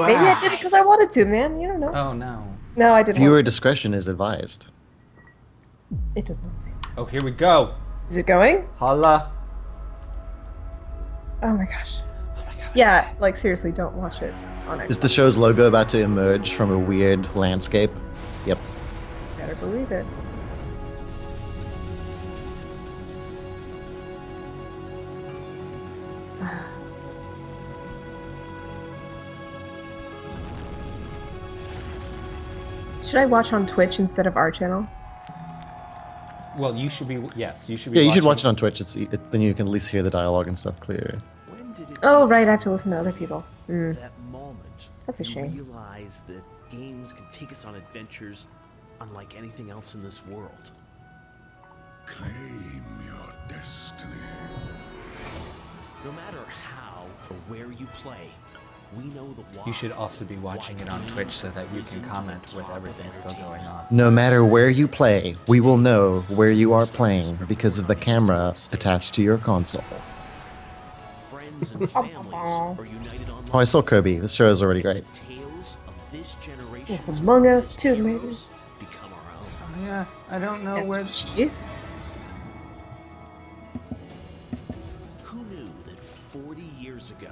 Maybe I did it because I wanted to, man. You don't know. Oh no. No, I didn't want Viewer to. discretion is advised. It does not say that. Oh, here we go. Is it going? Holla. Oh my gosh. Yeah, like seriously, don't watch it on Xbox. Is the show's logo about to emerge from a weird landscape? Yep. Better believe it. Should I watch on Twitch instead of our channel? Well, you should be. Yes, you should be. Yeah, you should watch it on Twitch. Then you can at least hear the dialogue and stuff clearer. Oh, right, I have to listen to other people. That moment, That's a shame. You realize that games can take us on adventures unlike anything else in this world. Claim your destiny. No matter how or where you play, we know the why. You should also be watching it on Twitch so that you can comment with everything still going on. No matter where you play, we will know where you are playing because of the camera attached to your console. Friends and families are united online. Oh, I saw Kirby. This show is already great. Tales of this generation. Among Us too, maybe. Become our own. Oh, yeah, I don't know where. SG? Who knew that 40 years ago,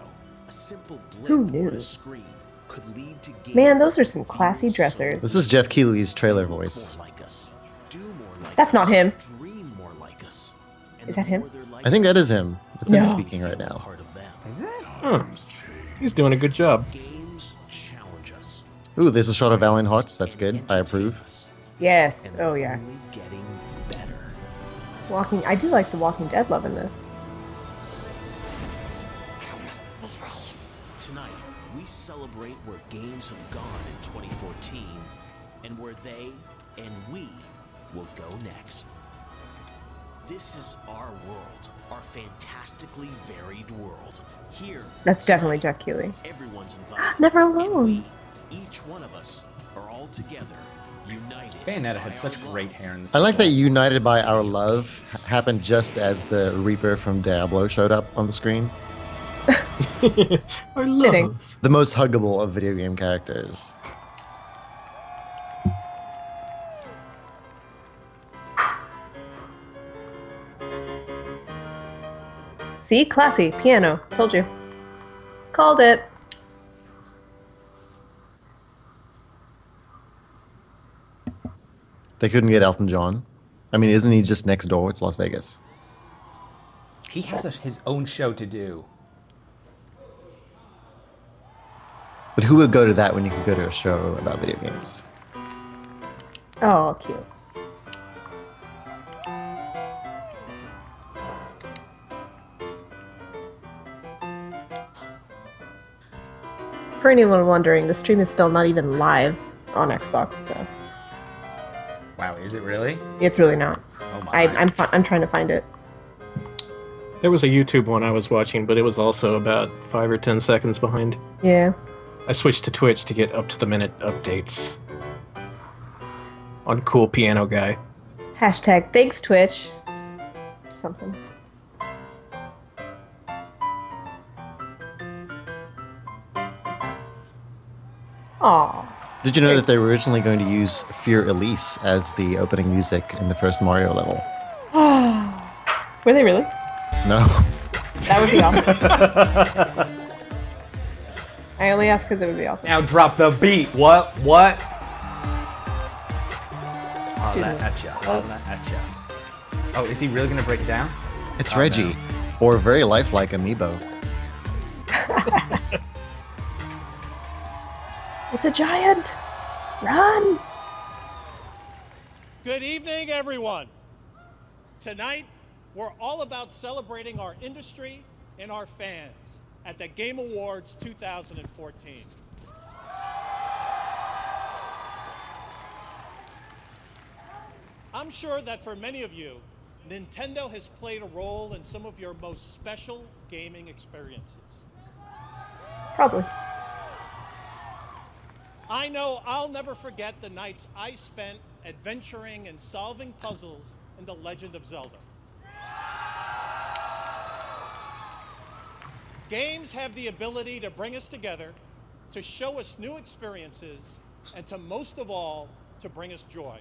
a simple Who blip knew? on a screen could lead to games Man, those are some classy dressers. This is Jeff Keighley's trailer voice. more like us, do more like That's not us, him. dream more like us. And Is that the him? more they're like I think that us, is him. That's No. him speaking right feel now. part of them. Is it? Times change. He's doing a good job. Games challenge us. Ooh, there's a shot of Valiant Hearts. That's good. I approve. Yes. And Oh they're yeah. only getting better. I do like the Walking Dead love in this. Tonight, we celebrate where games have gone in 2014 and where they and we will go next. This is our world, our fantastically varied world. Here, That's definitely Jeff Keighley. everyone's involved. Never And alone. we, each one of us, are all together, united. Bayonetta had by such our great love. hair in this. I like that show. United by Our Love happened just as the Reaper from Diablo showed up on the screen. I love. Fitting. The most huggable of video game characters. See? Classy. Piano. Told you. Called it. They couldn't get Elton John. I mean, isn't he just next door? It's Las Vegas. He has his own show to do. But who would go to that when you could go to a show about video games? Oh, cute. For anyone wondering, the stream is still not even live on Xbox, so Wow, is it really? it's really not. Oh my. I'm trying to find it. There was a YouTube one I was watching, but it was also about 5 or 10 seconds behind. Yeah. I switched to Twitch to get up to the minute updates on Cool Piano Guy. Hashtag thanks Twitch. Something. Aw. Did you know that they were originally going to use Fear Elise as the opening music in the first Mario level? Were they really? No. That would be awesome. I only asked because it would be awesome. Now drop the beat. What? What? Oh, Students. that etcha. Oh, that etcha. Oh, is he really gonna break it down? It's Oh, Reggie. no. Or very lifelike Amiibo. It's a giant! Run! Good evening, everyone. Tonight, we're all about celebrating our industry and our fans at the Game Awards 2014. I'm sure that for many of you, Nintendo has played a role in some of your most special gaming experiences. Probably. I know I'll never forget the nights I spent adventuring and solving puzzles in The Legend of Zelda. Games have the ability to bring us together, to show us new experiences, and to most of all, to bring us joy.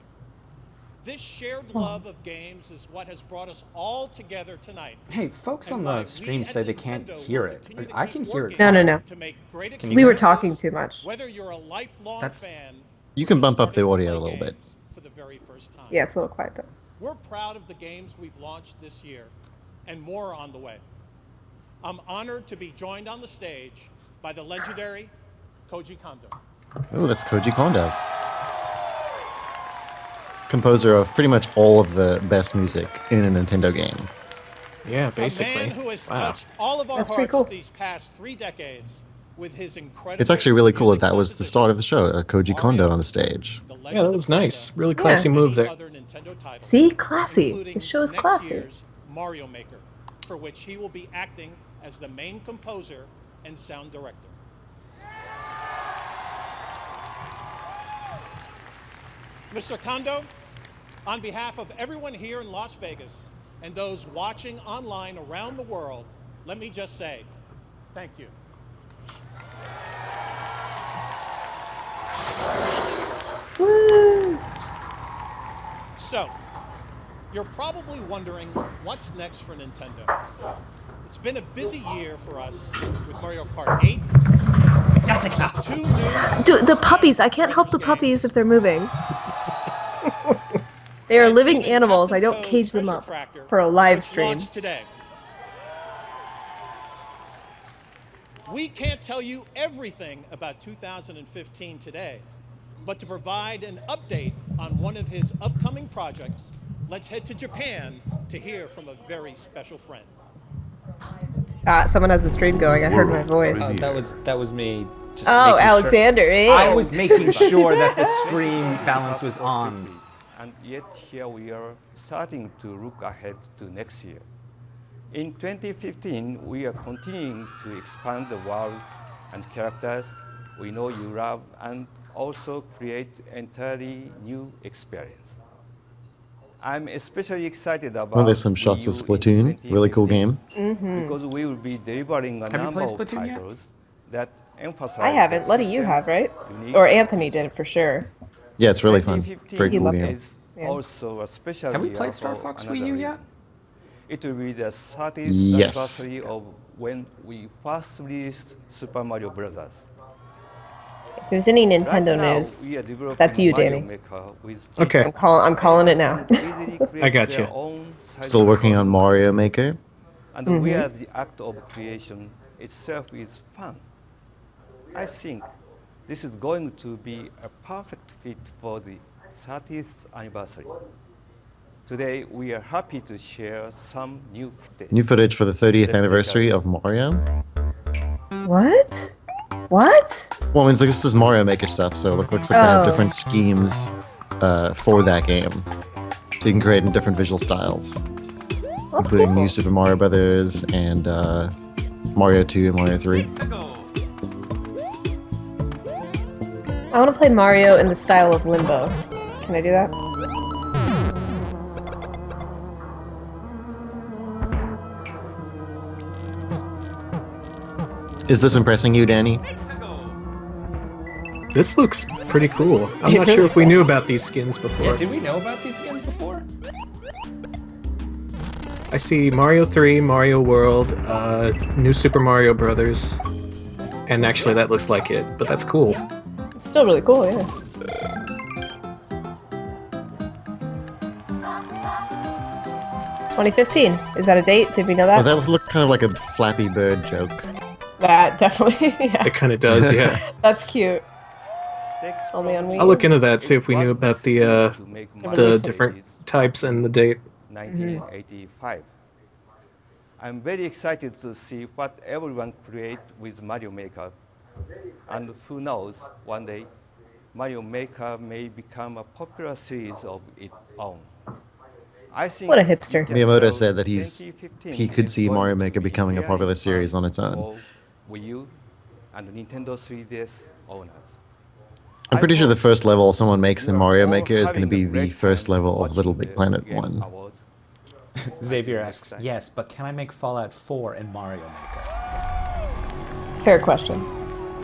This shared love of games is what has brought us all together tonight. Hey, folks and on why the we stream at say they can't Nintendo hear will it. continue to I keep can hear it working No, no, fine. no. to make great Can you We were guys? talking too much. Whether you're a lifelong That's- fan, You or can just bump up the starting to audio a play little bit. games for the very first time. Yeah, it's a little quiet though. We're proud of the games we've launched this year, and more are on the way. I'm honored to be joined on the stage by the legendary Koji Kondo. Oh, that's Koji Kondo. Composer of pretty much all of the best music in a Nintendo game. Yeah, A basically. man who has Wow. touched all of our That's pretty hearts cool. these past 3 decades with his incredible It's actually really cool that music that was the start of the show, Koji Kondo Mario, on the stage. The Yeah, Legend that of was nice. Zelda, Really classy and move many there. other Nintendo titles, See? Classy. including This show is next classy. year's Mario Maker, for which he will be acting as the main composer and sound director. Mr. Kondo, on behalf of everyone here in Las Vegas and those watching online around the world, let me just say thank you. Woo! So, you're probably wondering what's next for Nintendo. It's been a busy year for us with Mario Kart 8, 2 new Dude, the Smash puppies. I can't help the Brothers puppies games, if they're moving. They are and living even animals. I Captain don't Toad cage them Treasure up Tractor, for a live which stream. launched today. We can't tell you everything about 2015 today, but to provide an update on one of his upcoming projects, let's head to Japan to hear from a very special friend. Someone has a stream going. I heard my voice. That was me. Just Oh, making Alexander, Sure. eh? I was making sure that the stream balance was on. And yet here we are starting to look ahead to next year. In 2015, we are continuing to expand the world and characters we know you love and also create entirely new experience. I'm especially excited about Well, there's some shots of Wii U in Splatoon. Really cool 2015 game. because we will be delivering a Have you number played of Splatoon yet? titles that emphasize I haven't. the Letty, you system's have, right? unique Or Anthony did for sure. Yeah, it's really fun. 2015 Very cool loved game. is Yeah. also a special Have we year played Star for Fox Wii another U yet? reason. It will be the 30th Yes. anniversary of when we first released Super Mario Bros. If there's any Right Nintendo now, news, we are developing that's you, Mario Danny. Maker with Okay. I'm calling it now. I got you. Still working on Mario Maker. And where the act of creation itself is fun. I think this is going to be a perfect fit for the 30th anniversary. Today, we are happy to share some new footage. New footage for the 30th Let's anniversary take a of Mario. What? What? Well, I mean, this is Mario Maker stuff, so it looks like they have Oh. different schemes for that game. So you can create in different visual styles, That's including cool. New Super Mario Brothers and Mario 2 and Mario 3. I want to play Mario in the style of Limbo. Can I do that? Is this impressing you, Danny? This looks pretty cool. I'm It not really sure if we knew about these skins before. Yeah, did we know about these skins before? I see Mario 3, Mario World, New Super Mario Brothers, and actually that looks like it, but that's cool. It's still really cool, yeah. $2015. Is that a date? Did we know that? Oh, that would look kind of like a Flappy Bird joke. That definitely. Yeah. It kind of does, yeah. That's cute. Only on Wii. I'll look into that, see if we knew about the different types and the date. 1985. I'm very excited to see what everyone create with Mario Maker. And who knows, one day, Mario Maker may become a popular series of its own. I think What a hipster. Miyamoto said that he 2015 could is see going Mario to Maker be becoming a really popular fun series on its own. for Wii U and Nintendo 3DS owners. I'm pretty sure the first level someone makes in You are Mario all Maker is going to having a be the great first time level of Little watching Big the Planet Game 1. Awards. Xavier asks, yes, but can I make Fallout 4 in Mario Maker? Fair question.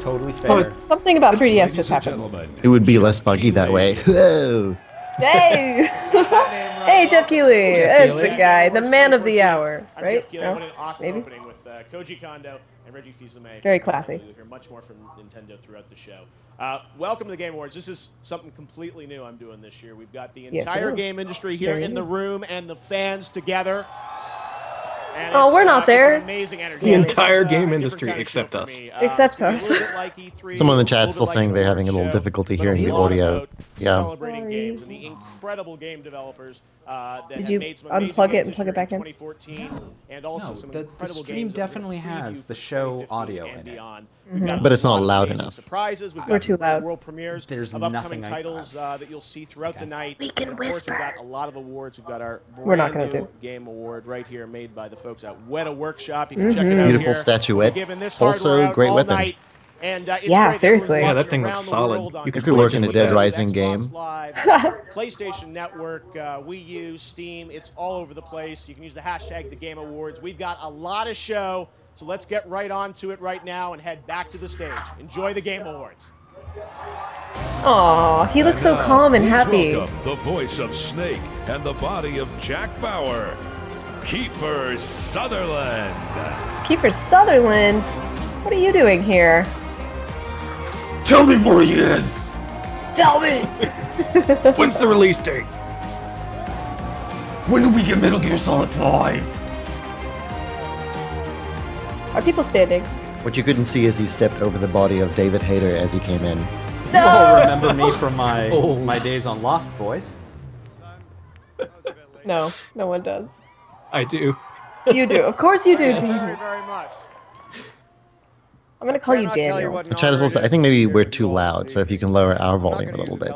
Totally So fair. Something about 3DS just happened. It would be less buggy that way. Whoa! Hey! Hey, Jeff Keighley! There's the guy, the man of the hour, I'm right? Jeff Keighley. No? What an awesome Maybe? opening with Koji Kondo and Reggie Fils-Aimé. Very from classy. Nintendo. You'll hear much more from Nintendo throughout the show. Welcome to the Game Awards. This is something completely new I'm doing this year. We've got the Yes, it entire is. game industry here Very in the new. room and the fans together. And Oh, we're not there. It's an amazing energy. The This is, entire a game different industry kind of show except for us. me. Except It's gonna be a us. little bit like E3, Someone in the a chat's little still bit saying like they're an having a little award show, difficulty but a hearing the lot audio. about Yeah. Celebrating Sorry. games and the incredible game developers that Did have you made some amazing unplug it games and this plug year it back in? 2014, and also No, some the incredible stream games that we'll definitely preview has for the show 2015 audio and in it. beyond. We've got But it's a not lot of loud amazing enough. Surprises. We've We're got too loud. world premieres There's of upcoming nothing titles that you'll see throughout the night. We can And of course, whisper. we've got a lot of awards. We've got our We're not brand gonna new do. game award right here, made by the folks at Weta Workshop. You can check it out Beautiful here. statuette. We're giving this Also, hardware out great all weapon. night. And, it's Yeah, great that seriously. everyone's Yeah, that watching thing around looks the solid. world on You could If we work Twitch, in a with Dead the Rising Xbox game. Live, PlayStation Network, Wii U, Steam, it's all over the place. You can use the hashtag The Game Awards. We've got a lot of show, so let's get right on to it right now and head back to the stage. Enjoy the Game Awards. Aw, he looks so calm and Please happy. welcome the voice of Snake and the body of Jack Bauer, Kiefer Sutherland. Kiefer Sutherland, what are you doing here? Tell me where he is! Tell me! When's the release date? When do we get Metal Gear Solid 5? Are people standing? What you couldn't see is he stepped over the body of David Hayter as he came in. You all remember me from my Oh. my days on Lost Boys. No, no one does. I do. You do. Of course you do, Daniel. very much. I'm gonna call you Daniel. The chat is also, I think maybe we're too loud, so if you can lower our volume a little bit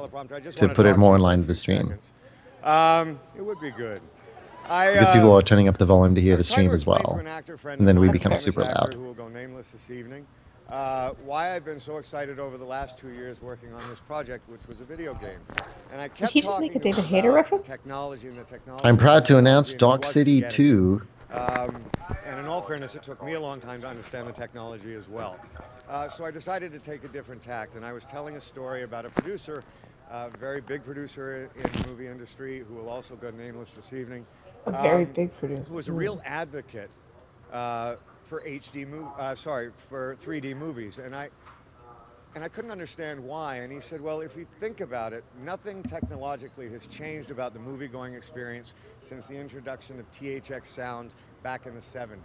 to put it more in line with the stream. It would be good. Because people are turning up the volume to hear the stream as well. And then we become fair. super loud. Who will go nameless this evening. Why I've been so excited over the last 2 years working on this project, which was a video game. And I kept he just talking make a to him David Hayter about reference? Technology and the technology. I'm proud to announce and he Dark wasn't City getting it. 2. And in all fairness, it took me a long time to understand the technology as well. So I decided to take a different tact, and I was telling a story about a producer, a very big producer in the movie industry, who will also go nameless this evening. A very big producer. Who was a real advocate for for 3D movies, and I couldn't understand why. And he said, well, if you think about it, nothing technologically has changed about the movie-going experience since the introduction of THX sound back in the 70s.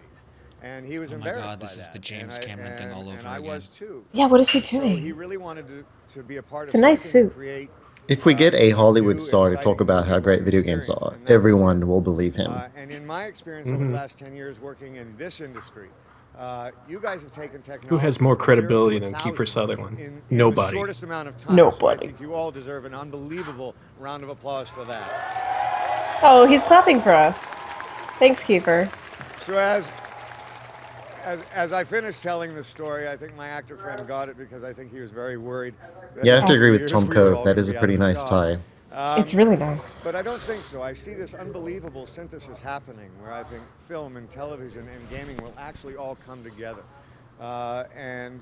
And he was embarrassed God, by this is that. the James And Cameron thing all over and I again. was too. Yeah, what is he So doing? he really wanted to be a part It's of a nice something to suit. create If we get a Hollywood new, star to talk exciting about how great video movie games experience, are, and that was everyone will believe him. and in my experience over the last 10 years working in this industry, you guys have taken technology. Who has more from 0 credibility to than 1,000 Kiefer Sutherland? in Nobody. the shortest amount of time. Nobody. So I think you all deserve an unbelievable round of applause for that. Oh, he's clapping for us. Thanks, Kiefer. So as I finished telling the story, I think my actor friend got it because I think he was very worried. that Yeah, I have to in agree with years Tom we were all Cove. That gonna is a be out pretty of a nice job. tie. It's really nice. But I don't think so. I see this unbelievable synthesis happening where I think film and television and gaming will actually all come together. And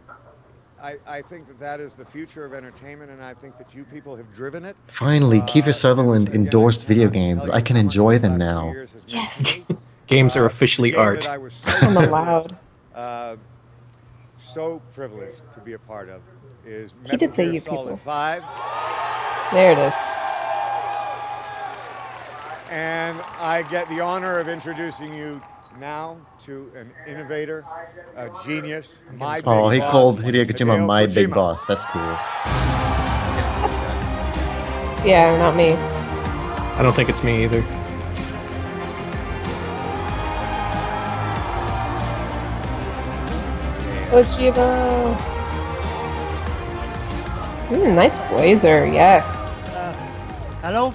I think that is the future of entertainment, and I think that you people have driven it. Finally, Kiefer Sutherland Again, endorsed I video cannot tell games. you I can how much enjoy this them last 2 now. years has meant Yes. to me. Games are officially A game art. that I was so I'm privileged, allowed. so privileged to be a part of is He did say Metal Gear you Solid people. 5. There it is. And I get the honor of introducing you now to an innovator, a genius, my big Oh, he boss, called Hideo Kojima Hideo my big Kojima. boss. That's cool. Yeah, not me. I don't think it's me either. Kojima. Nice blazer, yes. Hello?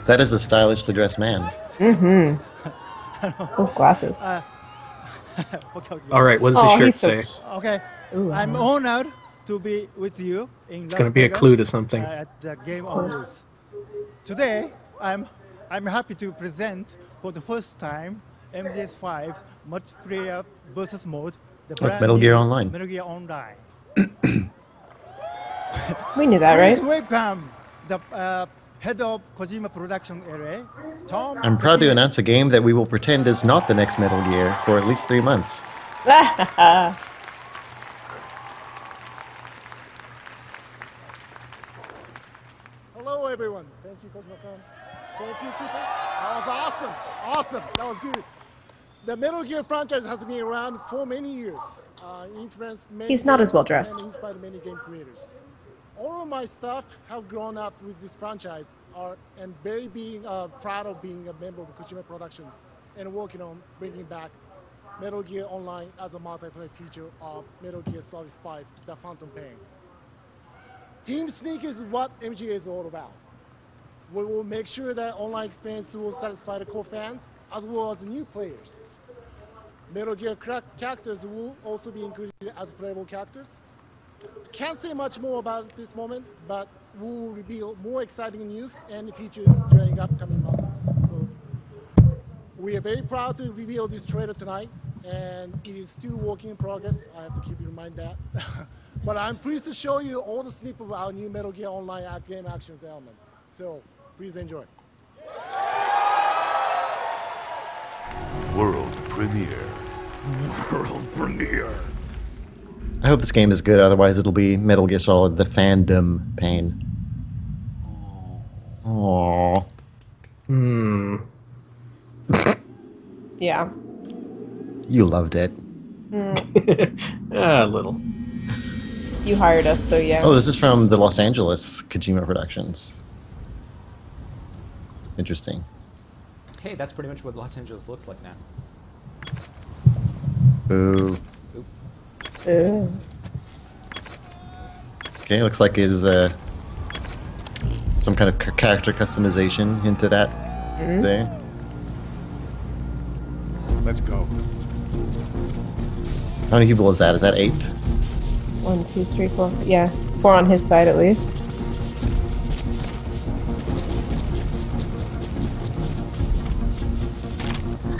That is a stylishly dressed man. Those glasses. Okay. All right, what does Oh, his shirt he's say? Okay. Ooh, I'm honored to be with you in It's gonna be a clue to something. At the Game Awards. Today, I'm happy to present for the first time MGS5 multiplayer versus mode. The With brand Metal Gear new Online. Metal Gear Online. We knew that, right? Please welcome the head of Kojima Production area, Tom. I'm proud to Sekine. announce a game that we will pretend is not the next Metal Gear for at least 3 months. Hello, everyone. Thank you, Kojima-san. Thank you, people. That was awesome. Awesome. That was good. The Metal Gear franchise has been around for many years. Influenced many He's not as games well dressed. and inspired many game creators. All of my staff have grown up with this franchise and very being proud of being a member of Kojima Productions and working on bringing back Metal Gear Online as a multiplayer feature of Metal Gear Solid 5, The Phantom Pain. Team Sneak is what MGA is all about. We will make sure that online experience will satisfy the core fans as well as new players. Metal Gear characters will also be included as playable characters. Can't say much more about this moment, but we will reveal more exciting news and features during upcoming months. So we are very proud to reveal this trailer tonight, and it is still work in progress. I have to keep you in mind that. But I'm pleased to show you all the snippets of our new Metal Gear Online game actions element. So please enjoy. World premiere. World premiere. I hope this game is good, otherwise it'll be Metal Gear Solid: The Fandom Pain. Aww. Yeah. You loved it. A little. You hired us, so yeah. Oh, this is from the Los Angeles Kojima Productions. It's interesting. Hey, that's pretty much what Los Angeles looks like now. Ooh. Ooh. Okay, looks like is some kind of character customization hinted at there. Let's go. How many people is that? Is that 8? 1, 2, 3, 4. Yeah, 4 on his side at least.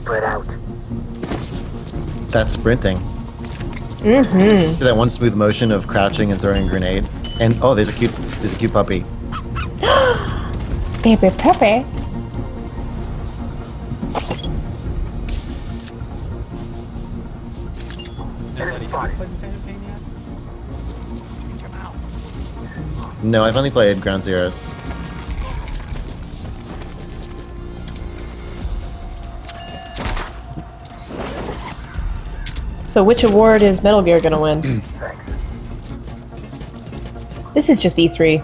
Spread out. That's sprinting. Mm-hmm. See that one smooth motion of crouching and throwing a grenade? And oh, there's a cute puppy. Baby puppy. No, I've only played Ground Zeroes. So which award is Metal Gear gonna win? This is just E3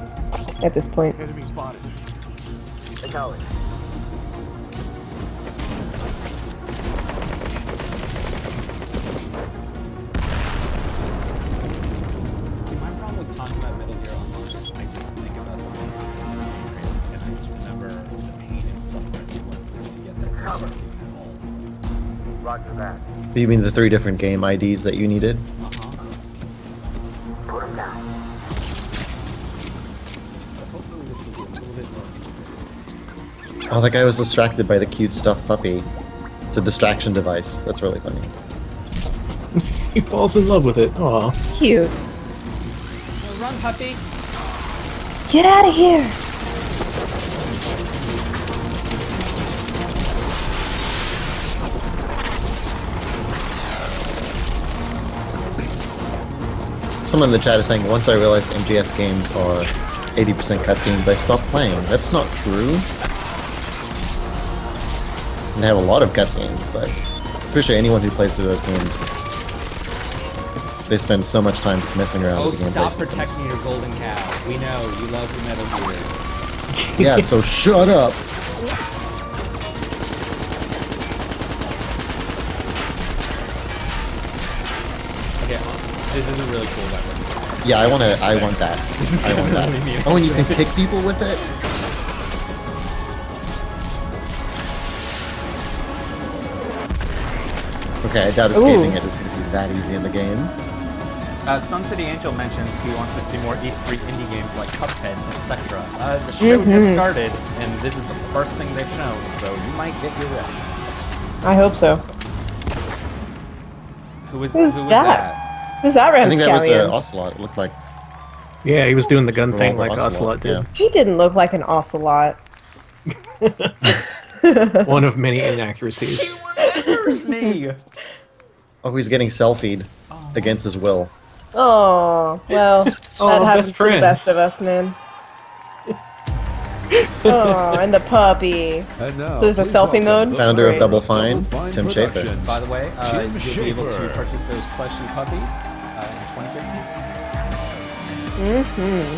at this point. Enemy spotted. Acknowledge. My problem with talking about Metal Gear Online, I just think about the and I just remember the pain and suffering you went through to get that cover at all. Roger that. You mean the 3 different game IDs that you needed? Put him down. Hopefully this will be a little bit more. Oh, that guy was distracted by the cute stuffed puppy. It's a distraction device. That's really funny. He falls in love with it. Aw. Cute. Run, puppy! Get out of here! Someone in the chat is saying, once I realized MGS games are 80% cutscenes, I stopped playing. That's not true. And they have a lot of cutscenes, but I'm pretty sure anyone who plays through those games, they spend so much time just messing around Oh, with the gameplay stop systems. protecting your golden cow. We know, you love your Metal Gear. Yeah, so shut up. Okay, this is a really cool weapon. Yeah, I want that. I want that. Oh, and you can kick people with it? Okay, I doubt escaping it is going to be that easy in the game. Sun City Angel mentions he wants to see more E3 indie games like Cuphead, etc. The show just started, and this is the first thing they've shown, so you might get your wish. I hope so. Who's Who's that? Was that I think that was Ramscallion? Ocelot. It looked like. Yeah, he was doing the gun thing Revolver like Ocelot did. He didn't look like an ocelot. One of many inaccuracies. He remembers me. Oh, he's getting selfied against his will. Oh, well, that happens to the friends. best of us, man. Oh, and the puppy. And now, So there's a please selfie welcome mode? the Founder of Great. Double Fine, Tim Schafer. Productions. By the way, Tim you'll be able to Schafer. purchase those plushy puppies in 2013. Mm-hmm.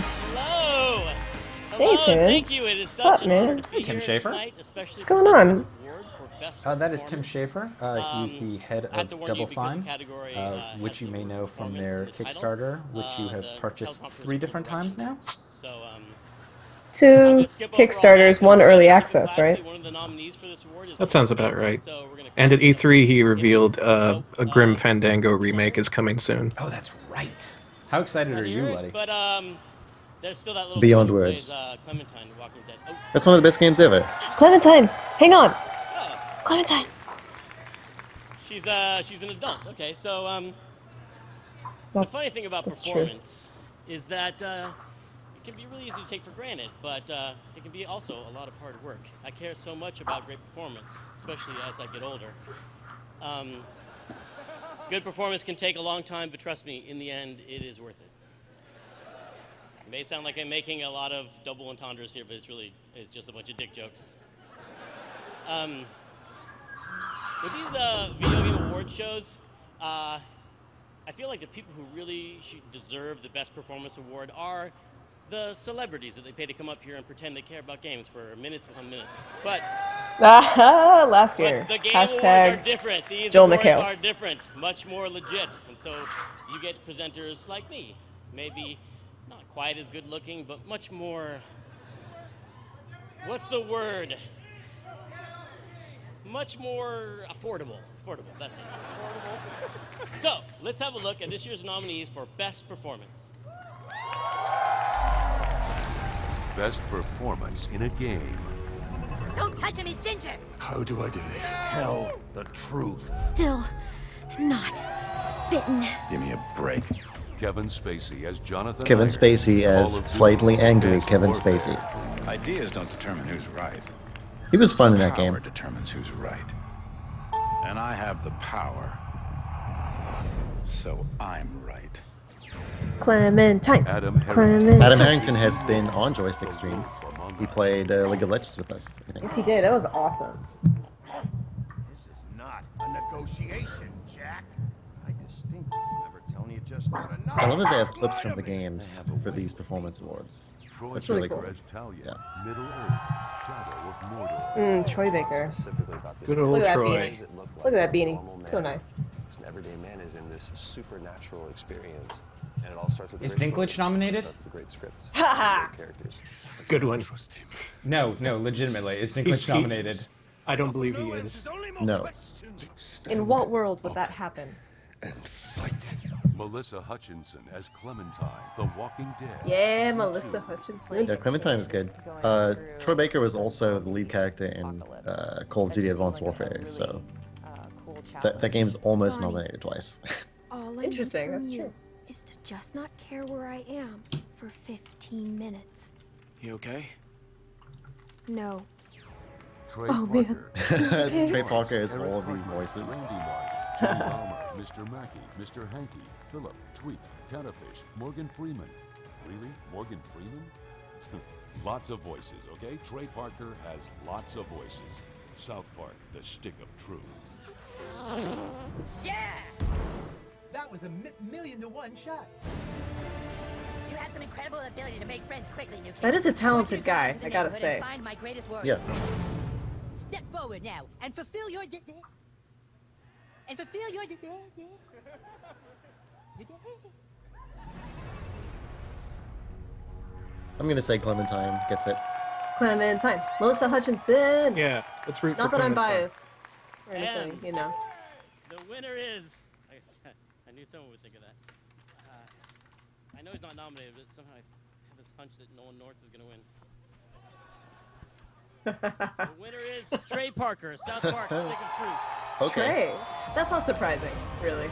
Hey, Tim. Thank you. It is What's up, such an honor man? to be Hey, Tim here Schafer. tonight, especially What's going presenting on? this award for best That is Tim performance. Schafer. He's the head I had to of warn Double you because Fine, the category, which has you the may word know from performance their in the title. Kickstarter, which you have The purchased teleprompter is 3 for different times now. So, 2 Kickstarters, 1 early access, right? one of the nominees for this award is That sounds about Joystiq, right. so we're gonna And at class it up. E3, he revealed a Grim Fandango remake is coming soon. Oh, that's right. How excited are you, Letty? But there's still that little Beyond girl who words. plays, Clementine in Walking Dead. Oh, That's one of the best games ever. Clementine, hang on. Clementine. she's an adult. Okay, so the funny thing about that's true. performance is that it can be really easy to take for granted, but it can be also a lot of hard work. I care so much about great performance, especially as I get older. Good performance can take a long time, but trust me, in the end, it is worth it. It may sound like I'm making a lot of double entendres here, but it's just a bunch of dick jokes. With these video game award shows, I feel like the people who really deserve the best performance award are the celebrities that they pay to come up here and pretend they care about games for minutes upon minutes. But Last year. the game awards are Hashtag different. These Joel awards McHale. are different, much more legit. And so you get presenters like me, maybe not quite as good looking, but much more, what's the word? Much more affordable. Affordable, that's it. So, let's have a look at this year's nominees for Best Performance. Best performance in a game. Don't touch him, he's ginger. How do I do this? Tell the truth. Still not bitten. Give me a break. Kevin Spacey as Jonathan. Kevin Iyer, Spacey Call as of slightly Duty angry Advanced Kevin Warfare. Spacey. Ideas don't determine who's right. He was fun in that Power game. determines who's right. And I have the power. So I'm right. Clementine. Adam Clementine. Adam Harrington has been on Joystiq streams. He played League of Legends with us. I think. Yes, he did. That was awesome. This is not a negotiation, Jack. I distinctly remember telling you just not enough. I love that they have clips from the games for these performance awards. That's really cool. Yeah. Middle Earth, Shadow of Mordor. Troy Baker. Good old Look at that Troy. beanie. Look at that beanie. So nice. An everyday man is in this supernatural experience, and it all starts with. Is Dinklage nominated? The great script. Ha Characters. Good one. No, legitimately, is Dinklage nominated? I don't believe he is. No. In what world would that happen? And fight. Melissa Hutchinson as Clementine, The Walking Dead. Yeah, Melissa Hutchinson. Yeah, Clementine was good. Troy Baker was also the lead character in Call of Duty Advanced Warfare, so that game's almost nominated twice. All I Interesting, need from that's you true. is to just not care where I am for 15 minutes. You okay? No. Trey Oh, Parker. man. Trey Parker is Eric all of these Cartwright, voices. Randy Marsh, Jim Baumer, Mr. Mackey, Mr. Hankey, Philip, Tweet, Counterfish, Morgan Freeman. Really? Morgan Freeman? Lots of voices, okay? Trey Parker has lots of voices. South Park, the stick of truth. Yeah! That was a million-to-1 shot. You have some incredible ability to make friends quickly, new kid. That is a talented guy, I gotta say. Find my greatest warrior. Yeah. Step forward now and fulfill your I'm gonna say Clementine gets it. Clementine. Melissa Hutchinson. Yeah, let's root Not for that I'm Clementine. biased or anything, And you know. The winner is. I knew someone would think of that. I know he's not nominated, but somehow I have this hunch that Nolan North is going to win. The winner is Trey Parker, South Park, Stick of Truth. Okay. Trey. That's not surprising, really.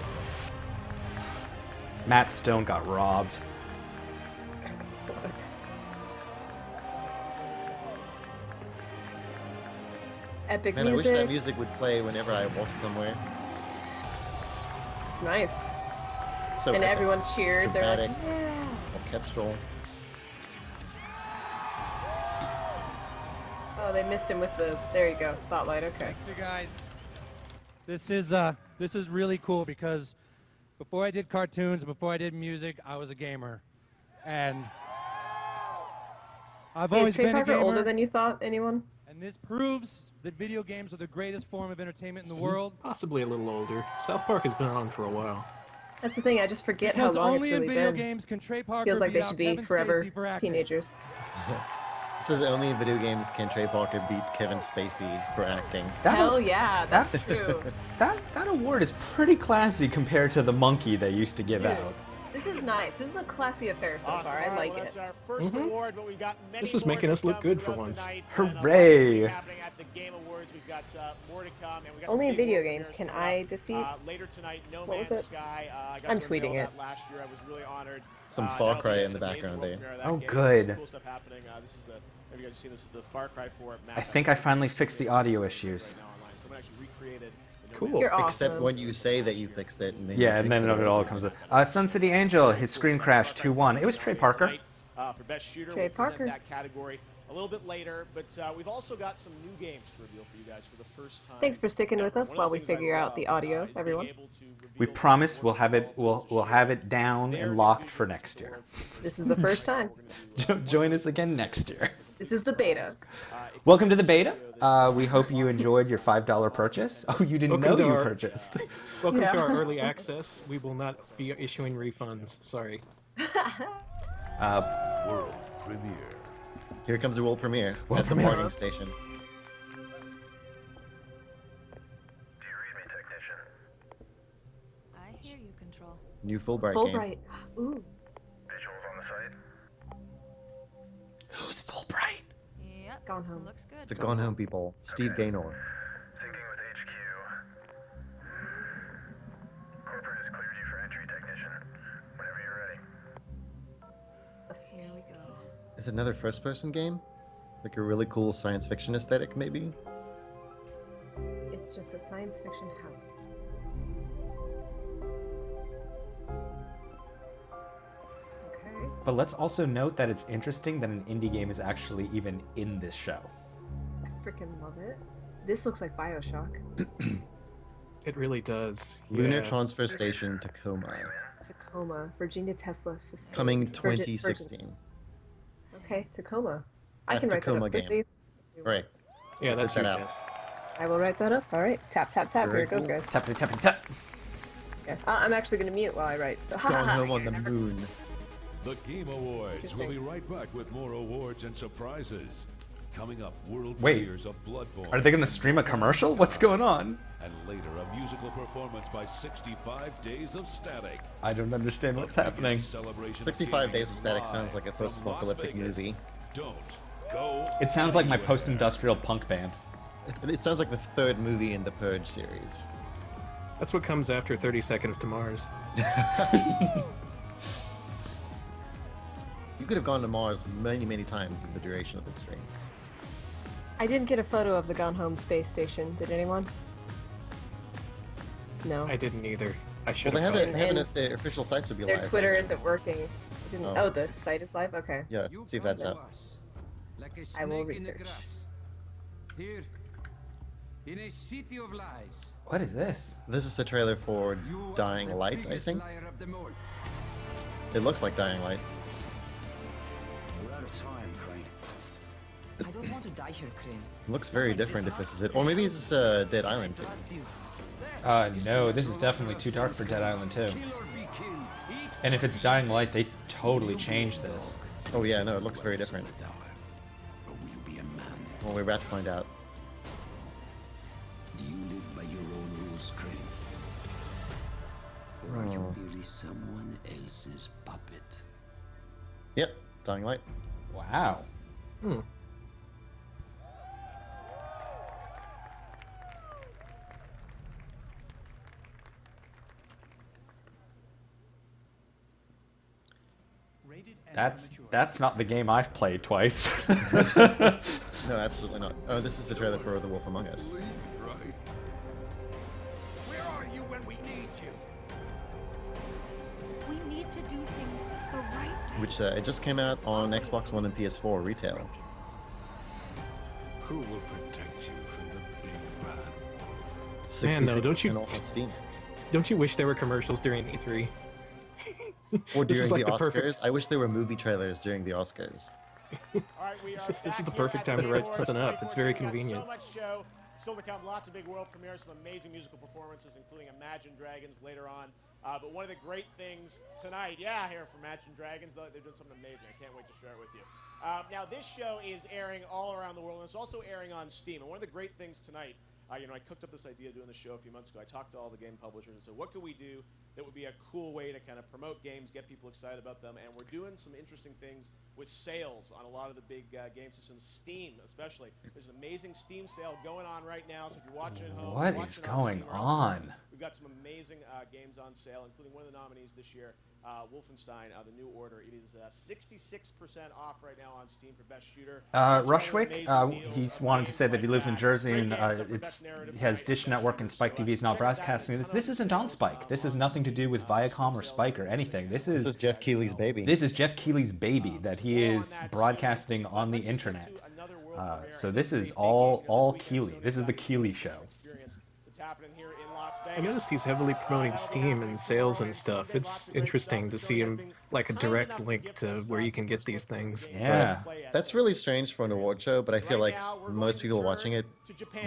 Matt Stone got robbed. Epic Man, I wish music. that music would play whenever I walked somewhere. It's nice. So and epic. everyone cheered. It's They're like, dramatic, yeah. orchestral. Oh, they missed him with the. There you go, spotlight. Okay. Thanks, you guys. This is really cool because before I did cartoons, before I did music, I was a gamer, and I've always Is Trey been a Parker gamer. older than you thought? Anyone? And this proves that video games are the greatest form of entertainment in the world. Possibly a little older. South Park has been on for a while. That's the thing. I just forget Because how long only it's really in video been. games can Trey Parker Feels like beat they out should be Kevin forever Spacey for acting. teenagers. This is only in video games can Trey Parker beat Kevin Spacey for acting. Hell yeah, that's true. That award is pretty classy compared to the monkey they used to give Dude, out. this is nice. This is a classy affair so Awesome. far. All I right, like well, it. that's our first award, but we've got many This is more making to us look come good for throughout once. the night. Hooray! Happening at the Game Awards. We've got more to come, and we got Only some in big video world games premieres can coming I up. defeat. Later tonight, No What was Man's it? Sky. I got I'm to tweeting unveil it. that last year. I was really honored. Some Far now Cry the in the amazing background world there. premiere of that Oh, game. good. Some cool stuff happening. This is the. Have you guys seen this? Is the Far Cry 4 map. I think I finally fixed the audio issues. Right now online. Someone actually recreated. Cool. You're Except awesome. when you say that you fixed it. And then Yeah, you and fix then it it all comes up. Sun City Angel, his screen crashed 2-1. It was Trey Parker. For best shooter, Trey we'll present Parker. that category a little bit later, but we've also got some new games to reveal for you guys for the first time. Thanks for sticking with us One of while the we things I figure out love, the audio, is being everyone. able to We reveal promise we'll more have it involved we'll have it down and locked for next year. This is the first time. Join us again next year. This is the beta. Welcome to the beta. We hope you enjoyed your $5 purchase. Oh, you didn't Welcome know to you our- purchased. Welcome Yeah. to our early access. We will not be issuing refunds. Sorry. World premiere. Here comes the world premiere World at the premiere. parking stations. I hear you, Control. New Fulbright game. Fulbright. Ooh. Who's Fulbright? Yep. Gone Home. Looks good. The Gone Home people. Steve Gaynor. Syncing with HQ. Corporate has cleared you for entry, technician. Whenever you're ready. Here we go. Is it another first-person game? Like a really cool science fiction aesthetic, maybe? It's just a science fiction house. Okay. But let's also note that it's interesting that an indie game is actually even in this show. I freaking love it. This looks like Bioshock. It really does. Lunar Yeah. Transfer Station, Tacoma. Tacoma, Virginia Tesla facility. Coming Virgin- 2016. Okay, Tacoma. I That can write Tacoma that up game. quickly. Right. Yeah, Let's that's set your that out. guess. I will write that up. All right. Tap, tap, tap. Very Here it goes, cool. guys. Tap, tap, tap. Yeah. I'm actually going to mute while I write. So, Gone Home on the Moon. The Game Awards. Interesting. We'll be right back with more awards and surprises. Coming up, world Wait, premieres of Bloodborne. Are they going to stream a commercial? What's going on? And later, a musical performance by 65 Days of Static. I don't understand what's The happening. biggest celebration of 65 gaming Days of Static live sounds like a from Las post-apocalyptic Vegas. movie. Don't go. It sounds like my anywhere. post-industrial punk band. It sounds like the third movie in the Purge series. That's what comes after 30 Seconds to Mars. You could have gone to Mars many, many times in the duration of this stream. I didn't get a photo of the Gone Home space station. Did anyone? No. I didn't either. I should Well, they have. have it. thought. They have it. The official sites would be Their live. Twitter right? isn't working. It didn't, Oh. oh, the site is live? Okay. Yeah, see if that's out. I will research. Here, in a city of lies. What is this? This is the trailer for Dying Light, I think. It looks like Dying Light. We're out of time, Crane. I don't want to die here, Crane. It looks very different if this is it. Or maybe this is Dead Island 2. No, this is definitely too dark for Dead Island 2. And if it's Dying Light, they totally changed this. Oh yeah, no, it looks very different. Well, we're about to find out. Do you live by your own rules, Crane? Or are you Oh. merely someone else's puppet? Yep, Dying Light. Wow. Hmm. That's not the game I've played twice. No, absolutely not. Oh, this is the trailer for The Wolf Among Us. Right. Where are you when we need you? We need to do things the right way. Which it just came out on Xbox One and PS4 retail. Who will protect you from the big bad wolf? 66% Man, though, don't you- off on Steam. Don't you wish there were commercials during E3? Or This is during like the the Oscars. perfect- I wish there were movie trailers during the Oscars. All right, we are This is the back perfect here at time to the write Awards something up. It's very 2014. We got convenient. So much show still to come. Lots of big world premieres, some amazing musical performances, including Imagine Dragons later on. But one of the great things tonight, here from Imagine Dragons, they're doing something amazing. I can't wait to share it with you. Now, this show is airing all around the world, and it's also airing on Steam. And one of the great things tonight, I cooked up this idea doing the show a few months ago. I talked to all the game publishers and said, what could we do that would be a cool way to kind of promote games, get people excited about them? And we're doing some interesting things with sales on a lot of the big game systems, Steam especially. There's an amazing Steam sale going on right now, so if you're watching at home, What watching is going Steam or elsewhere, on? we've got some amazing games on sale, including one of the nominees this year, Wolfenstein, The New Order. It is 66% off right now on Steam for Best Shooter. Rushwick, he's wanted to say that he lives in Jersey and he has Dish Network and Spike TV is now broadcasting this. This isn't on Spike. This has nothing to do with Viacom or Spike or anything. This is Jeff Keighley's baby. This is Jeff Keighley's baby that he is broadcasting on the internet. So this is all Keighley. This is the Keighley show. Happening here in Las Vegas. I noticed he's heavily promoting Steam and sales and stuff. It's interesting to see him like a direct link to where you can get these things. Yeah. That's really strange for an award show, but I feel like most people watching it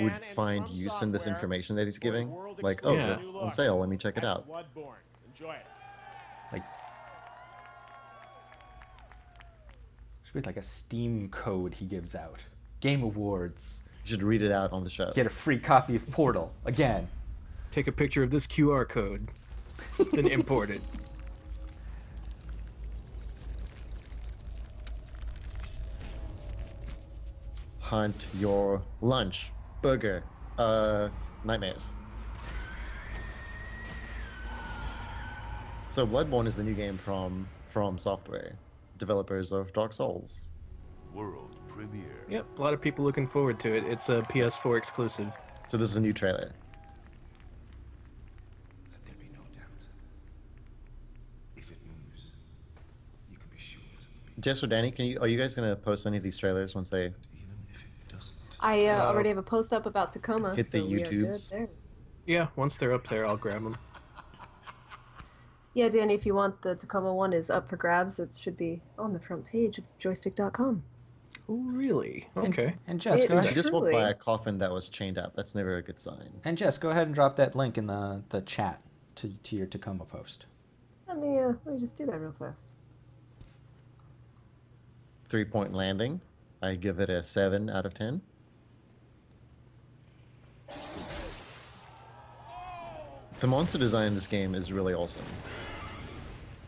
would find use in this information that he's giving. Like, oh, it's on sale, let me check it out. Bloodborne. Enjoy it. Like, should be like a Steam code he gives out. Game Awards. You should read it out on the show. Get a free copy of Portal again. Take a picture of this QR code, then import it. Hunt your lunch, burger, nightmares. So Bloodborne is the new game from Software, developers of Dark Souls. World premiere. Yep, a lot of people looking forward to it. It's a PS4 exclusive. So this is a new trailer. Let there be no doubt. If it moves, you can be sure it's a Jess or Danny, are you guys gonna post any of these trailers once they I already have a post up about Tacoma. hit the so we are good YouTubes? there. Yeah, once they're up there, I'll grab them. Yeah, Danny, if you want, the Tacoma one is up for grabs. It should be on the front page of joystiq.com. Oh, really? Okay. And Jess, go I ahead. just walked by a coffin that was chained up. That's never a good sign. And Jess, go ahead and drop that link in the chat to your Tacoma post. Let me just do that real fast. 3-point landing. I give it a 7 out of 10. The monster design in this game is really awesome.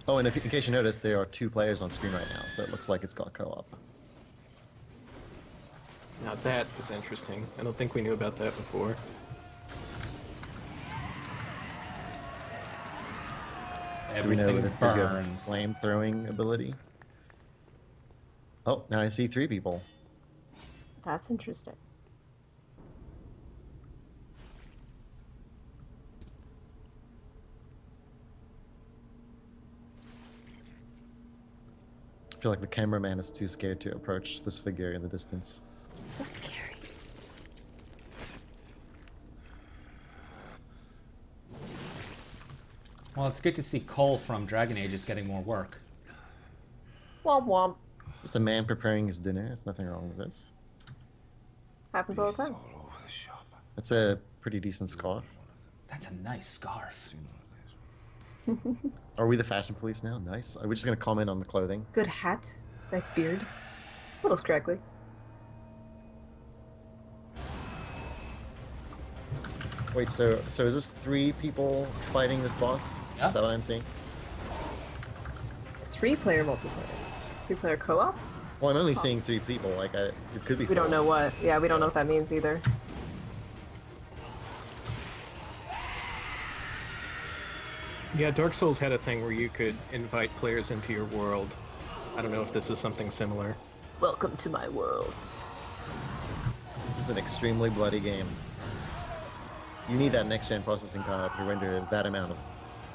Oh, and in case you noticed, there are 2 players on screen right now, so it looks like it's got co-op. Now that is interesting. I don't think we knew about that before. Do we know Everything that they have burns. flame-throwing ability? Oh, now I see 3 people. That's interesting. I feel like the cameraman is too scared to approach this figure in the distance. So scary. Well, it's good to see Cole from Dragon Age is getting more work. Womp womp. Just a man preparing his dinner. There's nothing wrong with this. Happens all the time. That's a pretty decent scarf. That's a nice scarf. Are we the fashion police now? Nice. Are we just going to comment on the clothing? Good hat. Nice beard. A little scraggly. Wait, so is this 3 people fighting this boss? Yeah. Is that what I'm seeing? 3-player multiplayer. 3-player co-op? Well, I'm only seeing 3 people. Like, it could be 4. We don't know what. Yeah, we don't know what that means either. Yeah, Dark Souls had a thing where you could invite players into your world I don't know if this is something similar. Welcome to my world. This is an extremely bloody game. You need that next-gen processing power to render that amount of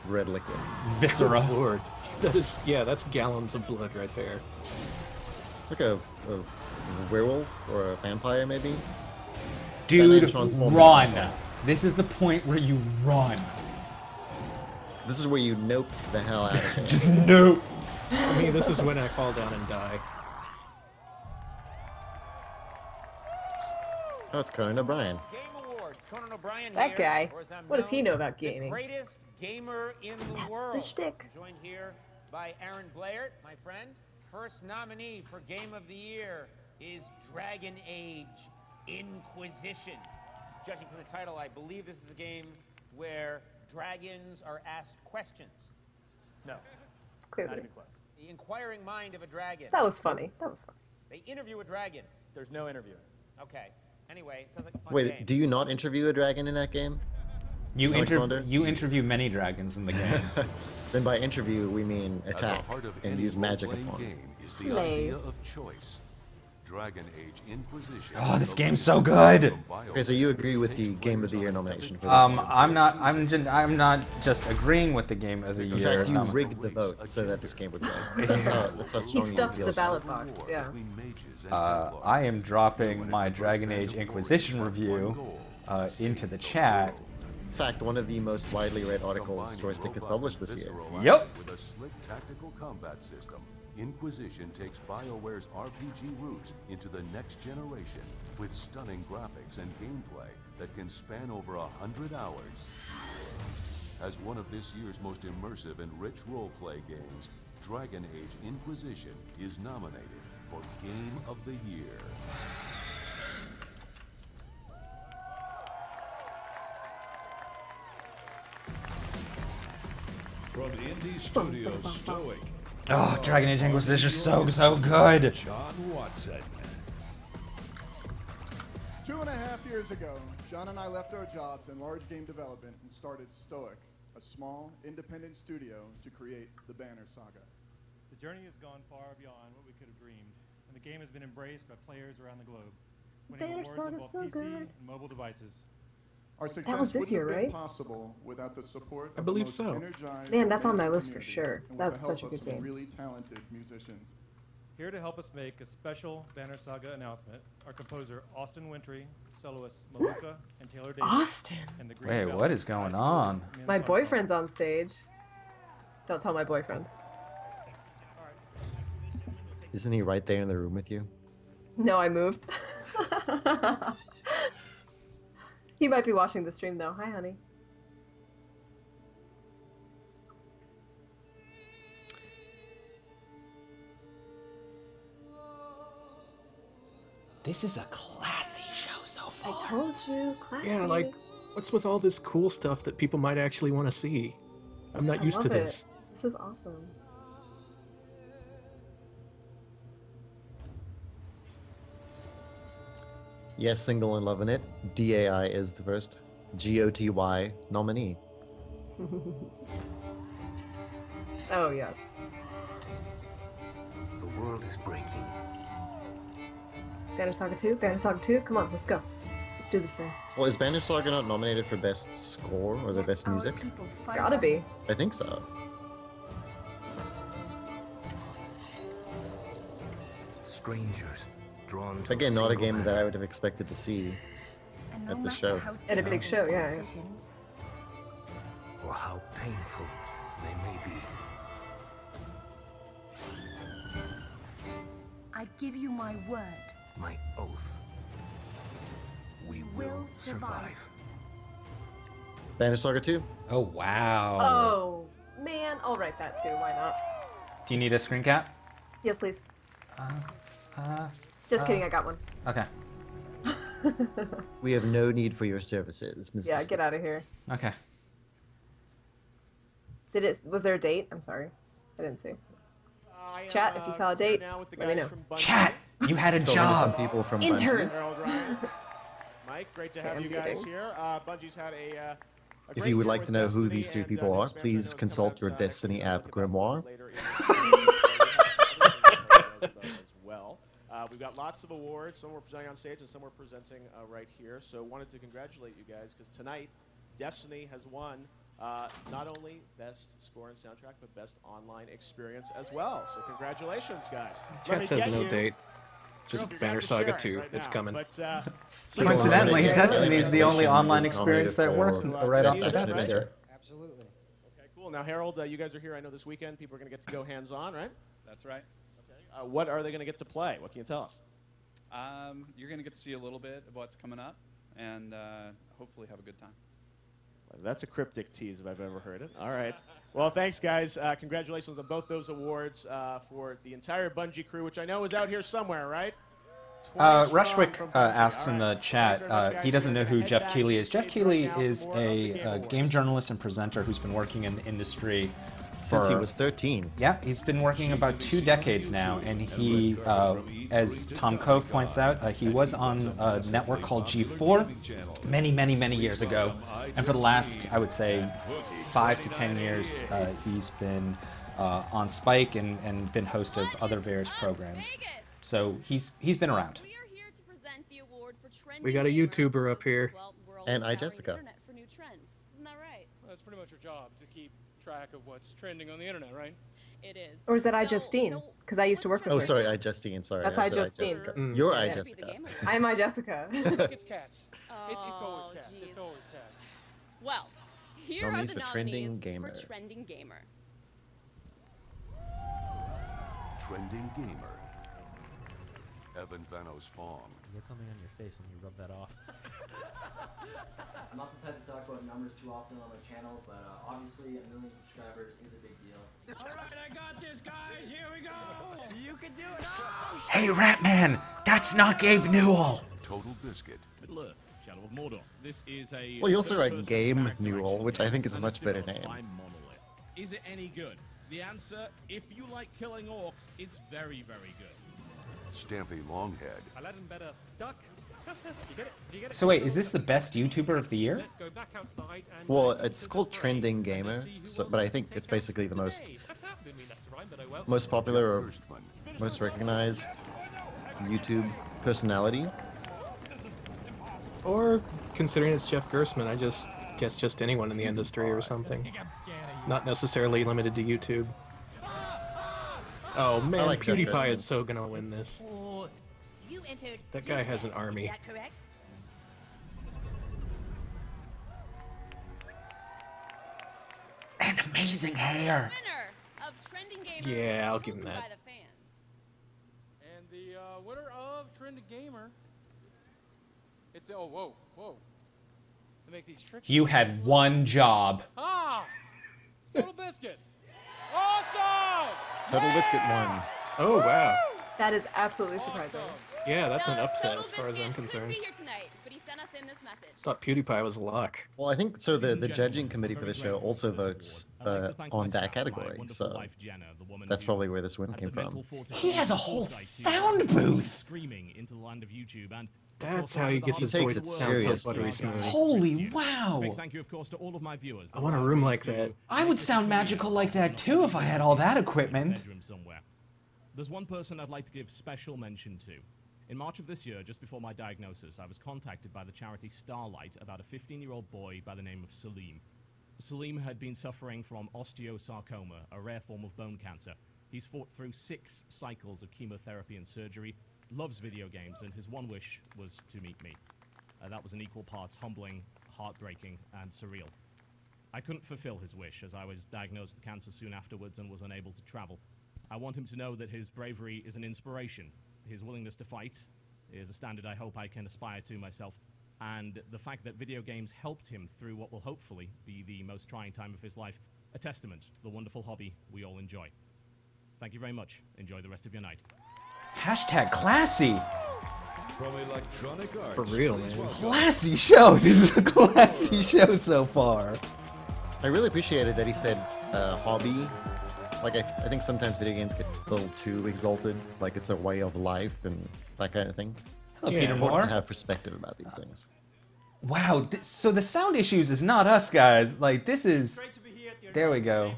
red liquid. Viscera. Good Lord. That is, yeah, that's gallons of blood right there. Like a werewolf or a vampire, maybe? Dude, run! This is the point where you run. This is where you nope the hell out of it. Just nope. I mean, this is when I fall down and die. Oh, it's Conan O'Brien. Conan O'Brien That here, guy. or as I'm What does he known, know about the gaming? greatest gamer in the world. the shtick. I'm joined here by Aaron Blair, my friend. First nominee for Game of the Year is Dragon Age Inquisition. Judging from the title, I believe this is a game where dragons are asked questions. No. Clearly. Not even close. The inquiring mind of a dragon. That was funny. That was funny. They interview a dragon. There's no interview. Okay. Anyway, it sounds like a fun Wait, game. do you not interview a dragon in that game? You Alexander? interview many dragons in the game. Then by interview, we mean attack and use magic role-playing upon it. game is the idea of choice. Dragon Age Inquisition. Oh, this game's so good. Okay, so you agree with the Game of the Year nomination for this one? I'm not just agreeing with the Game of the In Year. fact, you rigged the vote so that this game would win. That's how strong He you stuffed feel. the ballot box, yeah. I am dropping my Dragon Age Inquisition review into the chat. In fact, one of the most widely read articles Joystiq has published this year. Yep. With a slick tactical combat system, Inquisition takes BioWare's RPG roots into the next generation with stunning graphics and gameplay that can span over 100 hours. As one of this year's most immersive and rich role-play games, Dragon Age Inquisition is nominated for Game of the Year. From indie studio Stoic. Oh, Dragon Age Inquisition is so good. John Watson. 2.5 years ago, John and I left our jobs in large game development and started Stoic, a small, independent studio to create the Banner Saga. The journey has gone far beyond what we could have dreamed, and the game has been embraced by players around the globe, winning Banner awards on Saga's both so PC good. and mobile devices. Our That success was this wouldn't year, have been right? possible without the support I of believe the most so. energized Man, that's on my fantasy list for community sure. and with That's the help such a of good some game. really talented musicians. Here to help us make a special Banner Saga announcement are composer Austin Wintry, soloists Maluka and Taylor Davis. Austin? And the Green Wait, Valley what is going on? My boyfriend's on stage. Don't tell my boyfriend. Isn't he right there in the room with you? No, I moved. He might be watching the stream though. Hi, honey. This is a classy show so far. I told you, classy. Yeah, like, what's with all this cool stuff that people might actually want to see? I'm not I used to love it. this. This is awesome. Yes, single and loving it. DAI is the first GOTY nominee. Oh, yes. The world is breaking. Banner Saga 2? Banner Saga 2? Come on, let's go. Let's do this thing. Well, is Banner Saga not nominated for Best Score or the Best Music? It's gotta be. I think so. Strangers drawn to Again, not a game single that I would have expected to see at the show. At a big show, yeah. decisions, or how painful they may be. I give you my word. My oath. We will survive. Banner Saga 2? Oh, wow. Oh, man. I'll write that too. Why not? Do you need a screen cap? Yes, please. Just kidding, I got one. Okay. We have no need for your services, Mrs. Yeah, get out of here. Okay. Was there a date? I'm sorry. I didn't see. Chat, if you saw a date, let me know. Chat, you had a Still job. some people from Interns. Mike, great to have I'm you guys kidding. here. Bungie's had a If you would like to know who these three people are, please consult your Destiny app Grimoire. of those as well. We've got lots of awards. Some we're presenting on stage and some we're presenting right here. So wanted to congratulate you guys because tonight Destiny has won not only Best Score and Soundtrack, but Best Online Experience as well. So congratulations, guys. Chat says no date. Just Banner Saga 2. It's coming. Coincidentally, Destiny is the only online experience that works right off the bat this year. Absolutely. Okay, cool. Now, Harold, you guys are here. I know this weekend people are going to get to go hands-on, right? That's right. Okay. What are they going to get to play? What can you tell us? You're going to get to see a little bit of what's coming up, and hopefully have a good time. That's a cryptic tease if I've ever heard it. All right. Well, thanks, guys. Congratulations on both those awards for the entire Bungie crew, which I know is out here somewhere, right? Rushwick asks in the chat, he doesn't know who Jeff Keighley is. Jeff Keighley is a game journalist and presenter who's been working in the industry since he was 13. Yeah, he's been working about 2 decades now, and he, as Tom Koch points out, he was on a network called G4 many, many, many years ago, and for the last, I would say, 5 to 10 years, he's been on Spike and been host of other various programs. So he's been around. We got a YouTuber up here. And iJessica. Isn't that right? Well, that's pretty much your job, to keep track of what's trending on the internet, right? It is. Or is that iJustine? Because I used to work with her. Oh, sorry, iJustine. Sorry. That's iJustine. You're iJessica. I'm iJessica. It's cats. It's always cats. Geez. It's always cats. Well, here Nominees are the for Trending nominees Gamer. for Trending Gamer. Trending Gamer. Evan Vanos Fong. You get something on your face and you rub that off. I'm not the type to talk about numbers too often on the channel, but obviously a million subscribers is a big deal. Alright, I got this, guys. Here we go. You can do it. Oh, Hey, Ratman, that's not Gabe Newell. Total Biscuit. Middle Earth, Shadow of Mordor. This is a. Well, you also write Game Newell, which I think is a much better name. Is it any good? The answer, if you like killing orcs, it's very, very good. Stampy Longhead. Aladdin better duck. You get it? You get it? So wait, is this the best YouTuber of the year? Let's go back outside and Well, it's called Trending Gamer, but I think it's basically the most popular or most recognized YouTube personality. Or considering it's Jeff Gersman, I guess just anyone in the industry or something. Not necessarily limited to YouTube. Oh man, like Jeff PewDiePie Gersman. is so gonna win this. That guy has an army. And amazing hair. Winner of Trending Gamer. Yeah, I'll was give him chosen that. by the fans. And the winner of Trending Gamer. It's whoa. To make these tricky. You had one job. Ah, it's Total Biscuit. Awesome. Total Biscuit won. Oh wow. That is absolutely surprising. Yeah, that's an Now, upset Total as far as I'm Biscuit concerned. couldn't be here tonight, but he sent us in this message. Thought PewDiePie was a lock. Well, I think so. The judging committee for the show also votes on that category, so that's probably where this win came from. He has a whole sound booth. Screaming into the land of YouTube, and That's how he gets his takes voice it to sound so seriously. buttery smooth. Holy wow. big thank you, of course, to all of my viewers. I want a room like that. I would sound magical like that too if I had all that equipment. Bedroom somewhere. There's one person I'd like to give special mention to. In March of this year, just before my diagnosis, I was contacted by the charity Starlight about a 15-year-old boy by the name of Salim. Salim had been suffering from osteosarcoma, a rare form of bone cancer. He's fought through 6 cycles of chemotherapy and surgery, loves video games, and his one wish was to meet me. That was in equal parts humbling, heartbreaking, and surreal. I couldn't fulfill his wish as I was diagnosed with cancer soon afterwards and was unable to travel. I want him to know that his bravery is an inspiration. His willingness to fight is a standard I hope I can aspire to myself. And the fact that video games helped him through what will hopefully be the most trying time of his life, a testament to the wonderful hobby we all enjoy. Thank you very much. Enjoy the rest of your night. Hashtag classy. From Electronic Arts. For real, man. Classy show. This is a classy show so far. I really appreciated that he said hobby. Like, I think sometimes video games get a little too exalted, like it's a way of life and that kind of thing. Hello, Yeah, Peter important Moore. to have perspective about these things. Wow, so the sound issues is not us, guys. Like, this is... There we go.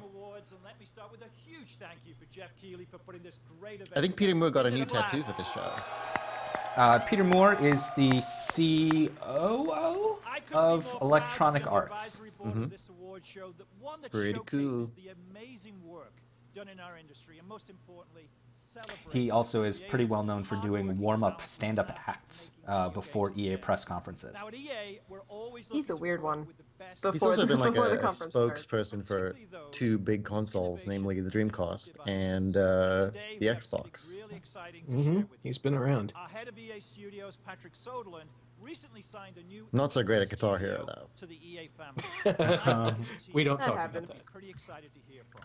I think Peter Moore got a new tattoo for this show. Peter Moore is the COO of Electronic Arts. Mm-hmm. Pretty cool. Done in our industry, and most importantly, He also is pretty well known for doing warm-up stand-up acts before EA press conferences. He's a weird one. He's also been like a conference spokesperson for two big consoles, namely the Dreamcast and the Xbox. He's been around. Our head of EA Studios, Patrick Soderlund, recently signed a new Not so great at Guitar Hero though. to the EA family. We don't That talk about happens. that. Pretty excited to hear from.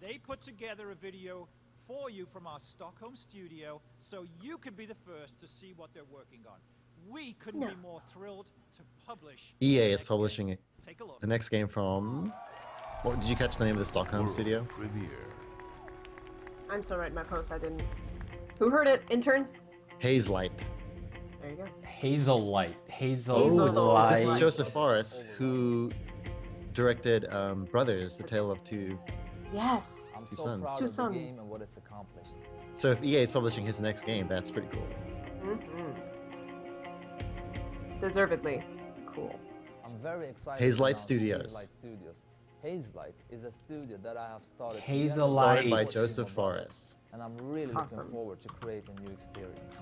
They put together a video for you from our Stockholm studio, so you can be the first to see what they're working on. We couldn't be more thrilled to publish. EA is publishing the next game from. What did you catch the name of the Stockholm studio? I'm still writing my post. I didn't. Who heard it? Interns? Haze Light. There you go. Hazel Light. This is Joseph Fares, who directed Brothers: The Tale of Two. Yes. Two Sons. Two Sons. and what it's accomplished. So if EA is publishing his next game, that's pretty cool. Deservedly cool. I'm very excited. Haze to Light announce Studios. Haze Light Studios. Haze Light is a studio that I have started. Hazel together Light. Started by with Joseph Timo Brothers, Fares. And I'm really Awesome. looking forward to create a new experience.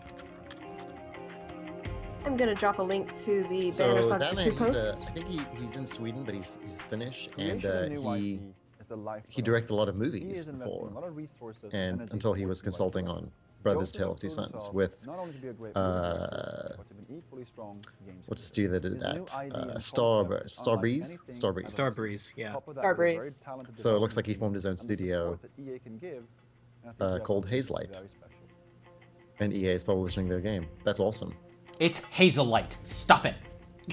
I'm gonna drop a link to the So Banner Saga that 2 man, post. I think he's in Sweden, but he's Finnish, and Creation of new IP is the lifeblood. he directed a lot of He movies is investing before, a lot of resources and energy until he towards was the consulting lifeblood. on Brothers: Joseph Tale of Two proves Sons himself with not only to be a great producer, but to be an equally strong game what's the studio that did His new that? idea and Starbreeze. concept, unlike anything Starbreeze. Starbreeze, yeah. couple that with a very Starbreeze. talented So it looks development like he team formed his own and the studio support that EA can give, and I think we have called something Haze Light, very special. and EA is publishing their game. That's awesome. It's Hazel Light. Stop it.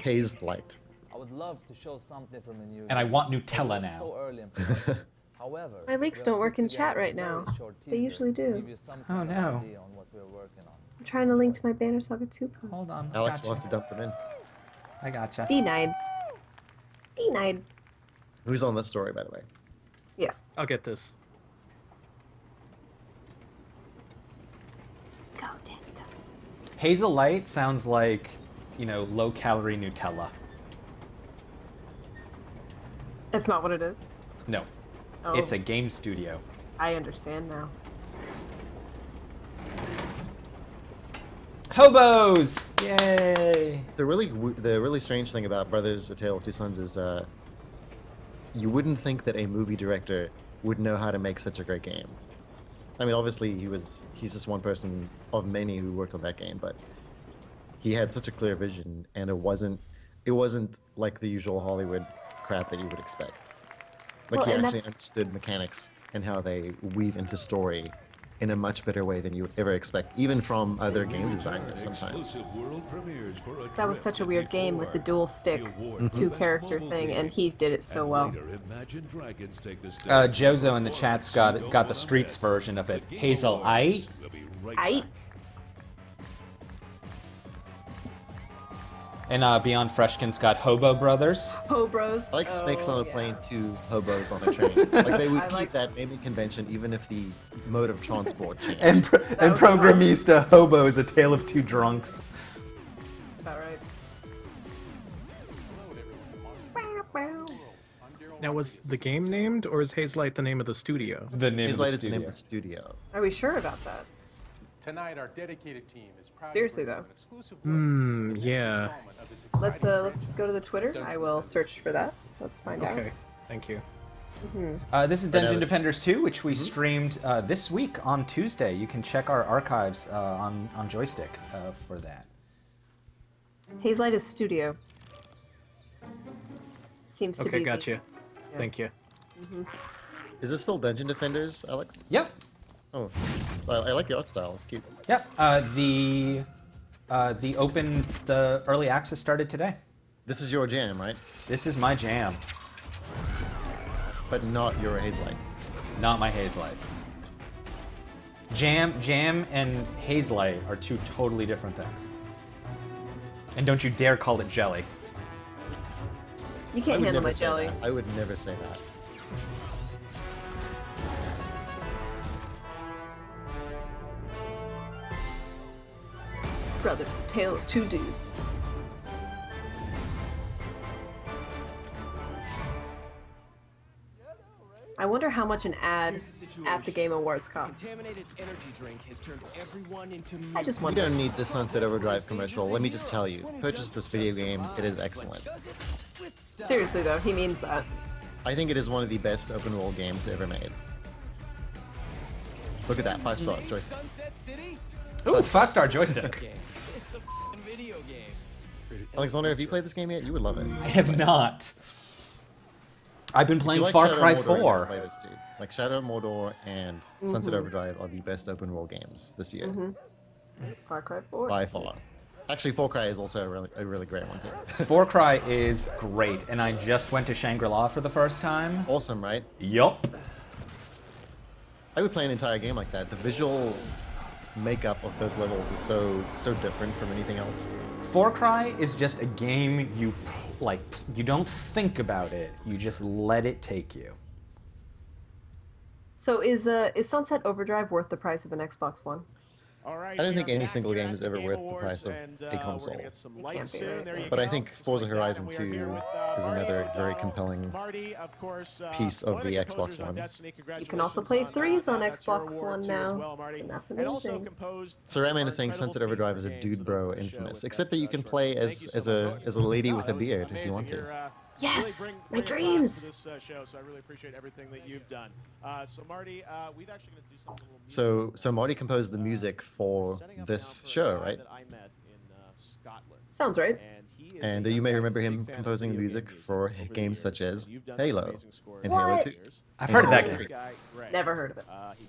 Haze Light. I would love to show something from a new And I game, want but Nutella we're now. So early in production. However, My links we don't have work put in chat together a right now. very short They teaser usually to do. give you some Oh, kind of no. idea on what we're working on. I'm trying to link to my Banner Saga 2 post. Hold on. Alex Gotcha. will have to dump them in. I gotcha. Denied. Denied. Who's on this story, by the way? Yes. I'll get this. Go, Danny, go. Hazel Light sounds like, you know, low-calorie Nutella. That's not what it is. No. Oh. It's a game studio. I understand now. Hobos! Yay! The really strange thing about Brothers: A Tale of Two Sons is you wouldn't think that a movie director would know how to make such a great game. I mean, obviously he's just one person of many who worked on that game, but he had such a clear vision, and it wasn't like the usual Hollywood crap that you would expect. Like Well, he and actually that's- understood mechanics and how they weave into story in a much better way than you would ever expect, even from other game designers sometimes. That was such a weird game with the dual stick, two-character thing, and he did it so well. Jozo in the chat's got the Streets version of it. Hazel Light. And Beyond Freshkin's got Hobo Brothers. Hobros. I like snakes on a yeah. plane, two hobos on a train. Like they would I keep like- that naming convention even if the mode of transport changed. And Programmista Hobo is a tale of two drunks. About right. Now, was the game named, or is Haze Light the name of the studio? The name Haze of the Light is the studio. name of the studio. Are we sure about that? Tonight, our dedicated team is proud Seriously to bring though. you an exclusive look at the next Yeah. installment of this exciting Let's go to the Twitter. I will search for that. Let's find out. Okay, thank you. This is Dungeon Defenders 2, which we streamed this week on Tuesday. You can check our archives on Joystiq for that. Haze Light is studio. Seems to Okay, be. gotcha. Thank you. Is this still Dungeon Defenders, Alex? Yep. Oh, so I like the art style. It's cute. Yep. The early access started today. This is your jam, right? This is my jam. But not your Haze Light. Not my Haze Light. Jam and Haze Light are two totally different things. And don't you dare call it jelly. You I can't would handle never my say jelly. that. I would never say that. Brothers, A Tale of Two Dudes. I wonder how much an ad at the Game Awards costs. Contaminated energy drink has turned everyone into I just You wonder. don't need the Sunset Overdrive commercial. Let me just tell you. Purchase this video game. It is excellent. Seriously though, he means that. I think it is one of the best open world games ever made. Look at that, 5-star joystick. Ooh, 5-star joystick. It's a f***ing video game. Alexander, have you played this game yet? You would love it. I have not. I've been If you playing like Far Shadow Cry of Mordor, you have 4. to play this too. Like Shadow of Mordor and Sunset Mhm. Overdrive are the best open world games this year. Far Cry 4. By far. Actually, Far Cry is also a really great one too. Far Cry is great, and I just went to Shangri-La for the first time. Awesome, right? Yup. I would play an entire game like that. The visual makeup of those levels is so different from anything else. Far Cry is just a game you you don't think about it, you just let it take you. So is Sunset Overdrive worth the price of an Xbox One? All right, I don't we think are any back single here game at is the ever Game worth the Awards, price of and, a we're console. gonna get some lights soon. There you But I go. think Just Forza like that, Horizon and we are 2 here with, is Marty another of, very compelling Marty, of course, piece one of the the composers Xbox on One. Destiny. You can also Congratulations play on, threes on that's your Xbox award One too as now, well, Marty. and that's And also amazing. composed So Rayman is our saying incredible Sunset theme Overdrive for is a games dude that bro open the show infamous, with except that, that you can short play film. Thank you as so much. a lady No, with a that was beard if you amazing. want to. You're, Yes! really My bring dreams! For this show, so I really appreciate everything that you've done. So Marty, we've actually going to do something a little So Marty composed the music for this show, right? that I met in Scotland. Sounds right. And he is And a you young may guy remember who's a him big fan of composing the video music game for over the games years, such as and you've done some Halo amazing scores and over Halo the 2. years. I've heard of that This game. guy, Greg, Never heard of it. he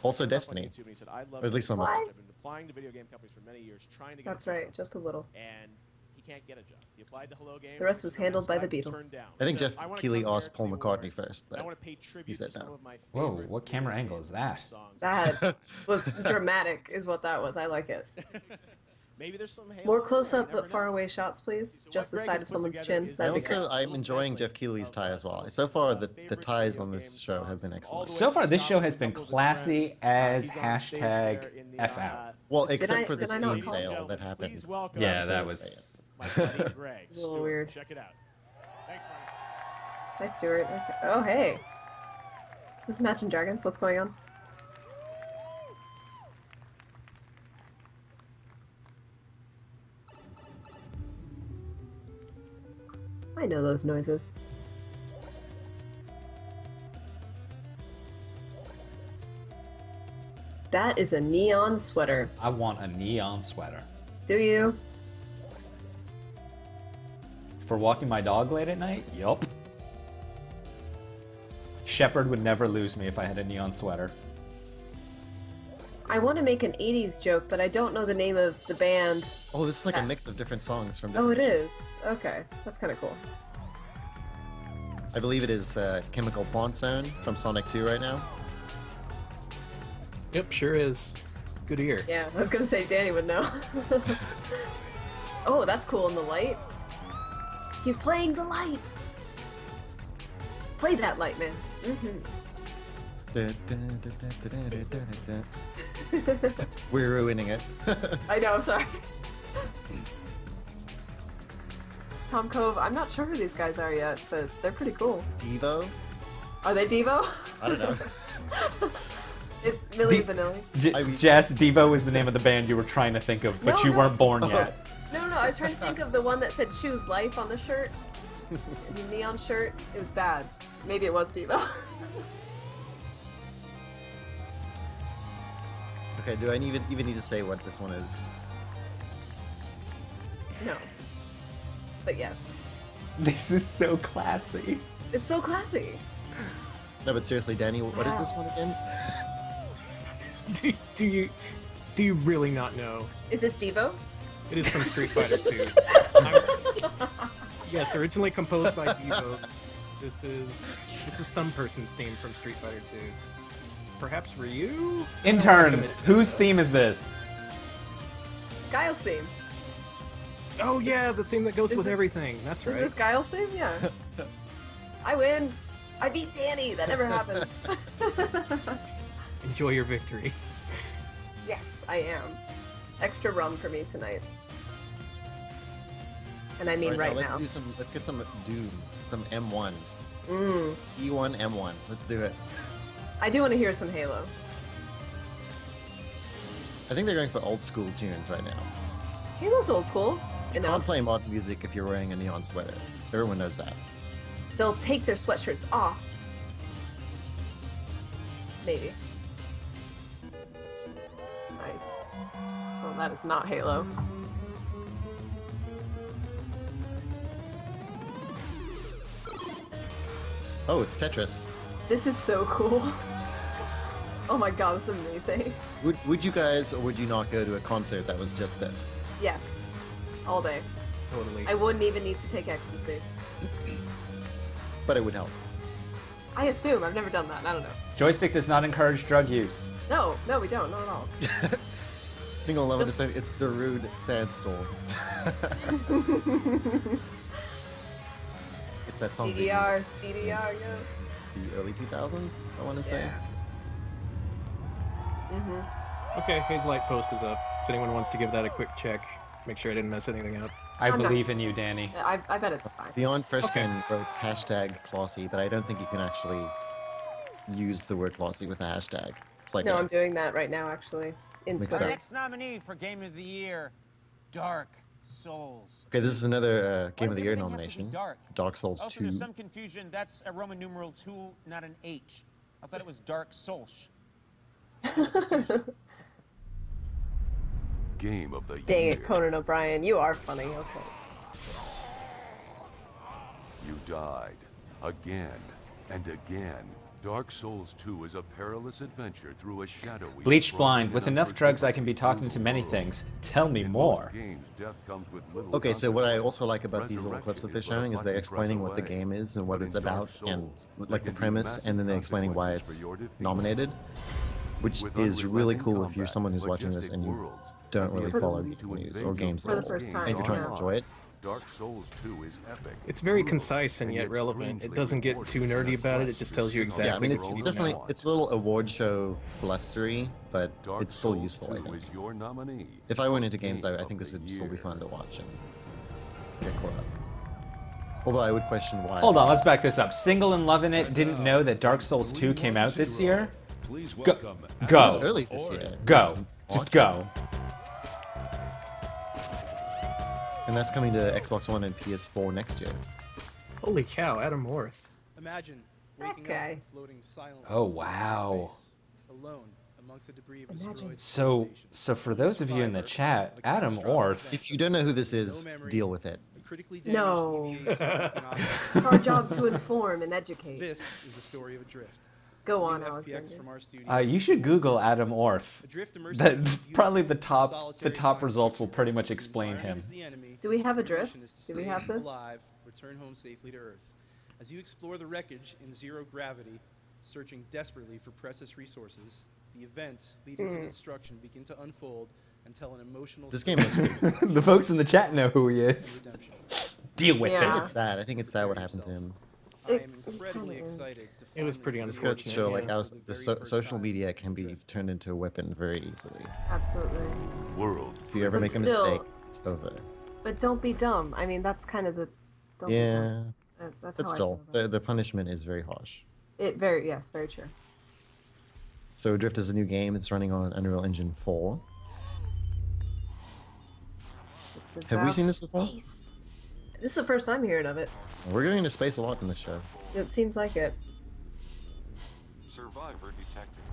Also looked up on Destiny. YouTube and he said, I love Or at least video some of games. it. I've been applying to video game companies for many years, trying to get That's a job, right, just a little. and he can't get a job. He applied to Hello Games. The rest which was is a handled by the mascot, Beatles. turned down. I think He said, Jeff "I wanna Keighley come here asked to Paul the McCartney awards, first, and I but want to pay he tribute said to some no. of my Whoa, favorite what camera video angle game is that? songs." That was dramatic, is what that was. I like it. Maybe there's some Halo More in there, close you up never but far know. away shots, please. So Just the what side Greg of has put someone's together chin. is That'd be Also, great. I'm enjoying Jeff Keighley's tie as well. So far, the ties on this show have been excellent. So far, this show has been classy as hashtag F out. Well, Did except I- for the did I not Steam call sale that happened. Please welcome Yeah, that was. my buddy Greg. It's a little Stewart. weird. Check it out. Thanks, Marty. Hi, Stuart. Okay. Oh, hey. Is this Imagine Dragons? What's going on? I know those noises. That is a neon sweater. I want a neon sweater. Do you? For walking my dog late at night? Yup. Shepard would never lose me if I had a neon sweater. I want to make an 80s joke, but I don't know the name of the band. Oh, this is like a mix of different songs from Oh, different it is? Okay. That's kind of cool. I believe it is Chemical Plant Zone from Sonic 2 right now. Yep, sure is. Good ear. Yeah, I was gonna say Danny would know. Oh, that's cool in the light. He's playing the light. Play that light, man. We're ruining it. I know, sorry. Tom Cove, I'm not sure who these guys are yet, but they're pretty cool. Devo? Are they Devo? I don't know. It's Milli Vanilli. Jess, Devo is the name of the band you were trying to think of, but No, you no. weren't born yet. No, I was trying to think of the one that said Choose Life on the shirt. The neon shirt. It was bad. Maybe it was Devo. Okay, do I even need to say what this one is? No. But yes. This is so classy. It's so classy. No, but seriously, Danny, what is this one again? Do you really not know? Is this Devo? It is from Street Fighter 2. Yes, originally composed by Devo. This is some person's theme from Street Fighter 2. Perhaps Ryu? Interns, whose theme is this? Guile's theme. Oh yeah, the theme that goes Is with it- everything. That's Is right. this Guile's theme? Yeah. I win. I beat Danny. That never happens. Enjoy your victory. Yes, I am. Extra rum for me tonight. And I mean Alright, right now. now. Let's get some Doom, some M1. Mm. E1, M1. Let's do it. I do want to hear some Halo. I think they're going for old school tunes right now. Halo's old school. You can't play modern music if you're wearing a neon sweater. Everyone knows that. They'll take their sweatshirts off. Maybe. Nice. Oh, that is not Halo. Oh, it's Tetris. This is so cool. Oh my god, this is amazing. Would you guys or would you not go to a concert that was just this? Yes. All day. Totally. I wouldn't even need to take ecstasy. But it would help. I assume. I've never done that. I don't know. Joystiq does not encourage drug use. No, we don't. Not at all. Single 11%, it's the rude sandstorm. It's that song. DDR, yeah. The early 2000s, I want to say. Okay, his light post is up. If anyone wants to give that a quick check, make sure I didn't mess anything up. I believe in you, Danny. I bet it's fine. Beyond Freshman wrote hashtag classy, but I don't think you can actually use the word classy with a hashtag. It's like No, I'm doing that right now, actually. In Mixed Twitter. up. Next nominee for Game of the Year, Dark Souls. Okay, this is another Game of the Year everything have to be nomination. dark? Dark Souls Also, 2. there's some confusion. That's a Roman numeral 2, not an H. I thought it was Dark Souls. Game of the Dang Year. it, Conan O'Brien. You are funny. Okay. You died. Again and again. Dark Souls 2 is a perilous adventure through a shadowy... Bleach blind. With enough drugs, I can be talking to many things. Tell me more. Okay, so what I also like about these little clips that they're showing is they're explaining what the game is and what it's about, and like the premise, and then they're explaining why it's nominated, which is really cool if you're someone who's watching this and you don't really follow news or games For the first time, and you're trying to yeah. enjoy it. Dark Souls 2 is epic. It's very concise and yet relevant. It doesn't get too nerdy about it. It just tells you exactly. Yeah, I mean, what you it's need to definitely know. it's a little award show blustery, but Dark it's still Souls useful. I 2 think. is your nominee. If I went into Game games, I of think this the would still be Year. fun to watch and get caught up. Although I would question why. Hold on, let's back this up. Single and Loving It didn't know that Dark Souls 2 came out this year? Please Go. welcome It was Go. early this year. It Go. was Just March. go. And that's coming to Xbox One and PS4 next year. Holy cow, Adam Worth. Imagine waking guy. up floating silently Oh, in wow. space, alone amongst the debris of a destroyed So for those of you in the chat, Adam Orth. If you don't know who this is, deal with it. critically No. damaged EVA silicon oxide. It's our job to inform and educate. This is the story of Adrift. Go on, New FPX Alexander. from our studio. You should Google Adam Orth. Adrift immerses That you in probably the beautiful, top solitary science result will fiction. pretty much explain him. Environment is the enemy. Do we have a Your drift? mission is to Do we stay have this? alive, return home safely to Earth. As you explore the wreckage in zero gravity, searching desperately for precious resources, the events leading to destruction begin to unfold and tell an emotional This game story. looks good. The folks in the chat know who he is. Redemption. Deal with I think it. it's sad. I think it's sad what happened to him. I am incredibly excited to It was finally pretty get This goes to unfortunate. show like yeah. how for the the very first social time media can be Adrift. turned into a weapon very easily. Absolutely. World. If you ever But make a still- mistake, it's over. But don't be dumb. I mean, that's kind of the. Don't Be Yeah, dumb. That's but how still, I feel about the punishment is very harsh. it. Yes, very true. So Drift is a new game. It's running on Unreal Engine 4. It's Have we about seen this before? space. This is the first time hearing of it. We're going into space a lot in this show. It seems like it. Survivor detected.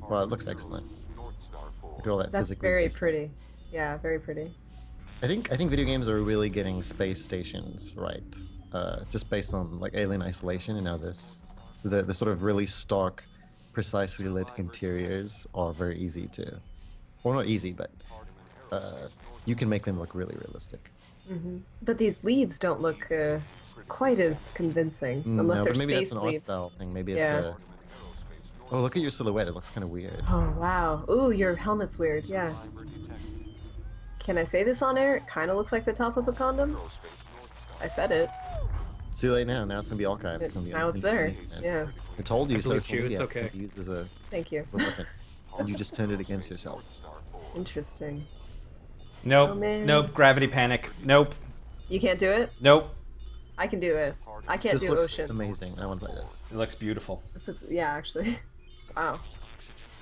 Well, it looks excellent. Look at all that That's physically. very based- pretty. Yeah, very pretty. I think video games are really getting space stations right. Just based on like Alien Isolation and now this, the sort of really stark, precisely lit interiors are very easy to, well, not easy, but you can make them look really realistic. But these leaves don't look quite as convincing, unless No, they're but maybe space that's an art leaves. style thing. Maybe it's Yeah. a. Oh, look at your silhouette. It looks kind of weird. Oh wow! Ooh, your helmet's weird. Yeah. Can I say this on air? It kind of looks like the top of a condom. I said it. Too late now. Now it's gonna be archived. It's gonna be Now it's there. infinite. Yeah. I told you, I believe social you, it's media okay. can be used as a Thank you. weapon. and you just turned it against yourself. Interesting. Nope. Oh, man. Nope. Gravity panic. Nope. You can't do it? Nope. I can do this. I can't This do looks oceans. amazing. I want to play this. It looks beautiful. This looks, yeah, actually. Wow.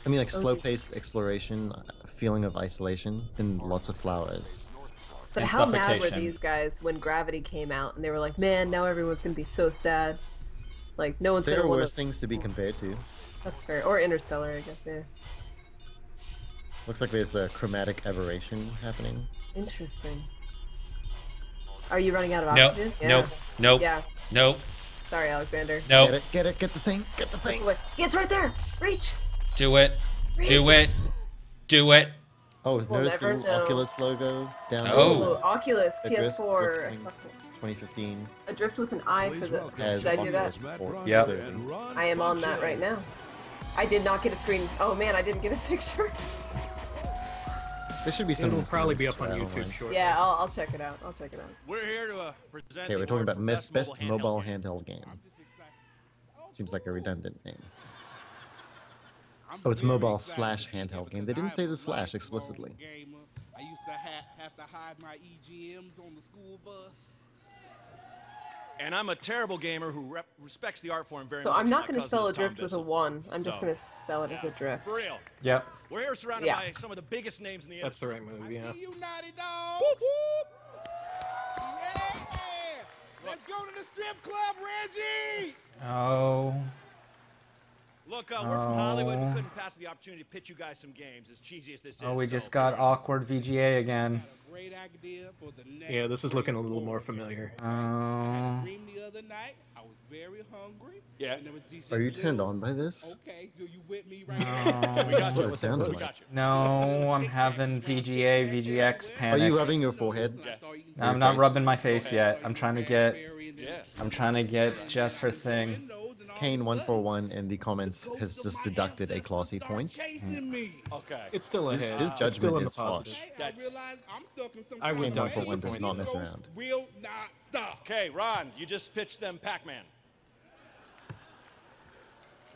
I mean, like Okay. slow-paced exploration, feeling of isolation, and lots of flowers. But And how mad were suffocation. these guys when Gravity came out and they were like, man, now everyone's gonna be so sad. Like, no one's There gonna are want worse to... things to be compared to. That's fair. Or Interstellar, I guess, yeah. Looks like there's a chromatic aberration happening. Interesting. Are you running out of Nope. oxygen? Yeah. Nope. Nope. Yeah. Nope. Sorry, Alexander. Nope. Get it, get the thing, get the thing. It's right there! Reach! Do it. Do it. Do it. Oh, We'll notice the never little know. Oculus logo down there? Oh. Oculus, Adrift, PS4, drifting, Xbox 2015. Adrift with an eye for the... Has Should I do that? Oculus support. Yep. I am on that right now. I did not get a screen... Oh man, I didn't get a picture. There should be some. It'll probably be up on cinematics YouTube online. shortly. Yeah, I'll check it out. I'll check it out. We're here to present. Okay, the we're talking award about for best mobile handheld game. Seems like a redundant name. Oh, it's mobile slash handheld game. They didn't say the slash explicitly. I used to have to hide my EGMs on the school bus. And I'm a terrible gamer who respects the art form very So much. I'm not My going to cousin spell is Tom Adrift with a Bissell. 1. I'm just So, going to spell it as Adrift. For real. Yep. We're here surrounded Yeah. by some of the biggest names in the That's the industry. right move, yeah. You naughty dogs. Whoop, whoop. Yeah. Let's go to the strip club, Reggie. Oh. Look, we're from Hollywood. We couldn't pass the opportunity to pitch you guys some games, as cheesy as this is. Oh, we so- just got awkward VGA again. Great idea for the next. Yeah, this is looking a little more familiar. Oh. Dream the other night. I was very hungry. Yeah. And there was these Are you just turned little- on by this? Okay, so you with me right No. now? We got That's you. what it sounded We like. got you. No, I'm having VGA, VGX Are panic. you rubbing your forehead? Yeah. I'm not rubbing my face yet. I'm trying to get. Yeah. I'm trying to get just her thing. Kane141 in the comments has just deducted a classy point. Okay. It's still ahead. His It's still judgment in the is harsh. positive. That's... I would Kane141 does not mess around. Will not stop. Okay, Ron, you just pitched them Pac-Man.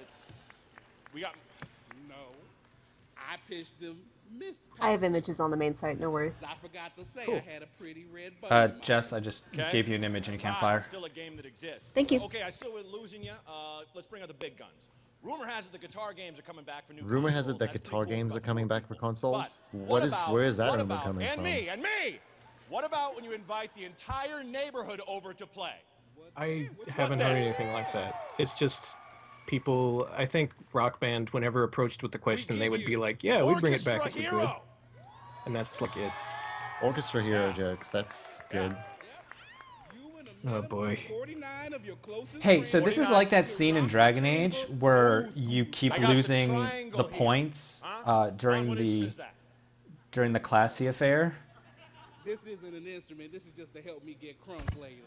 It's... We got... No, I pitched them Miss. I have images on the main site, no worries. I forgot to say I had a pretty red button. Jess, I just Okay. gave you an image and you It's can't hot. fire. It's still a game that exists. Thank you. Okay, I still we're losing you. Let's bring out the big guns. Rumor has it the guitar games are coming back for new Rumor has it consoles. that That's guitar pretty cool games are stuff. coming back for consoles. But Where is that what rumor about, coming and from? me, and me! What about when you invite the entire neighborhood over to play? I haven't heard anything like that. It's just people. I think Rock Band, whenever approached with the question, they would be like, "Yeah, we'd bring it back if we could." And that's like it. Orchestra Hero jokes. That's good. Oh boy. Hey, so this is like that scene in Dragon Age where you keep losing the points during the classy affair. This isn't an instrument. This is just to help me get crunk later.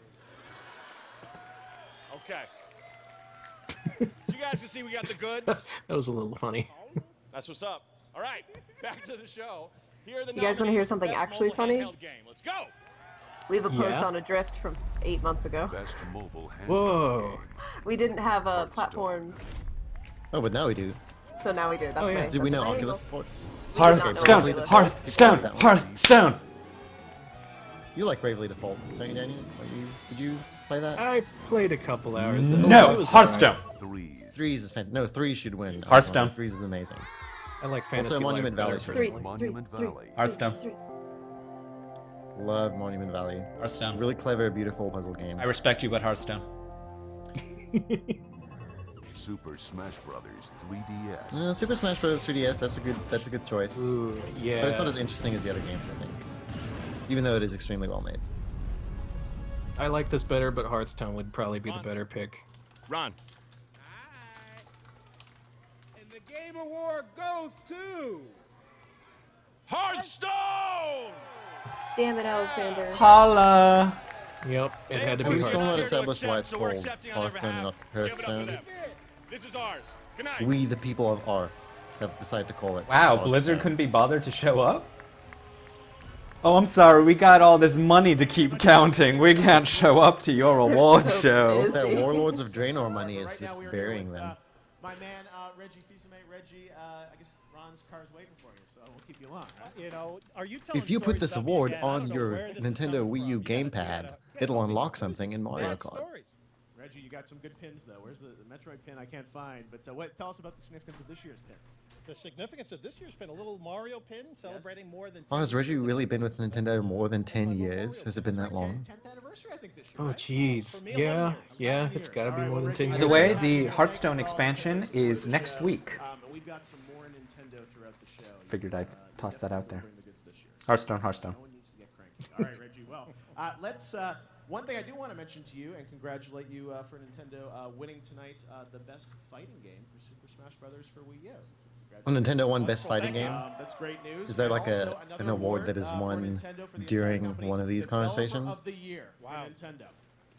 Okay. So you guys can see we got the goods. That was a little funny. That's what's up. All right, back to the show. Here are the You guys want to hear nominees for something Best actually Mobile funny? Handheld Game. Let's go. We have a post Yeah? on Adrift from 8 months ago. Best mobile handheld Whoa. We didn't have platforms, Oh, but now we do. so now we do. That's Oh, yeah. nice. Do we know That's Oculus valuable. support? We did not know Hearthstone, Oculus. Hearthstone, Hearthstone. You like Bravely Default, don't you, Daniel? Did you play that? I played a couple hours. No, It was Hearthstone. Threes is fantastic. No, 3 should win. Hearthstone. 3 is amazing. I like Fantasy Also, Life Monument better, Valley should personally. Threes, Monument threes, Valley. threes, Hearthstone. threes. Love Monument Valley. Hearthstone. Really clever, beautiful puzzle game. I respect you, but Hearthstone. Super Smash Brothers 3DS. Super Smash Bros. 3DS. That's a good choice. Ooh, yeah. But it's not as interesting as the other games, I think. Even though it is extremely well made. I like this better, but Hearthstone would probably be the better pick. Ron. And the Game Award goes to Hearthstone! Damn it, Alexander. Holla. Yep, it had to We be still not Hearthstone. established why it's So we're called accepting on their Hearthstone and not behalf. Give it up for Hearthstone. them. This is ours. Good night. We, the people of Arth, have decided to call it. Wow, Hearthstone. Blizzard couldn't be bothered to show up? Oh, I'm sorry, we got all this money to keep counting. We can't show up to your award so show. It's that Warlords of Draenor money is just burying them. My man, Reggie Fils-Aimé. Reggie, I guess Ron's car's waiting for you, so we'll keep you long. You know, are you telling If you put stories this about me award again? I on don't know your where this is Nintendo coming Wii U from. You gotta gamepad, help it'll me with unlock this. something in Mario Bad Kart. stories. Reggie, you got some good pins though. Where's the Metroid pin? I can't find. But tell us about the significance of this year's pin. The significance of this year's pin, a little Mario pin celebrating more than 10 Oh, has Reggie years. really been with Nintendo more than 10 years? Has it been that long? 10th anniversary, I think, this year. Oh, jeez. Yeah, it's got to be more than 10 By years. the way, the Hearthstone expansion is next week. We've got some more Nintendo throughout the show. Figured I'd toss that out there. Bring the goods this year. Hearthstone. No one needs to get cranky. All right, Reggie. Well, let's. One thing I do want to mention to you and congratulate you for Nintendo winning tonight the best fighting game for Super Smash Bros. For Wii U. Oh, Nintendo won Best Fighting Game? That's great news. Is that And like also an award that is won during one of these conversations? Of the year for Nintendo.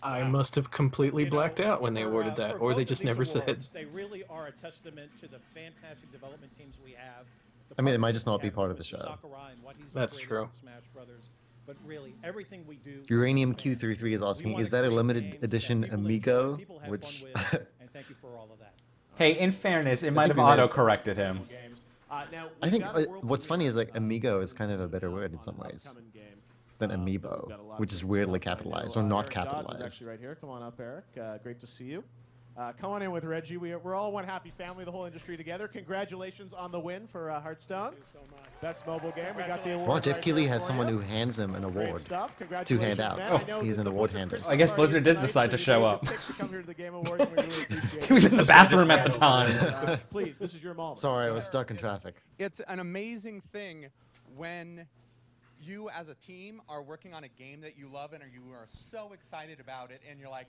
I must have completely blacked out when they awarded that, or they just never said. They really are a testament to the fantastic development teams we have. I mean, it might just not be part of the show. That's true. Smash Brothers, but really everything we do. Uranium Q33 is asking, is that a limited edition Amigo? Which and thank you for all of that. Hey, in fairness, it might have think we might have- auto-corrected him. I think what's funny is like Amigo is kind of a better word in some ways than Amiibo, which is weirdly capitalized or not Eric Dodds is capitalized. actually right here. Come on up, Eric. Great to see you. Come on in with Reggie. We're all one happy family, the whole industry together. Congratulations on the win for Hearthstone. Best mobile game. We got the award. Well, Jeff Keighley has someone who hands him an award to hand out. Oh, he's an award hander. I guess Blizzard did decide to show up. He He was in the bathroom at the time. Please, this is your moment. Sorry, I was stuck in traffic. It's an amazing thing when you as a team are working on a game that you love and you are so excited about it and you're like,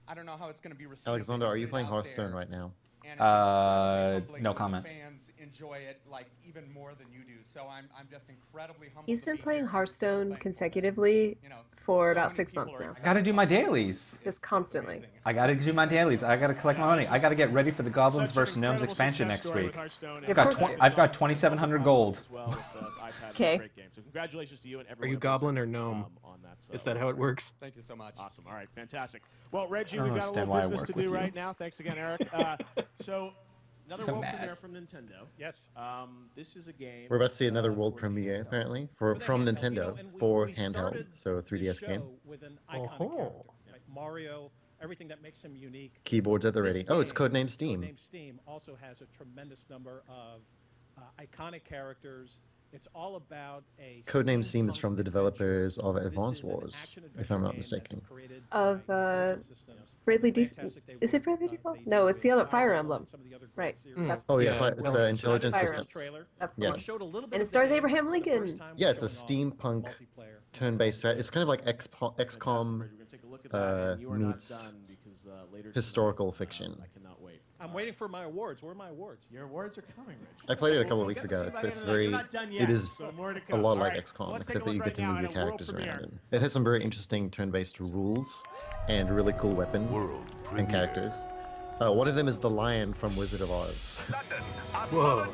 I don't know how it's going to be received. Alexander, are you playing Hearthstone right now? No comment. Fans enjoy it like even more than you do. So I'm just incredibly humbled. He's been playing Hearthstone consecutively for about 6 months now. I gotta do my dailies. Just constantly. I gotta do my dailies. I gotta collect my money. I gotta get ready for the Goblins vs. Gnomes expansion next week. I've got 2,700 gold. Okay. So congratulations to you and Are everyone. you goblin or gnome? Is that how it works? Thank you so much. Awesome. All right, fantastic. Well, Reggie, I we've don't got a understand little why I business work to with do you. right now. Thanks again, Eric. So another So world mad. premiere from Nintendo. Yes. This is a game. We're about to see another world premiere, apparently, from Nintendo for handheld, so a 3DS game. With an iconic character, like Mario, everything that makes him unique. Keyboards at the ready. Oh, it's codenamed Steam. Codename Steam also has a tremendous number of iconic characters. It's all about a Codename Steam is from the developers of Advance Wars, if I'm not mistaken. Of Bravely Default. Is it Bravely Default? No, it's the other Fire Emblem. Right. That's Oh yeah, it's Intelligent Fire Systems. Emblem. That's the Yeah. one. And it stars Abraham Lincoln. Yeah, it's a steampunk turn-based strat. It's kind of like XCOM meets historical fiction. I'm waiting for my awards. Where are my awards? Your awards are coming, Rich. I played it a couple of weeks ago. It's very, it is so more to a come. lot All like right, XCOM, let's take a except that you look get to right move now your at a world characters premiere. around. It has some very interesting turn-based rules and really cool weapons and characters. One of them is the lion from Wizard of Oz. Whoa.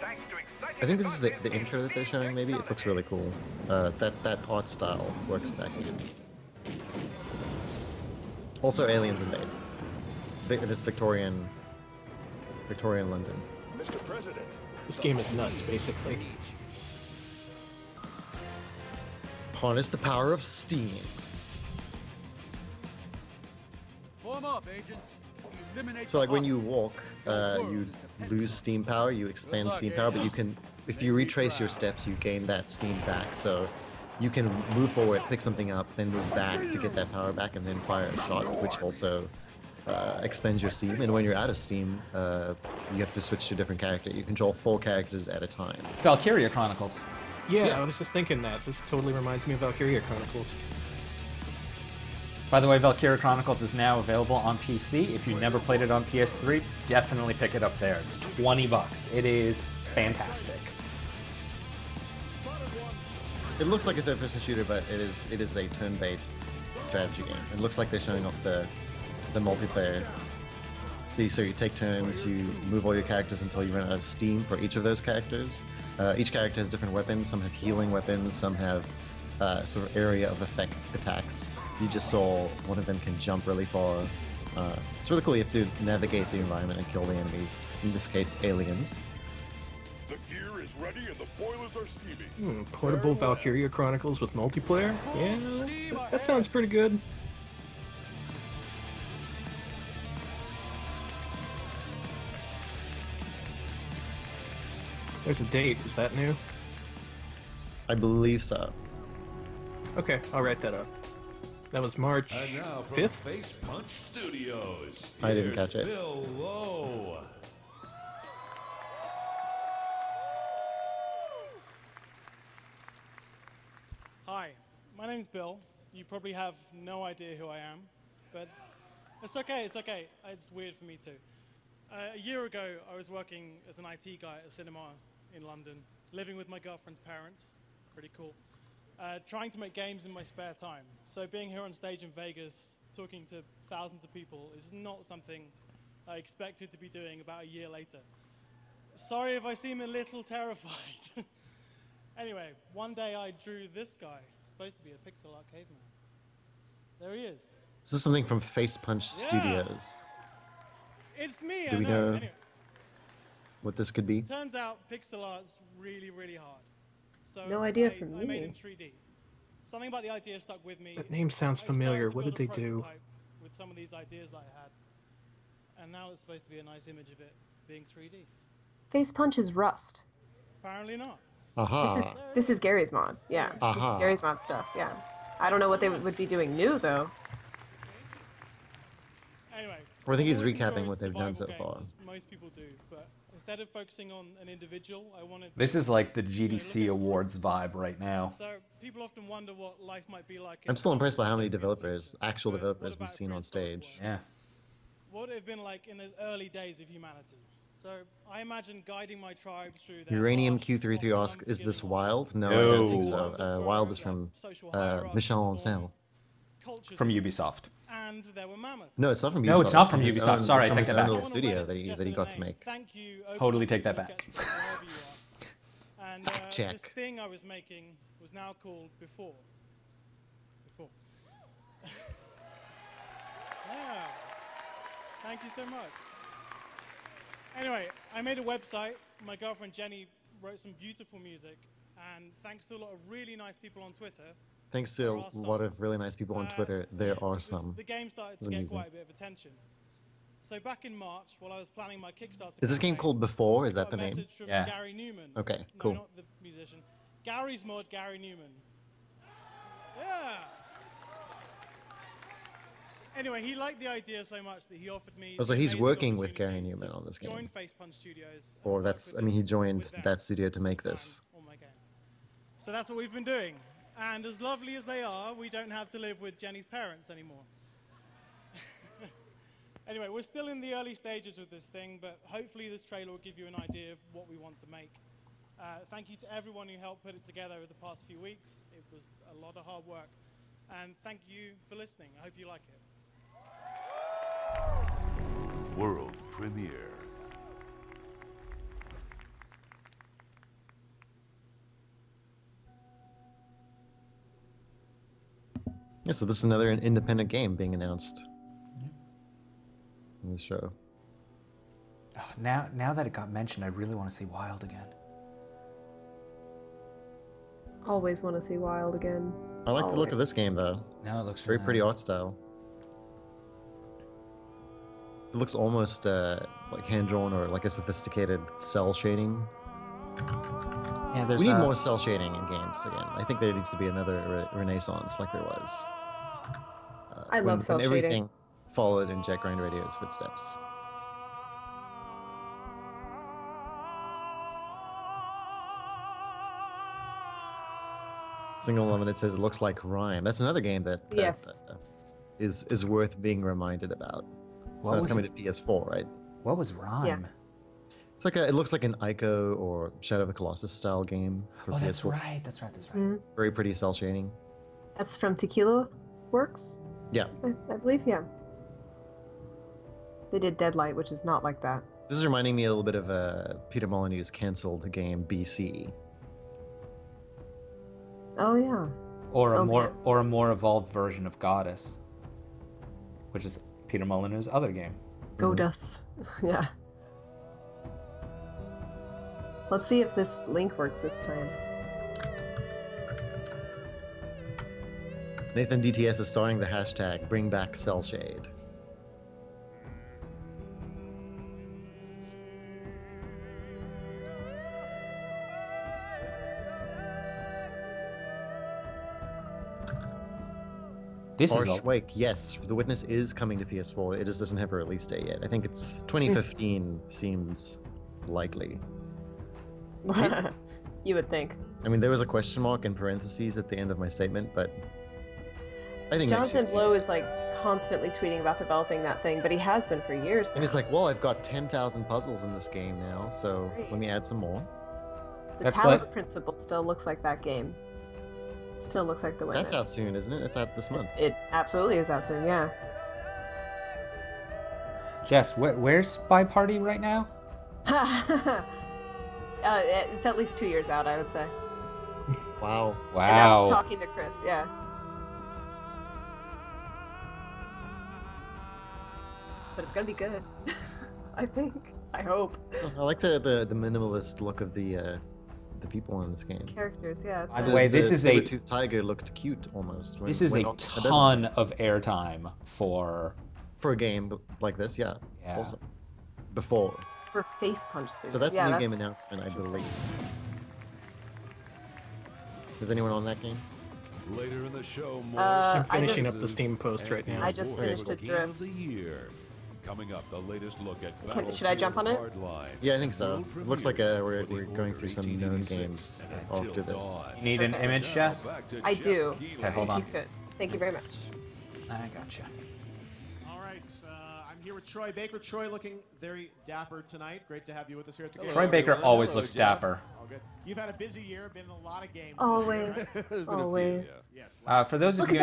I think this is the intro that they're showing, maybe? It looks really cool. That art style works back. Also, Aliens Invade. It is Victorian London. Mr. President. This game is nuts, basically. Harness the power of Steam. Form up, agents. Eliminate So like when you walk, you lose steam power, you expend steam power, but you can, if you retrace your steps, you gain that steam back. So you can move forward, pick something up, then move back to get that power back, and then fire a shot, which also expends your steam. And when you're out of steam, you have to switch to a different character. You control 4 characters at a time. Valkyria Chronicles. Yeah, I was just thinking that. This totally reminds me of Valkyria Chronicles. By the way, Valkyria Chronicles is now available on PC. If you never played it on PS3, definitely pick it up there. It's $20. It is fantastic. It looks like a third-person shooter, but it is a turn-based strategy game. It looks like they're showing off the multiplayer. So you take turns, you move all your characters until you run out of steam for each of those characters. Each character has different weapons. Some have healing weapons, some have sort of area of effect attacks. You just saw one of them can jump really far. It's really cool. You have to navigate the environment and kill the enemies. In this case, aliens. The gear is ready and the boilers are steaming. Portable Valkyria Chronicles with multiplayer? Yeah, that sounds pretty good. There's a date. Is that new? I believe so. Okay, I'll write that up. That was March And now from 5th? Face Punch Studios. I didn't here's catch it. Bill Lowe. Hi, my name's Bill. You probably have no idea who I am, but it's okay, it's okay. It's weird for me too. A year ago, I was working as an IT guy at a cinema in London, living with my girlfriend's parents. Pretty cool. Trying to make games in my spare time. So being here on stage in Vegas, talking to thousands of people, is not something I expected to be doing about a year later. Sorry if I seem a little terrified. Anyway, one day I drew this guy. It's supposed to be a pixel art caveman. There he is. Is this something from Face Punch Yeah. Studios? It's me, Do I we know. know Anyway, what this could be? turns out pixel art's really, really hard. So No idea I from made me. in 3D. Something about the idea stuck with me. That name sounds I familiar. started to What did build they a do? prototype with some of these ideas that I had. And now it's supposed to be a nice image of it being 3D. Face Punch is Rust. Apparently not. Aha. This is Gary's mod. Yeah. This Aha. is Gary's mod stuff. Yeah. I don't know what they would be doing new though. Anyway, Or I think he's I've always recapping enjoyed what they've done so survival far. games, as most people do, but instead of focusing on an individual, I wanted This to, is like the GDC Awards vibe right now. So people often wonder what life might be like. I'm still impressed by how many developers, actual developers, we've seen on stage. Yeah. What it have been like in those early days of humanity. So I imagine guiding my tribe through their Uranium harsh, Q33 often asks, is this unforgiving Wild? No, No. I don't think so. Wild is from Michel Ancel. cultures From Ubisoft. and there were mammoths. No, it's not from Ubisoft. No, it's not from his Ubisoft. own- Sorry, it's from I take his that own back. little studio that he got to make. Thank you. Open Totally up take this that back. sketchbook wherever you are. And Fact check. this thing I was making was now called Before. Before. Yeah. Thank you so much. Anyway, I made a website. My girlfriend Jenny wrote some beautiful music, and thanks to a lot of really nice people on Twitter, Thanks to a lot of really nice people on Twitter, there are some. the game started to It's get amusing. quite a bit of attention. So back in March, while I was planning my Kickstarter, Is this game campaign, called Before? Is I that got the a name? message from Yeah. Gary Newman. Okay, No, cool. not the musician. Gary's mod, Gary Newman. Yeah. Anyway, he liked the idea so much that he offered me. Oh, so the he's amazing working with opportunity Gary Newman to on this Join game. Face Punch Studios. Or that's, I mean, he joined that studio to make this. on my game. So that's what we've been doing. And as lovely as they are, we don't have to live with Jenny's parents anymore. Anyway, we're still in the early stages with this thing, but hopefully this trailer will give you an idea of what we want to make. Thank you to everyone who helped put it together over the past few weeks. It was a lot of hard work. And thank you for listening. I hope you like it. World premiere. Yeah, so this is another independent game being announced in this show. Oh, now that it got mentioned, I really want to see Wild again. Always want to see Wild again. I like the look of this Always. game though. No, it looks very really pretty nice. art style. It looks almost like hand drawn or like a sophisticated cell shading. Yeah, there's we need a- more cell shading in games again. I think there needs to be another renaissance like there was. I love cell when shading. everything followed in Jet Grind Radio's footsteps. Single Limited says it looks like Rhyme. That's another game that Yes. is worth being reminded about. What That's was coming it? to PS4, right? What was Rhyme? It's like it looks like an Ico or Shadow of the Colossus style game for Oh, PS4. that's right. That's right. That's right. Mhm. Very pretty cell shading. That's from Tequila Works, Yeah. I believe. Yeah. They did Deadlight, which is not like that. This is reminding me a little bit of Peter Molyneux's canceled game BC. Oh yeah. Or a Oh, more evolved version of Goddess, which is Peter Molyneux's other game. Godus. Yeah. Let's see if this link works this time. Nathan DTS is starring the hashtag Bring Back Cell Shade. This Harsh is Wake, yes, The Witness is coming to PS4. It just doesn't have a release date yet. I think it's 2015 seems likely. You would think. I mean, there was a question mark in parentheses at the end of my statement, but I think Jonathan Blow is like constantly tweeting about developing that thing, but he has been for years now. And he's like, well, I've got 10,000 puzzles in this game now, so let me add some more. The Talos Principle still looks like that game. Still looks like The Witness. That's out soon, isn't it? It's out this month. It absolutely is out soon, yeah. Jess, where's Spy Party right now? It's at least 2 years out, I would say. Wow. Wow. And that's talking to Chris, yeah. But it's gonna be good. I think. I hope. I like the minimalist look of the people in this game. Characters, yeah. By the way, this is a saber-toothed tiger looked cute almost. This is a ton of airtime for a game like this, yeah. Also, before. For face punch suits. So that's a new game announcement, I believe. Was anyone on that game? Later in the show, more I'm finishing up the Steam post right now. I just finished it. Game of the year. Coming up, the latest look at Should I jump on it? Yeah, I think so. It looks like we're going through some known games after this. You need an image, Jess? I do. Okay, hold on. You could. Thank you very much. I gotcha. All right, I'm here with Troy Baker. Troy looking very dapper tonight. Great to have you with us here at the game. Troy Baker always looks dapper. All good. You've had a busy year, been in a lot of games. Always. Always. Yes. For those of you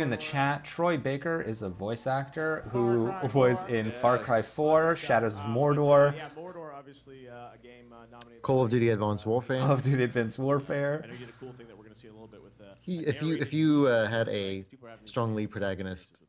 in the chat, Troy Baker is a voice actor who was in Far Cry 4, Shadows of Mordor. Yeah, Mordor, obviously a game nominated. Call of Duty Advanced Warfare. Call of Duty Advanced Warfare. I know you did a cool thing that we're going to see a little bit with. If you had a strong lead protagonist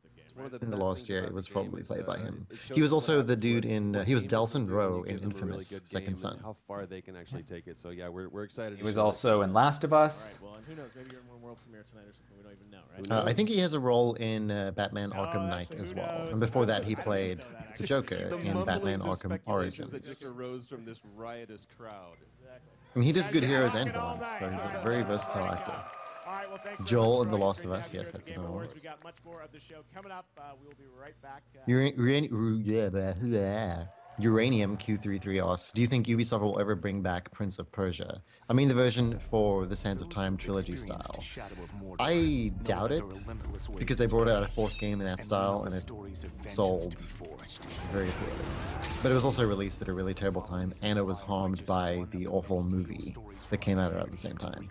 in the last year, it was probably played by him. He was also the dude in. He was Delson Rowe in Infamous Second Son. How far they can actually take it. So yeah, we're excited. He was also in Last of Us. Well, and who knows? Maybe you're in one world premiere tonight or something. We don't even know, right? I think he has a role in Batman Arkham Knight as well. And before that, he played the Joker in Batman Arkham Origins. That just arose from this riotous crowd. I mean, he does good heroes and villains, so he's a very versatile actor. All right, well, thanks Joel in The Last of Us, yes, that's another one. We got much more of the show coming up. We'll be right back. Uranium Q33 asks, do you think Ubisoft will ever bring back Prince of Persia? I mean the version for the Sands of Time trilogy style. I doubt it, because they brought out a fourth game in that style and it sold very poorly. But it was also released at a really terrible time, and it was harmed by the awful movie that came out at the same time.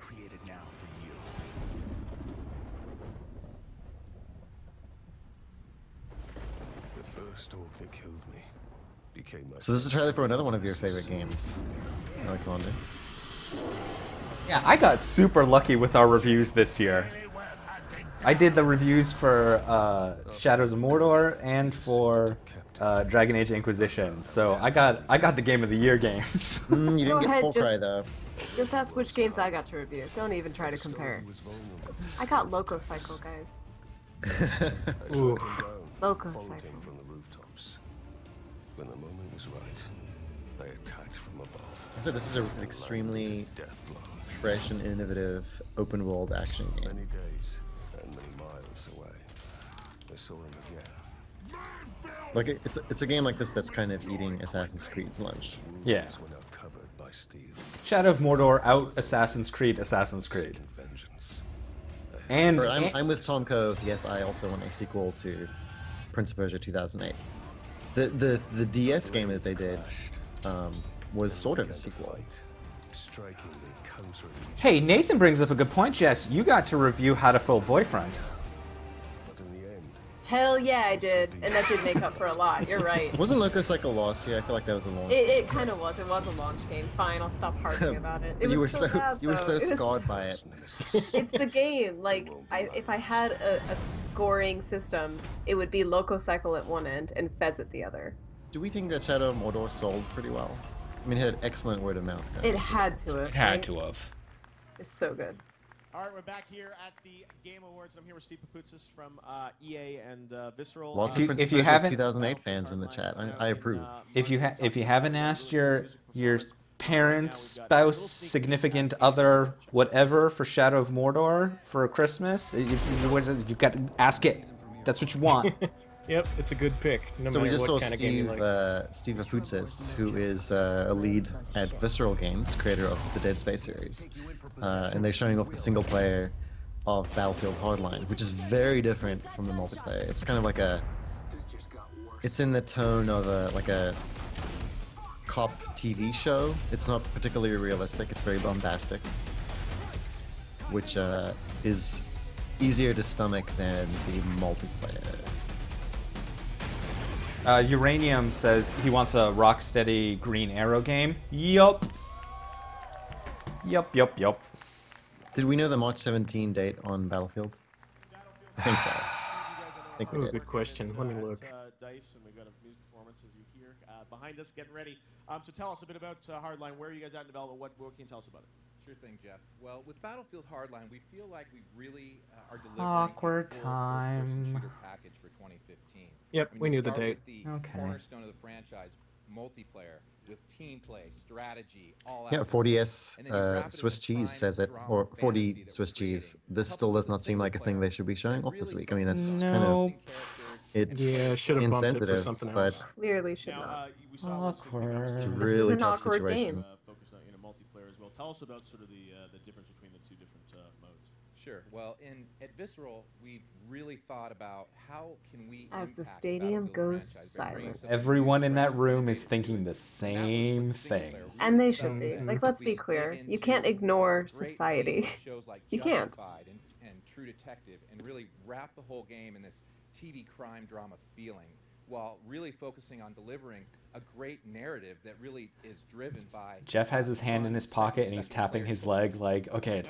That killed me became my So this is a trailer for another one of your favorite games, Alexander. Yeah, I got super lucky with our reviews this year. I did the reviews for Shadows of Mordor and for Dragon Age Inquisition, so I got the Game of the Year games. You didn't get Full Cry though. Just ask which games I got to review. Don't even try to compare. I got Loco Cycle, guys. Ooh. Loco Cycle. When the moment was right, they attacked from above. I said this is an extremely fresh and innovative open world action game. Many days and many miles away, I saw him again. Like it's a game like this that's kind of eating Assassin's Creed's lunch. Yeah. Shadow of Mordor out Assassin's Creed. And I'm with Tom Cove. Yes, I also want a sequel to Prince of Persia 2008. The DS game that they did was sort of a sequel. Hey, Nathan brings up a good point, Jess. You got to review How to Fill Boyfriend. Hell yeah, I did, and that did make up for a lot. You're right. Wasn't Loco Cycle lost year? I feel like that was a launch. It kind of was. It was a launch game. Fine, I'll stop harping about it. It was so bad, you were so though. scarred by it. It's the game. Like, if I had a scoring system, it would be Loco Cycle at one end and Fez at the other. Do we think that Shadow of Mordor sold pretty well? I mean, it had excellent word of mouth. It had to have. It had right? to have. It's so good. All right, we're back here at the Game Awards. I'm here with Steve Papoutsis from EA and Visceral. Lots If of you- Prince if you Persia haven't- 2008 fans in the chat. I approve. If you haven't asked your parents, spouse, significant other, whatever for Shadow of Mordor for Christmas, you got to ask it. That's what you want. Yep, it's a good pick. No So we matter just what saw kind of game you like. Steve Papoutsis, who is a lead at Visceral Games, creator of the Dead Space series, and they're showing off the single player of Battlefield Hardline, which is very different from the multiplayer. It's kind of like it's in the tone of a cop TV show. It's not particularly realistic. It's very bombastic, which is easier to stomach than the multiplayer. Uranium says he wants a Rocksteady Green Arrow game. Yup. Yup. Did we know the March 17 date on Battlefield? I think so. I think we did. Good question. Let me look. Dice, and we've got a music performance as you hear behind us, getting ready. So tell us a bit about Hardline. Where are you guys at in development? What can you tell us about it? Sure thing, Jeff. Well, with Battlefield Hardline, we feel like we really are delivering Awkward a full time. first-person shooter package for 2015. Yep, I mean, we you knew the start date. with the Okay. cornerstone of the franchise, multiplayer, with team play, strategy, all Yeah, out. 40S And then you wrap it Swiss in the cheese crime, says it, drama, or fantasy 40 that Swiss we're creating, cheese. This still coupled does with not a seem like a thing single they should be showing player off this that week. I mean, that's No. kind of really it's Yeah, should have bumped it for insensitive, something but else. Clearly should Now, not. we saw Awkward. it's a This really is an tough awkward situation. game. focused on multiplayer as well. Tell us about sort of the difference between the two different modes. Sure. Well, at Visceral, we've really thought about how can we As the impact stadium Battlefield goes franchise by bringing silent. something Everyone new, in fresh, that and room is innovative to thinking it. the And that was same what single thing. player And they really should be. felt Like, that let's we be dug clear. You into can't ignore the great society. theme of shows like You can't. Justified and True Detective, and really wrap the whole game in this TV crime drama feeling, while really focusing on delivering a great narrative that really is driven by. Jeff has his hand in his pocket and he's tapping his leg like, okay,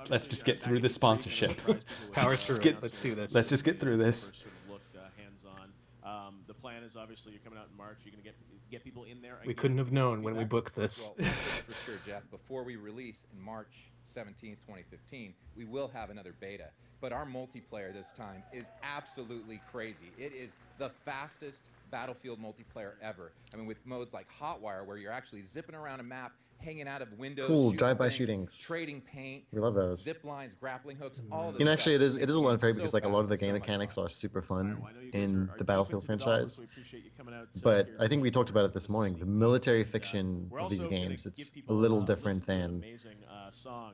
let's just get through the sponsorship. Power through it. Let's do this. Let's just get through this. First sort of look hands-on. The plan is obviously you're coming out in March. You're going to get people in there. We again. couldn't have known when we booked this. Well, one thing's for sure, Jeff. Before we release in March 17th, 2015, we will have another beta. But our multiplayer this time is absolutely crazy. It is the fastest Battlefield multiplayer ever. I mean, with modes like Hotwire, where you're actually zipping around a map, hanging out of windows, Cool, shooting drive-by things, shootings. trading paint, We love those. zip lines, grappling hooks, all of this You know, actually, stuff. it is a lot of fun so because like a lot of the fast and game so much mechanics fun. are super fun Well, I know you guys in are the deep Battlefield into development, franchise. so we appreciate you coming out, But here I think we talked about it this to morning. The military fiction of these games, it's a little different than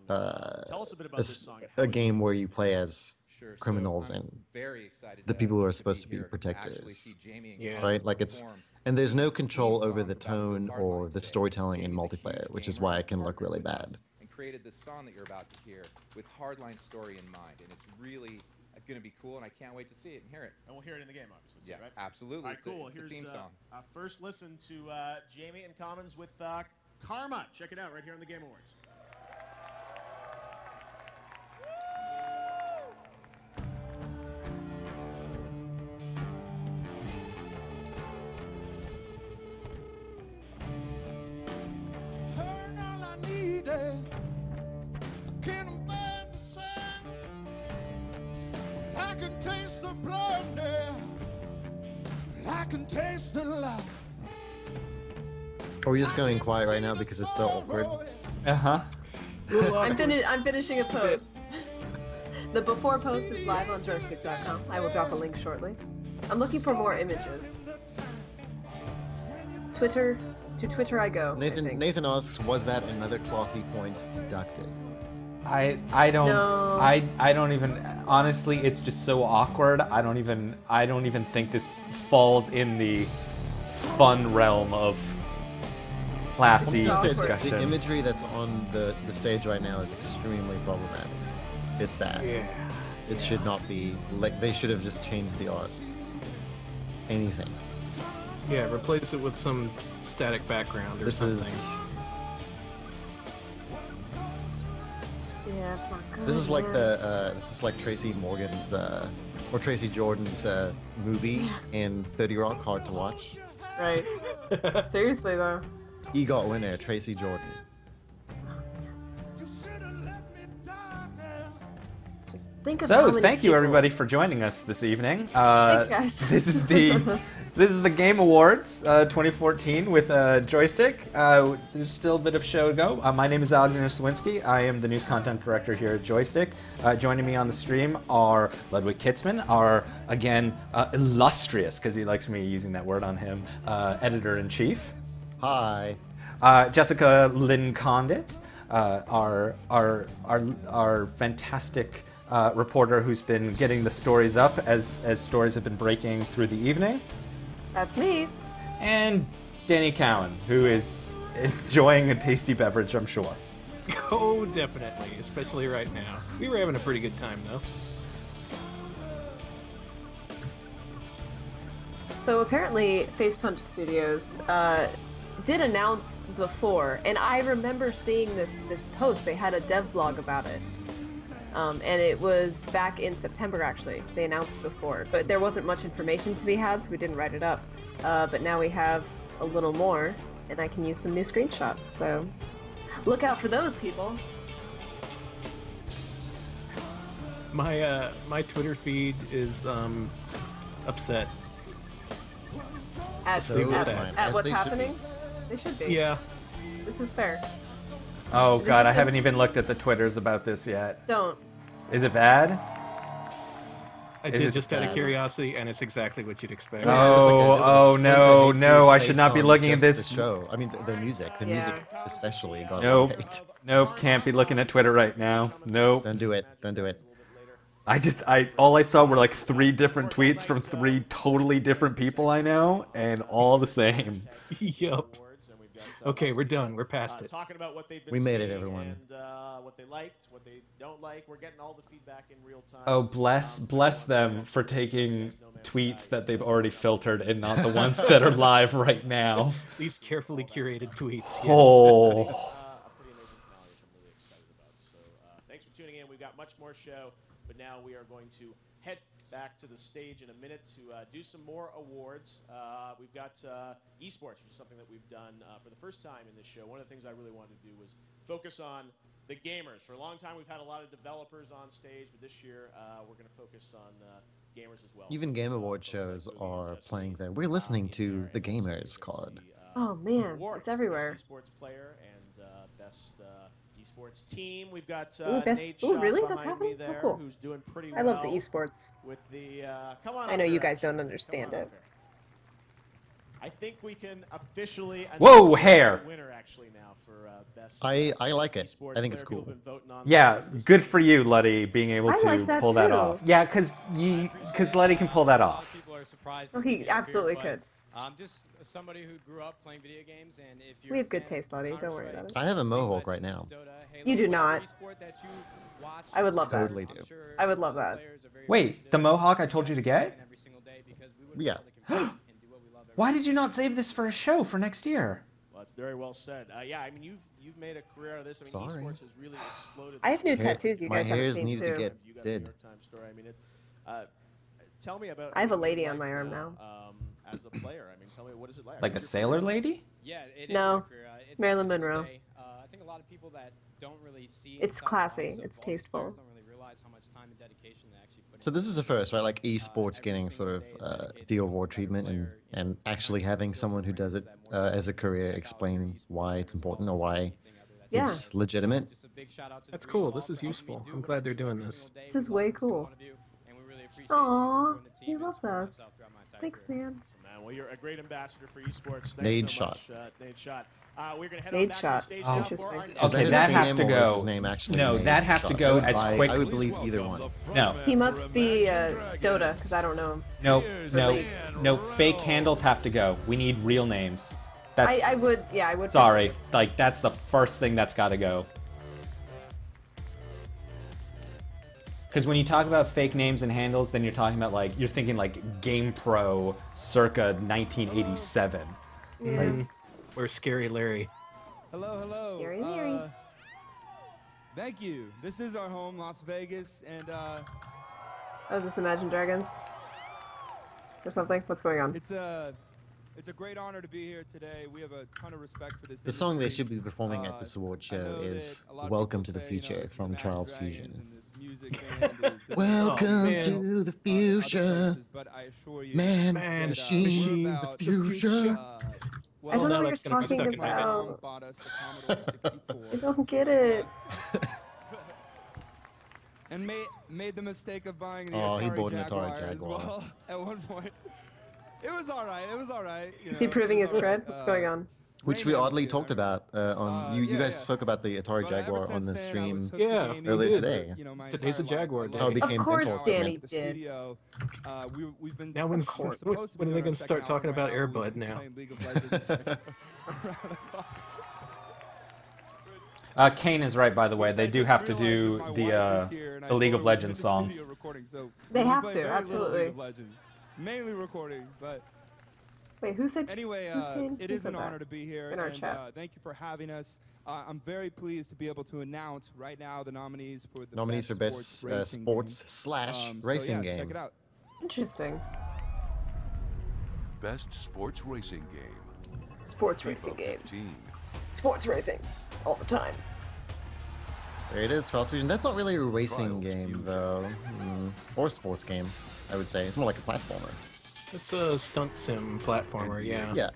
Tell us a bit about this song. a game where you play as Sure, so criminals I'm and very excited the to- people who are to supposed to be here, protectors. actually see Jamie and Yeah. Collins Right? Like it's, perform and there's no the control theme over song the for Battlefield tone or Hardline the today. storytelling in Jamie's a multiplayer, huge which is gamer why it and can look partnered really with us bad. And created this song that you're about to hear with Hardline story in mind, and it's really going to be cool, and I can't wait to see it and hear it. And we'll hear it in the game, obviously. Yeah, too, right? absolutely. All right, It's the- cool. it's the Here's theme song. First listen to Jamie and Commons with Karma. Check it out right here on the Game Awards. Heard all I needed. Can burn the sun. I can taste the blood now. I can taste the light. Are we just going quiet right now because it's so awkward? Uh-huh. I'm finishing a post. The before post is live on joystiq.com. I will drop a link shortly. I'm looking for more images. Twitter, to Twitter I go. I think. Nathan asks, was that another classy point deducted? I don't No. I don't even, honestly, it's just so awkward. I don't even think this falls in the fun realm of classy discussion. The imagery that's on the stage right now is extremely problematic. It's bad. Yeah. It should not be. Like, they should have just changed the art. Anything. Yeah, replace it with some static background or This something. Yeah, it's not good. This is like man. this is like Tracy Morgan's or Tracy Jordan's movie in 30 Rock, hard to watch. Right. Seriously though. EGOT winner Tracy Jordan. Just think of how So, many thank you people- everybody for joining us this evening. Thanks, guys. This is the Game Awards 2014 with Joystiq. There's still a bit of show to go. My name is Alexander Slawinski. I am the news content director here at Joystiq. Joining me on the stream are Ludwig Kitzman, our again illustrious, because he likes me using that word on him, editor-in-chief. Hi. Jessica Lynn Condit, our fantastic reporter who's been getting the stories up as stories have been breaking through the evening. That's me. And Danny Cowan, who is enjoying a tasty beverage, I'm sure. Oh, definitely, especially right now. We were having a pretty good time, though. So apparently, Face Punch Studios did announce before, and I remember seeing this post. They had a dev blog about it. And it was back in September, actually. They announced before, but there wasn't much information to be had, so we didn't write it up. But now we have a little more, and I can use some new screenshots, so look out for those, people. My Twitter feed is upset. At what's happening? They should be. Yeah. This is fair. Oh This god, is I just- haven't even looked at the Twitters about this yet. Don't. Is it bad? I Is did it just out of bad? curiosity, and it's exactly what you'd expect. Oh no, I should not be looking at this. The show. I mean, the music. The music especially got Nope. hate. Nope, can't be looking at Twitter right now. Nope. Don't do it. Don't do it. All I saw were like 3 different tweets from 3 totally different people I know, and all the same. Yup. Okay, we're done. We're past it. Talking about what they've been We made it, seeing everyone. And what they liked, what they don't like. We're getting all the feedback in real time. Oh, bless them for taking tweets that they've already filtered and not the ones that are live right now. These carefully curated tweets. Yes. Oh. A pretty amazing finale, which I'm really excited about. So thanks for tuning in. We've got much more show, but now we are going to head back to the stage in a minute to do some more awards. We've got esports, which is something that we've done for the first time in this show. One of the things I really wanted to do was focus on the gamers. For a long time, we've had a lot of developers on stage, but this year we're going to focus on gamers as well. Even Game Award shows are playing there. We're listening to the Gamers card. Oh man, Awards it's everywhere. for Best esports player and best esports team. We've got Ooh, best. Nate Ooh, Schott really? behind That's me happening? there, Oh, cool. who's doing pretty I love the well esports. with the. Come on. I up know here, you guys actually. don't Come understand on it. up here. I think we can officially. Whoa, announce hair. the winner actually now for best. I like it. esports I think it's player. People cool. have been voting on Yeah, this. good for you, Luddy, being able I to like that pull that too. off. Yeah, because Luddy can pull that off. People are surprised. Oh, to see he me up here, absolutely but could. I'm just somebody who grew up playing video games, and if you're We have a good fan taste, of Lottie. Don't worry about it. I have a mohawk right now. You do not. esport that you watch, I would love that. Totally do. I would love that. Wait, the Mohawk I told you to get? every single day because we would Yeah. Why did you not save this for a show for next year? Well, it's very well said. Yeah, I mean you've made a career out of this. I mean, Sorry. esports has really exploded. I have new Hair- tattoos you my guys haven't hairs seen needed too. to get You got the New did. York Times story. I mean, it's. Tell me about. I have a your lady on life my arm now. As a player, I mean, tell me what is it like? Like a What's your sailor career? lady? Yeah, it is No, my career. It's Marilyn every single Monroe. day. I think a lot of people that don't really see. It's inside the classy. lives of It's all these tasteful. players Don't really realize how much time and dedication they actually put So this is a first, right? Like esports getting sort of the award treatment and actually having someone who does it as a career explain why it's important or why Yeah. it's legitimate. Just a big shout out to That's the cool. Green This Wall is for useful. helping me I'm do glad what they're we do doing every this. single day. This is We way love every single cool. one of you, and we really appreciate you Aww, supporting the team he and loves supporting us. myself throughout my entire Thanks, career. man. Man, well, you're a great ambassador for esports. Thanks Nade so Schott. much, Nade Schott. We're gonna head on Nade back Schott. to the stage Oh. now Interesting. for our Is Okay, his that screen has name to or is go. his name actually No, Nade that has to Schott? go I as would- quick- I would believe either one. No. He must be Dota, because I don't know him. No, fake handles have to go. We need real names. That's I would, yeah, I would. sorry. Like that's the first thing that's got to go. Because when you talk about fake names and handles, then you're talking about like you're thinking like Game Pro circa 1987. Yeah. Like, or Scary Larry. Hello, hello. Scary Larry. Thank you. This is our home, Las Vegas, and Oh, is this Imagine Dragons? Or something? What's going on? it's a It's a great honor to be here today. We have a ton of respect for this. The song they industry. should be performing at this award show know is that a lot of Welcome people to the say, you know, Future it's from Imagine Charles Dragons Fusion. and this music band who does Welcome man. to the Other future. places, but I assure you Man, that, machine, we're the about, future. well, I don't know now what that's you're gonna be talking stuck in my head. my about. mom bought us a Commodore 64. I don't get it. And made the mistake of buying the Oh, he Atari bought an Jaguar Atari as Jaguar. well at one point. It was all right. It was all right. Is he proving his cred? What's going on? Which we oddly talked about on you guys spoke about the Atari Jaguar on the stream earlier today. Today's a Jaguar day. How it became Of course, Pinball Danny Tournament. did. We've been Now when are they going to start talking about Airbud now? Kane is right, by the way. They do have to do the League of Legends song. They have to, absolutely. Mainly recording, but Wait, who said? anyway, who's saying- it who is said an that honor to be here, in our and chat? thank you for having us. I'm very pleased to be able to announce right now the nominees for the Nominees for best sports slash racing Check game. it out. Interesting. Best sports racing game. Sports FIFA racing game. 15. Sports racing, all the time. There it is, Trials Fusion. That's not really a racing game, though. Or a sports game, I would say. It's more like a platformer. It's a stunt sim platformer, yeah. Yeah.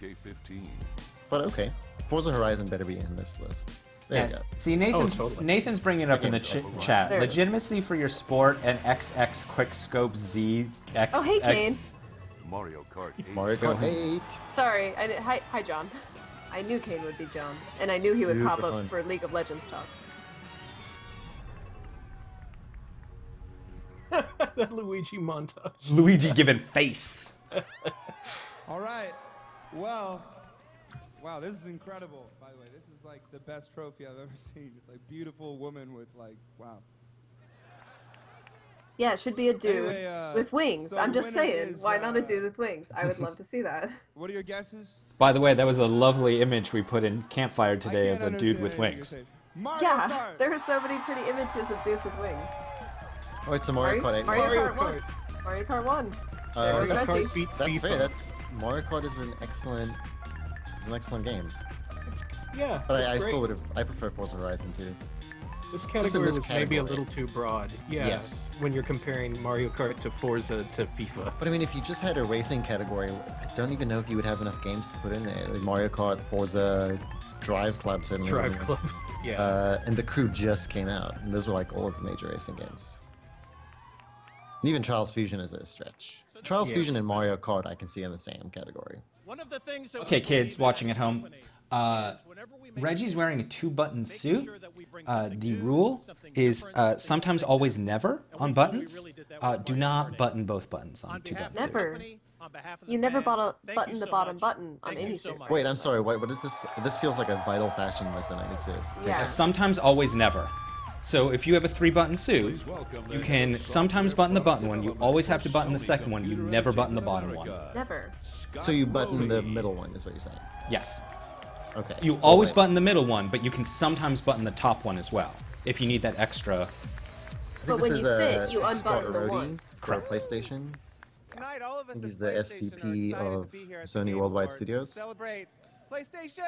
But okay. Forza Horizon better be in this list. There Yes. you go. See, Nathan's bringing it up in the chat. There it is. Legitimacy for your sport and XX Quickscope Z X. Oh, hey, Kane. Mario Kart 8. Mario Kart 8. Sorry, hi, John. I knew Kane would be John, and I knew he would Super pop up fun. for League of Legends talk. That Luigi montage. Luigi giving face. All right. Well, wow, this is incredible. By the way, this is like the best trophy I've ever seen. It's like beautiful woman with like, wow. Yeah, it should be a dude Anyway, with wings. so I'm the just winner saying, is, why not a dude with wings? I would love to see that. What are your guesses? By the way, that was a lovely image we put in Campfire today of a dude with wings. Yeah, there are so many pretty images of dudes with wings. Oh, it's a Mario Kart 8. Mario Kart 1. Mario Kart 1. There goes Messi. That's fair. That Mario Kart is an excellent game. Yeah, But it's I great. still would have. I prefer Forza Horizon too. This Just in category this was maybe a category. little too broad. Yeah, Yes. when you're comparing Mario Kart to Forza to FIFA. But I mean, if you just had a racing category, I don't even know if you would have enough games to put in there. Like Mario Kart, Forza, Drive Club certainly. Drive wouldn't. Club, yeah. And the Crew just came out, and those were like all of the major racing games. And even Trials Fusion is a stretch. Trials Yeah. Fusion and Mario Kart I can see in the same category. One of the things that Okay, kids watching at home. Reggie's wearing a 2-button suit. The rule is sometimes, always, never on buttons. Do not button both buttons on 2-button suit. Never. You never button the bottom button on any suit. Wait, I'm sorry. What is this? This feels like a vital fashion lesson. I need to. Yeah. Sometimes, always, never. So if you have a 3-button suit, you can sometimes button the button one. You always have to button the second one. You never button the bottom one. Never. So you button the middle one, is what you're saying? Yes. Okay. You always button the middle one, but you can sometimes button the top one as well, if you need that extra. But when you sit, you Scott unbutton the Arodi one. for PlayStation. Tonight, all of us He's at the PlayStation are SVP excited of to be here at the Sony Game Worldwide Awards to Studios. Celebrate PlayStation!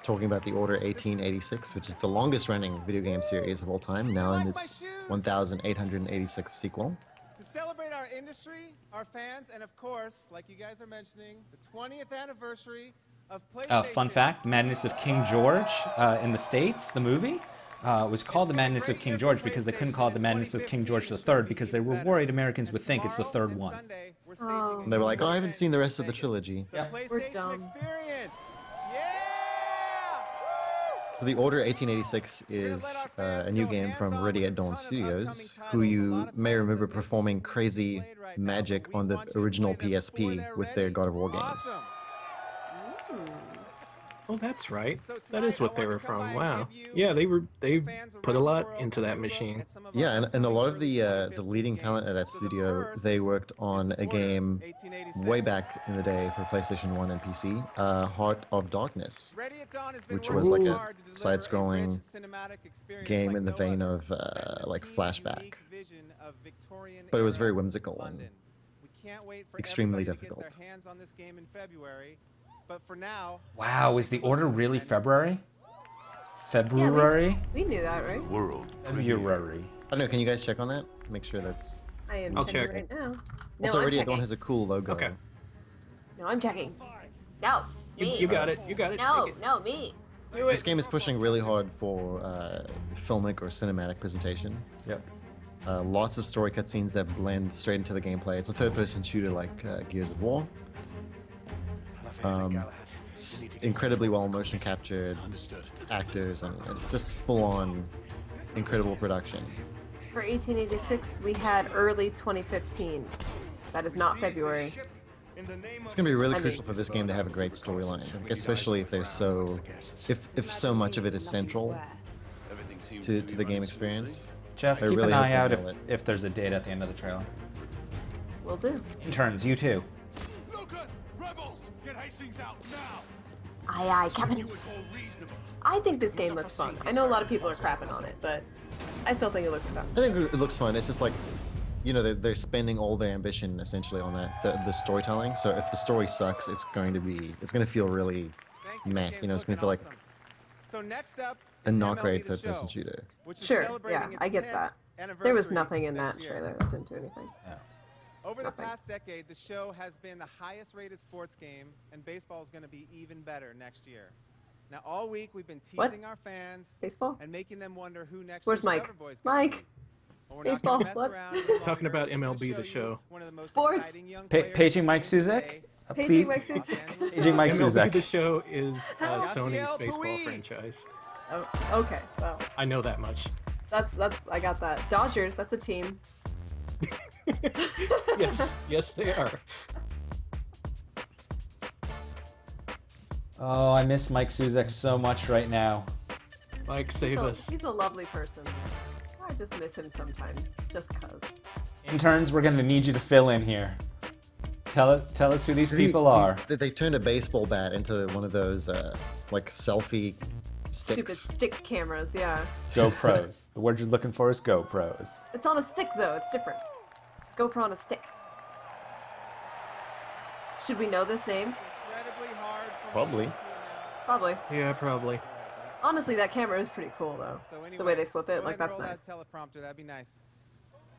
Talking about the Order 1886, which is the longest running video game series of all time, now in its 1,886th sequel. To celebrate our industry, our fans, and of course, like you guys are mentioning, the 20th anniversary of PlayStation. Fun fact, Madness of King George in the States, the movie, was called The Madness of King George because they couldn't call it The Madness of King George III because they were worried Americans would think it's the third one. Oh. And they were like, oh, I haven't seen the rest of the trilogy. We're dumb. So the Order 1886 is a new game from Ready at Dawn Studios, who you may remember performing crazy magic on the original PSP with their God of War games. Oh, that's right. That is what they were from. Wow. Yeah, they put a lot into that machine. Yeah, and a lot of the leading talent at that studio, they worked on a game way back in the day for PlayStation 1 and PC, Heart of Darkness, which was like a side-scrolling game in the vein of like Flashback. But it was very whimsical and can't wait for extremely everybody to difficult. get their hands on this game in February. But for now, Wow, is the order really February? February? We knew that, right? February. I don't know. Can you guys check on that? Make sure that's. I am I'll checking check. right now. No, Also, I'm already checking. Dawn has a cool logo. Okay. No, I'm checking. No, me. You got it. You got it. No, Take it. no, me. Do This it. game is pushing really hard for filmic or cinematic presentation. Yep. Lots of story cutscenes that blend straight into the gameplay. It's a third-person shooter like Gears of War. Incredibly well motion captured actors and just full-on incredible production. For 1886, we had early 2015. That is not February. It's going to be really crucial for this game to have a great storyline, especially if if so much of it is central to the game experience. Just I keep really an hope eye they out nail it. if there's a date at the end of the trailer. Will do. Interns, you too. Rebels, get Hastings out now. Aye, aye, Captain. I think this game looks fun. I know a lot of people are crapping on it, but I still think it looks fun. I think it looks fun. It's just like, you know, they're spending all their ambition essentially on that the storytelling. So if the story sucks, it's going to feel really meh. You know, it's going to feel like So next up, a not great third-person shooter. Sure, yeah, I get that. There was nothing in that trailer that didn't do anything. Over the past decade, the show has been the highest rated sports game, and baseball is going to be even better next year. Now, all week we've been teasing our fans and making them wonder who next Where's year's Mike? Coverboy's gonna Mike! be. Well, we're not Baseball, gonna mess what? around any longer. Talking about We're gonna MLB show the you show. one of the most Sports. exciting young players Paging in Mike the game Suzak? today. Paging Mike Suzak. Paging Mike MLB Suzak. The Show is Sony's Yasiel baseball Puig. franchise. Oh, okay, well, I know that much. that's I got that. Dodgers, that's a team. Yes, they are. Oh, I miss Mike Suzak so much right now. Mike, save us. He's a lovely person. I just miss him sometimes, just cuz. Interns, we're gonna need you to fill in here. Tell us who these people are. They turned a baseball bat into one of those like selfie sticks. Stupid stick cameras, yeah. GoPros. The word you're looking for is GoPros. It's on a stick though, it's different. It's GoPro on a stick. Should we know this name? Incredibly hard for Probably. me to announce. Probably. Yeah, probably. Honestly, that camera is pretty cool though. So The way they anyways, flip go it, ahead like and that's roll nice. that teleprompter, that'd be nice.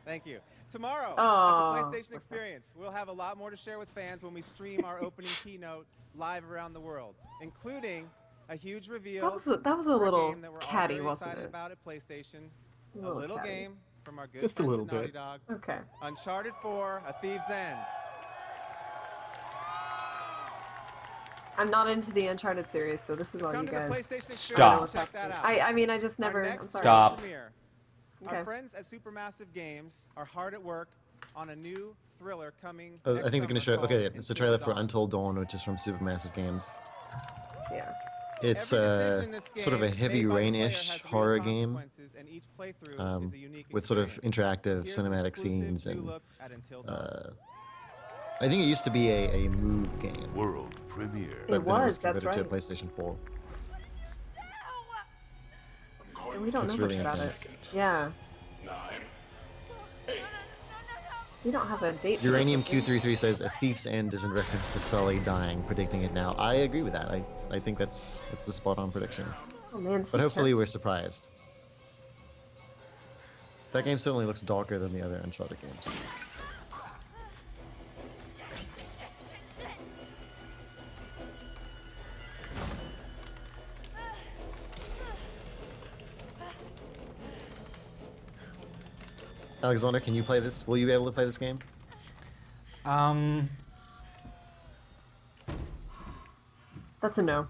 Thank you. Tomorrow Aw. at the PlayStation Experience, we'll have a lot more to share with fans when we stream our opening keynote live around the world, including a huge reveal. That was a for little game that we're all catty, very wasn't excited it? about at PlayStation. A A little little catty. game from our good Just a friends little at Naughty bit. Dog. Okay. Uncharted 4: A Thief's End. I'm not into the Uncharted series, so this is all Come you to the guys. PlayStation Experience Stop. and check that out. I mean, I just Our never. I'm next sorry. Stop. premiere. Okay. Our friends at Supermassive Games are hard at work on a new thriller coming. I next think they're going to show. summer Okay, called it's a Until trailer for Dawn. Untold Dawn, which is from Supermassive Games. Yeah. It's Every decision in this sort of a game heavy made by the player rain-ish has real horror game consequences, and each playthrough is a unique with sort of experience. interactive Here's an cinematic exclusive scenes new and look at Until Dawn. I think it used to be a move game. World premiere. But It then was, was that's converted to a right. PlayStation 4. And we don't It's know really much about intense. it. Yeah. We don't have a date. for this Uranium one, do we? Q33 says a thief's end is in reference to Sully dying, predicting it now. I agree with that. I think that's the spot on prediction. Oh man, this But is hopefully we're surprised. That game certainly looks darker than the other Uncharted games. Alexander, can you play this? Will you be able to play this game? That's a no.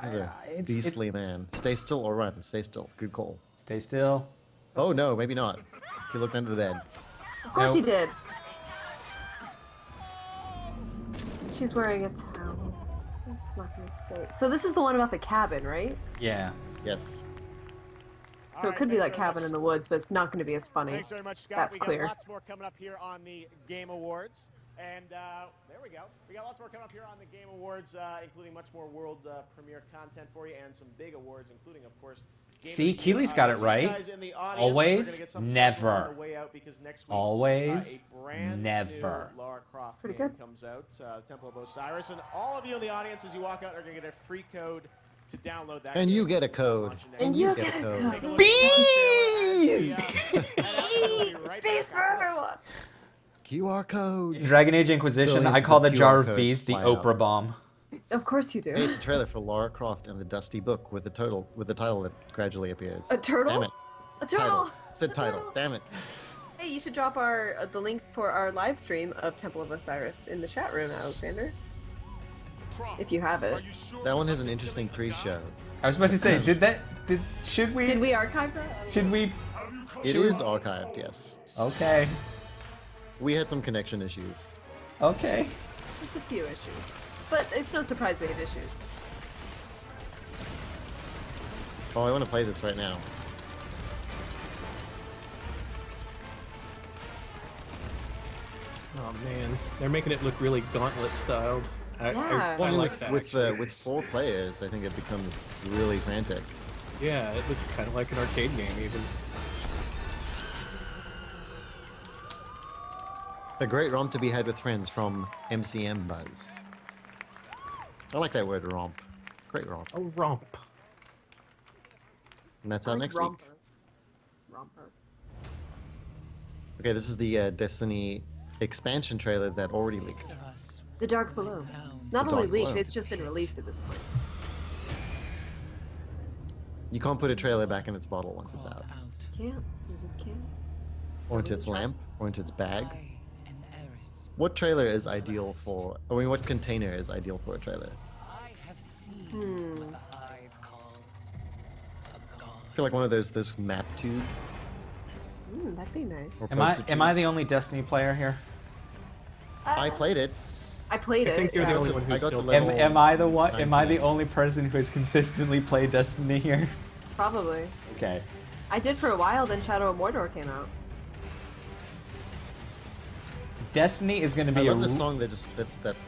He's a beastly man. Stay still or run. Stay still. Good call. Stay still. Oh no, maybe not. He looked under the bed. Of course he Nope. did. She's wearing a towel. It's not gonna stay. So this is the one about the cabin, right? Yeah. Yes. So it could be like Cabin in the Woods, but it's not going to be as funny. Thanks very much, Scott. That's we clear. got lots more coming up here on the Game Awards. And there we go. We got lots more coming up here on the Game Awards, including much more world premiere content for you and some big awards, including, of course, See, Keely's got it right. Always, never. Always, never. Lara Croft game comes out, Temple of Osiris, and all of you in the audience, as you walk out, are going to get a free code to download that. And you get a code. And you get a code. Bees! Bees for everyone. QR codes. In Dragon Age Inquisition, I call the jar of bees the Oprah bomb. Of course you do. Hey, it's a trailer for Lara Croft and the Dusty Book with the title that gradually appears. A turtle? Damn it. A turtle. Said title. Damn it. Hey, you should drop our the link for our live stream of Temple of Osiris in the chat room, Alexander. If you have it. That one has an interesting pre-show. I was about to say, should we? Did we archive that? Should we? It is archived, yes. Okay. We had some connection issues. Okay. Just a few issues. But it's no surprise we have issues. Oh, I want to play this right now. Oh man, they're making it look really gauntlet styled. I like that. With 4 players, I think it becomes really frantic. Yeah, it looks kind of like an arcade game even. A great romp to be had with friends from MCM Buzz. I like that word, romp. Great romp. Oh, romp. And that's out next week. Romper. Okay, this is the Destiny expansion trailer that already leaked. The Dark Below. Not only leaked, it's just been released at this point. You can't put a trailer back in its bottle once it's out. Can't. You just can't. Or into its lamp, or into its bag. What trailer is ideal for... I mean, what container is ideal for a trailer? I feel like one of those map tubes. That'd be nice. Am I the only Destiny player here? I played it. I played it. I think you're the only one who's still... Am I the one? Am I the only person who has consistently played Destiny here? Probably. Okay. I did for a while, then Shadow of Mordor came out. Destiny is going to be I love the song that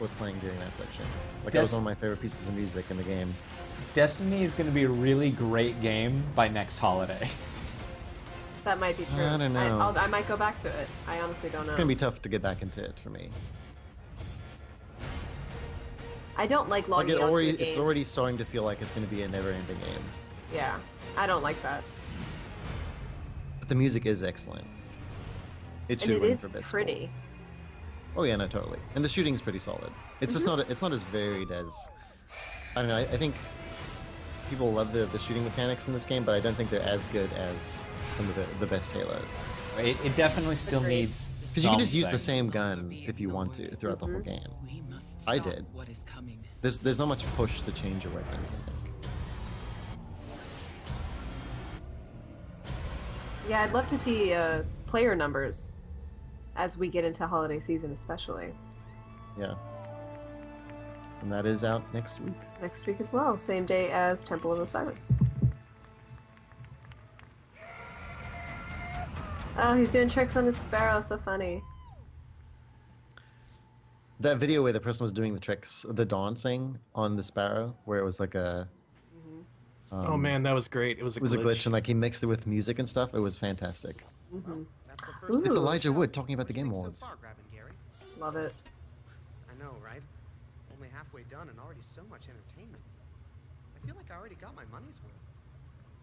was playing during that section. Like that was one of my favorite pieces of music in the game. Destiny is going to be a really great game by next holiday. That might be true. I don't know. I might go back to it. I honestly don't know. It's going to be tough to get back into it for me. I don't like logging like onto a game. It's already starting to feel like it's going to be a never-ending game. Yeah, I don't like that. But the music is excellent. It should win for best pretty. Score. Oh yeah, no, totally. And the shooting's pretty solid. It's just not. It's not as varied as. I don't know. I think people love the shooting mechanics in this game, but I don't think they're as good as some of the best Halos. It definitely still needs. Because you can just use the same gun if you want to throughout the whole game. I did. There's not much push to change your weapons, I think. Yeah, I'd love to see player numbers as we get into holiday season, especially. Yeah. And that is out next week. Next week as well, same day as Temple of Osiris. Oh, he's doing tricks on his sparrow, so funny. That video where the person was doing the tricks, the dancing on the sparrow, where it was like a... oh man, that was great. It was a glitch. And like he mixed it with music and stuff. It was fantastic. It's Elijah Wood talking about the Game Awards. Love it. I know, right? Only halfway done and already so much entertainment. I feel like I already got my money's worth.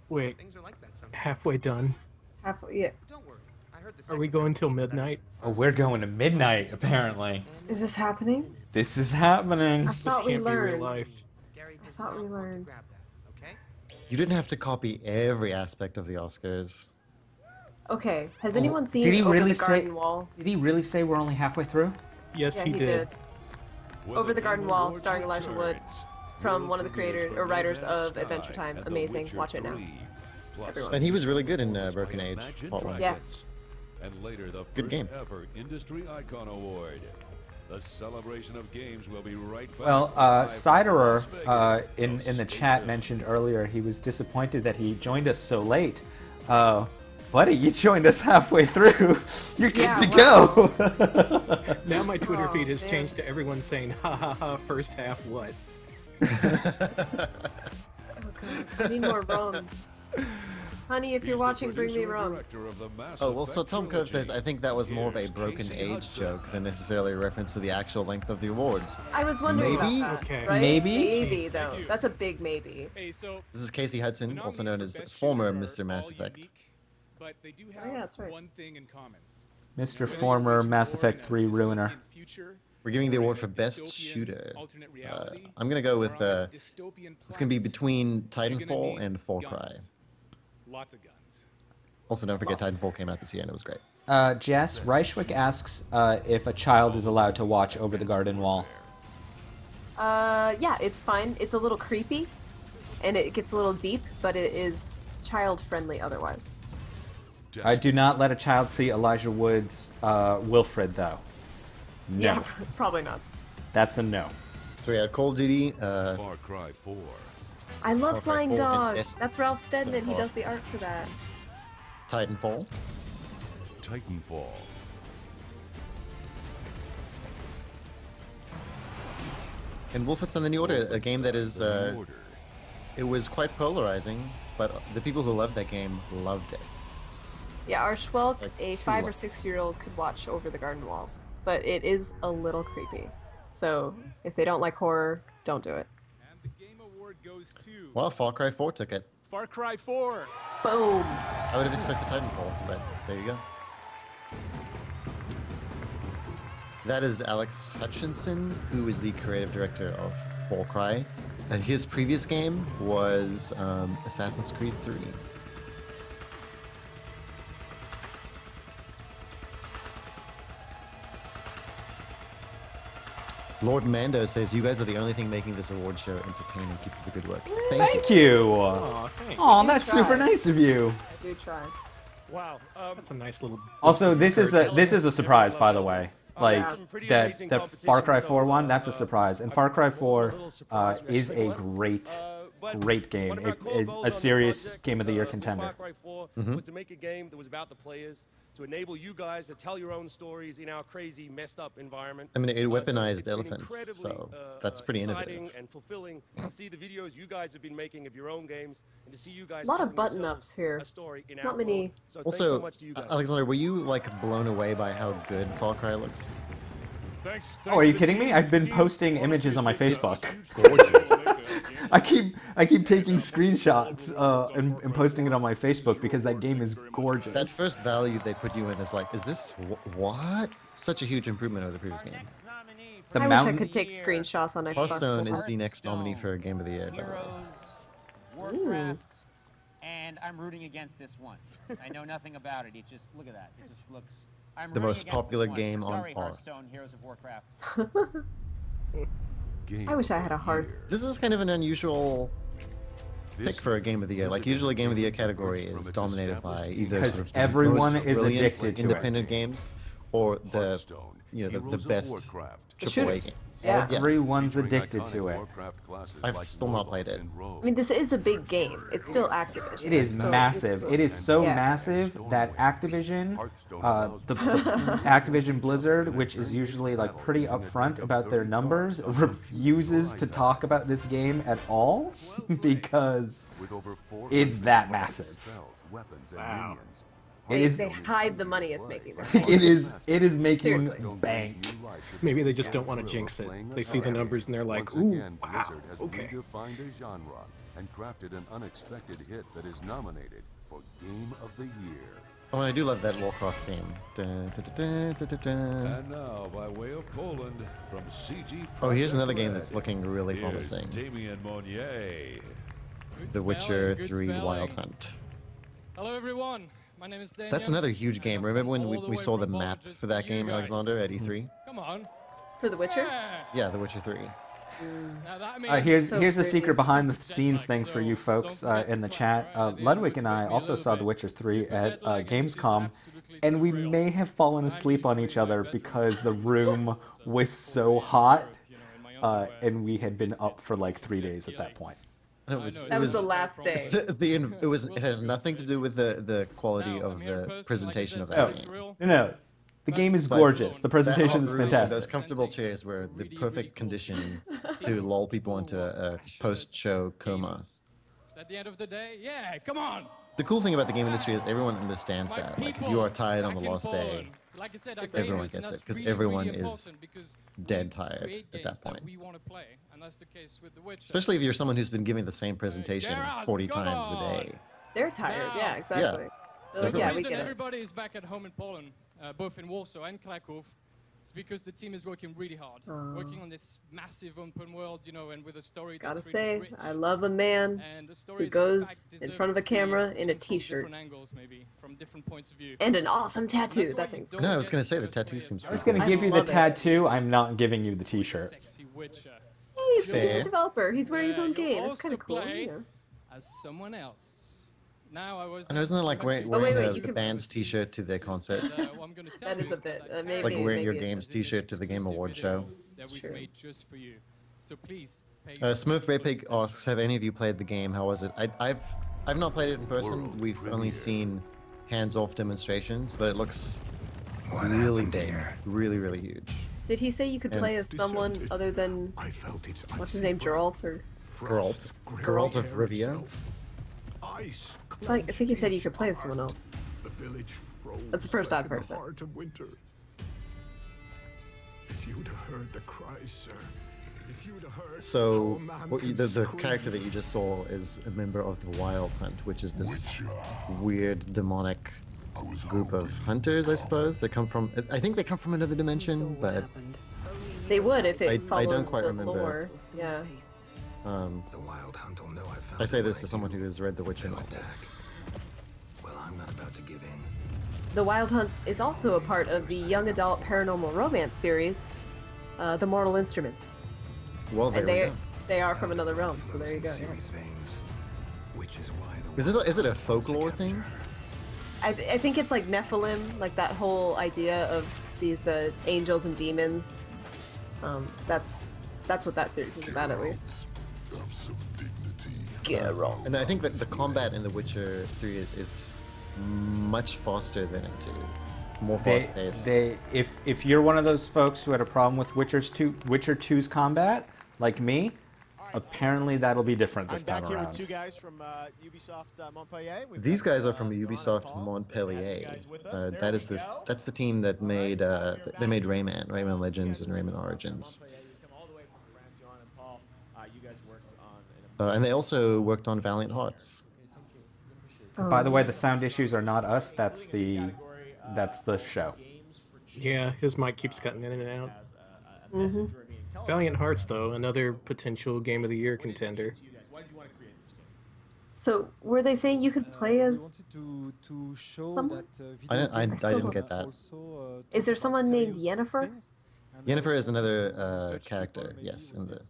Wait, Things are like that sometimes. halfway done? Halfway, yeah. Don't worry. I heard the Are we going till midnight? Oh, we're going to midnight, apparently. Is this happening? This is happening. I thought this can't we be learned. real life. I thought we learned. You didn't have to copy every aspect of the Oscars. Okay, has anyone seen Did he Over really the Garden Wall? Did he really say we're only halfway through? Yes, Yeah, he did. Over the Garden Wall, starring Elijah Wood, from one of the creators or writers of Adventure Time. Amazing. Watch it now. Everyone. And he was really good in Broken Age, Part 1. Yes. And later, the Good game. first ever Industry Icon Award. The celebration of games will be right back. Well, Siderer in the chat mentioned earlier he was disappointed that he joined us so late. Buddy, you joined us halfway through. You're good Yeah, to wow. go. Now my Twitter Oh, feed has man. changed to everyone saying, ha ha ha, first half what? Oh, God. I need more rum. Honey, if you're watching, bring me rum. Oh, well, so Tom Cove says, I think that was more of a broken age joke than necessarily a reference to the actual length of the awards. I was wondering Maybe? about that. Okay. Right? Maybe? Maybe, though. That's a big maybe. Hey, so This is Casey Hudson, the also nominees known for as Best former Shooter Mr. are Mass all Effect. unique, but they do Oh, have yeah, that's right. one thing in common. Mr. Whether you Former wage a Mass war Effect in a 3 ruiner. dystopian future, We're giving the or award in for a Best dystopian Shooter. alternate reality, I'm going to go or with, on a dystopian it's going to be planet, between you're gonna Titanfall need and Far Cry. guns. Lots of guns. Also, don't forget Titanfall came out this year and it was great. Jess, Reichwick asks if a child is allowed to watch Over the Garden Wall. Yeah, it's fine. It's a little creepy, and it gets a little deep, but it is child-friendly otherwise. I do not let a child see Elijah Wood's Wilfred, though. No. Yeah, probably not. That's a no. So we had Call of Duty, Far Cry 4. I love Far Cry Flying 4 and Dogs. Destiny That's Ralph so Steadman. He far. does the art for that. Titanfall, Titanfall. and Wolfenstein the New Order, a game that is, it was quite polarizing, but the people who loved that game loved it. Yeah, our Schwelk, Like, a true 5 or love. 6-year-old, could watch Over the Garden Wall, but it is a little creepy. So if they don't like horror, don't do it. And the Game Award goes to Well, Far Cry 4 took it. Far Cry 4. Boom. I would have expected Titanfall, but there you go. That is Alex Hutchinson, who is the creative director of Far Cry. His previous game was Assassin's Creed 3. Lord Mando says, you guys are the only thing making this award show entertaining. Keep up the good work. Thank you. Aw, thanks. Aw, do that's try. super nice of you. I do try. Wow. That's a nice little... Also, this is a surprise, by the way. Like Yeah. that Far Cry 4 one, that's a surprise. And Far Cry 4 is a great game. A serious Game of the Year contender. Far Cry 4 Mhm. was to make a game that was about the players, to enable you guys to tell your own stories in our crazy, messed up environment. I mean, it So weaponized it's been elephants, incredibly, so that's pretty exciting innovative. and fulfilling to see the videos you guys have been making of your own games, and to see you guys A lot of telling button yourselves ups here. a story in Not our many. world. So thanks Also, so much to you guys. Alexander, were you like blown away by how good Far Cry looks? Oh, are you kidding me? I've been posting images on my Facebook. Gorgeous. I keep taking screenshots and posting it on my Facebook because that game is gorgeous. That first value they put you in is like, is this what? Such a huge improvement over the previous game. The I wish I mountain. could take screenshots on Xbox. Hearthstone One. is the next nominee for Game of the Year. By the way. Warcraft, and I'm rooting against this one. I know nothing about it. It just look at that. It just looks. I'm The rooting most against popular this one. game on Sorry, Earth. Hearthstone, Heroes of Warcraft. I wish I had a hearth. This is kind of an unusual pick for a Game of the Year. Like usually, Game of the Year category is dominated by either Because sort of the everyone most is brilliant addicted to it. independent games or the the best AAA games. Yeah. Everyone's addicted to it. I've still not played it. I mean, this is a big game. It's still Activision. It is so massive. it's- It is so Yeah. massive that Activision, the Activision Blizzard, which is usually like pretty upfront about their numbers, refuses to talk about this game at all because it's that massive. Wow. They hide the money it's making. It is making Seriously. bank. Maybe they just don't want to jinx it. They see the numbers and they're like, Once ooh, again, wow, Blizzard has okay. redefined a genre and crafted an unexpected hit that is nominated for Game of the Year. Oh, and I do love that Warcraft game. Dun, dun, dun, dun, dun, dun. And now, by way of Poland, from CG. Oh, here's Projekt another game Red, that's looking really here's promising. Damien Monnier. The Witcher good 3 spelling. Wild Hunt. Hello, everyone. My name is Daniel. That's another huge game. Remember when all the we way saw the from Poland map just for that for you game, guys. Alexander, at E3? Come on. For The Witcher? Yeah, The Witcher 3. Now that means Here's So the pretty. secret behind the Super scenes jet thing lag, for you so folks don't forget in the to chat. clap. The Ludwig audio and I took me a also little saw The bit. Witcher 3 Super at jet lag, and this is Gamescom, absolutely and we surreal. may have fallen I'm asleep on usually each in my other bedroom because the most of room time, was so so before hot, Europe, in my underwear, and we had been business up for like 3 jet days at that feeling. point. And it That was the last day. It has nothing to do with the quality of the presentation of Oh, that game. no. The game is gorgeous. The presentation is fantastic. Those comfortable chairs were the perfect condition to lull people into a post-show coma. At the end of the day, yeah, come on. The cool thing about the game industry is everyone understands that. Like, if you are tired on the last day, like I said, everyone gets it, because everyone is dead tired at that point. Especially if you're someone who's been giving the same presentation 40 times a day. They're tired, yeah, exactly. Yeah. So yeah, we reason get it. everybody is back at home in Poland, both in Warsaw and Kraków, it's because the team is working really hard, working on this massive open world, you know, and with a story that's Gotta say, rich. I love a man And a story who that, in goes fact, in deserves front of a to be camera seen in a from t-shirt. different angles, maybe, from different points of view. and an awesome tattoo. That's why That you thing's don't No, I was get going to say the just play tattoo as seems I was pretty going to cool. give you the love it. tattoo. I'm not giving you the t-shirt. Sexy Witcher. He's Fair. a developer. He's wearing his own You game. It's also kind of cool. play You know. as someone else. Now I was. And isn't it like wearing wait, the you can- band's t-shirt to their concert? That is a bit. Maybe, Like wearing your maybe game's t-shirt to the Game Award show? That we've true. made just for you. So please. Pay Smooth Ray Pig asks, have any of you played the game? How was it? I've not played it in person. We've only seen hands-off demonstrations, but it looks really big, really huge. Did he say you could And- play as someone other than what's his name, Geralt or? Geralt of Rivia. I think he said you could play as someone else. That's the first I've heard of it. Heart of winter. If you'd have heard the cries, sir. If you'd have heard So the character that you just saw is a member of the Wild Hunt, which is this weird demonic group of hunters, I suppose. They come from, I think they come from another dimension, but They would if it I follows don't quite the remember. lore. Yeah. The Wild Hunt will know I found I say the this way. as someone who has read the Witcher novels. Well, I'm not about to give in. The Wild Hunt is also a part of the young adult paranormal romance series, The Mortal Instruments. Well, there And we they go. they are from another realm, so there you go. Yeah. Which is why Is it a folklore thing? I think it's like Nephilim, like that whole idea of these angels and demons. That's what that series is about, at least. Geralt. And I think that the combat in The Witcher 3 is much faster than in 2. It's more fast-paced. If you're one of those folks who had a problem with Witcher 2's combat, like me, apparently that'll be different this I'm time back here around. with two guys from Ubisoft Montpellier. We've These got, guys are from Ron Ubisoft Paul. Montpellier. Guys with us. There That we is this. go. That's the team that made they made Rayman Legends, and Rayman Origins. Montpellier, you come all the way from France, Jon and Paul. You guys worked on an And they also worked on Valiant Hearts. By the way, the sound issues are not us. That's the show. Yeah, his mic keeps cutting in and out. Mm-hmm. Valiant Hearts, though, another potential Game of the Year contender. So were they saying you could play as to show someone? I still didn't don't- get that. Is there someone named Yennefer? Yennefer is another character. Yes, in the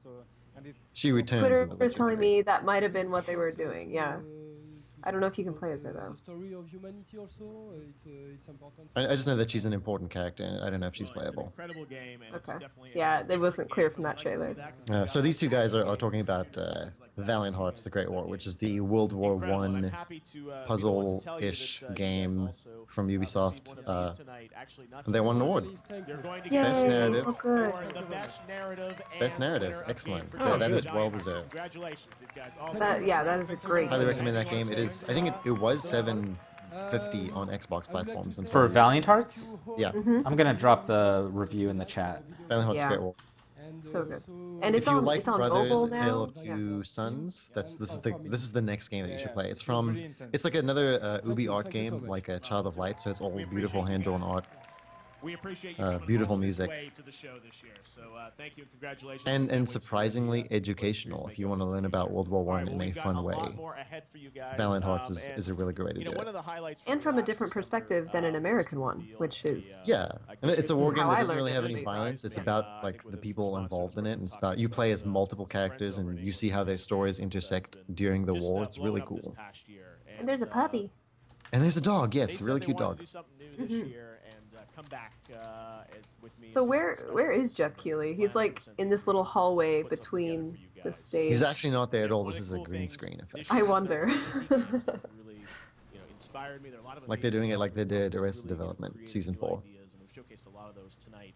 she returns. Twitter in the was Witcher telling 3. me that might have been what they were doing. Yeah. I don't know if you can play as her though. Story of humanity also. It's important. I just know that she's an important character, and I don't know if she's playable. incredible game. And it's Okay. definitely Yeah, it wasn't clear from that trailer. So these two guys are talking about Valiant Hearts: The Great War, which is the World War One puzzle-ish game from Ubisoft, and they won an award. Best narrative. Oh, good. The best narrative. Best narrative. Excellent. That is well deserved. Congratulations, these guys. All That is a great. Highly recommend that game. It is. I think it was $7.50 on Xbox platforms. For sometimes. Valiant Hearts? Yeah. I'm gonna drop the review in the chat. Valiant Hearts: Yeah. Great War. So good. And it's If you on like it's on Brothers: mobile A now. Tale of Two Sons, this is the next game that you should play. It's like another Ubi art game, like a Child of Light. So it's all beautiful hand-drawn art. We appreciate you coming beautiful all this music. way to the show this year. So thank you and congratulations. And surprisingly educational if you want to learn about World War One in a fun way. Valiant Hearts is a really good way to do it. And from a different perspective than an American one, which is Yeah, and it's a war game how that I doesn't learned really it, have at any least. violence. It's about like the people involved in it, and it's about you play as multiple characters and you see how their stories intersect during the war. It's really cool. And there's a puppy. And there's a dog. Yes, a really cute dog. Mhm. come back with me. So where is Jeff Keighley? He's like in this little hallway between the stage. He's actually not there at all. This is a green screen effect. I wonder. Inspired me. There are a lot of Like they're doing it like they did Arrested Development Season 4. ideas, and we've showcased a lot of those tonight.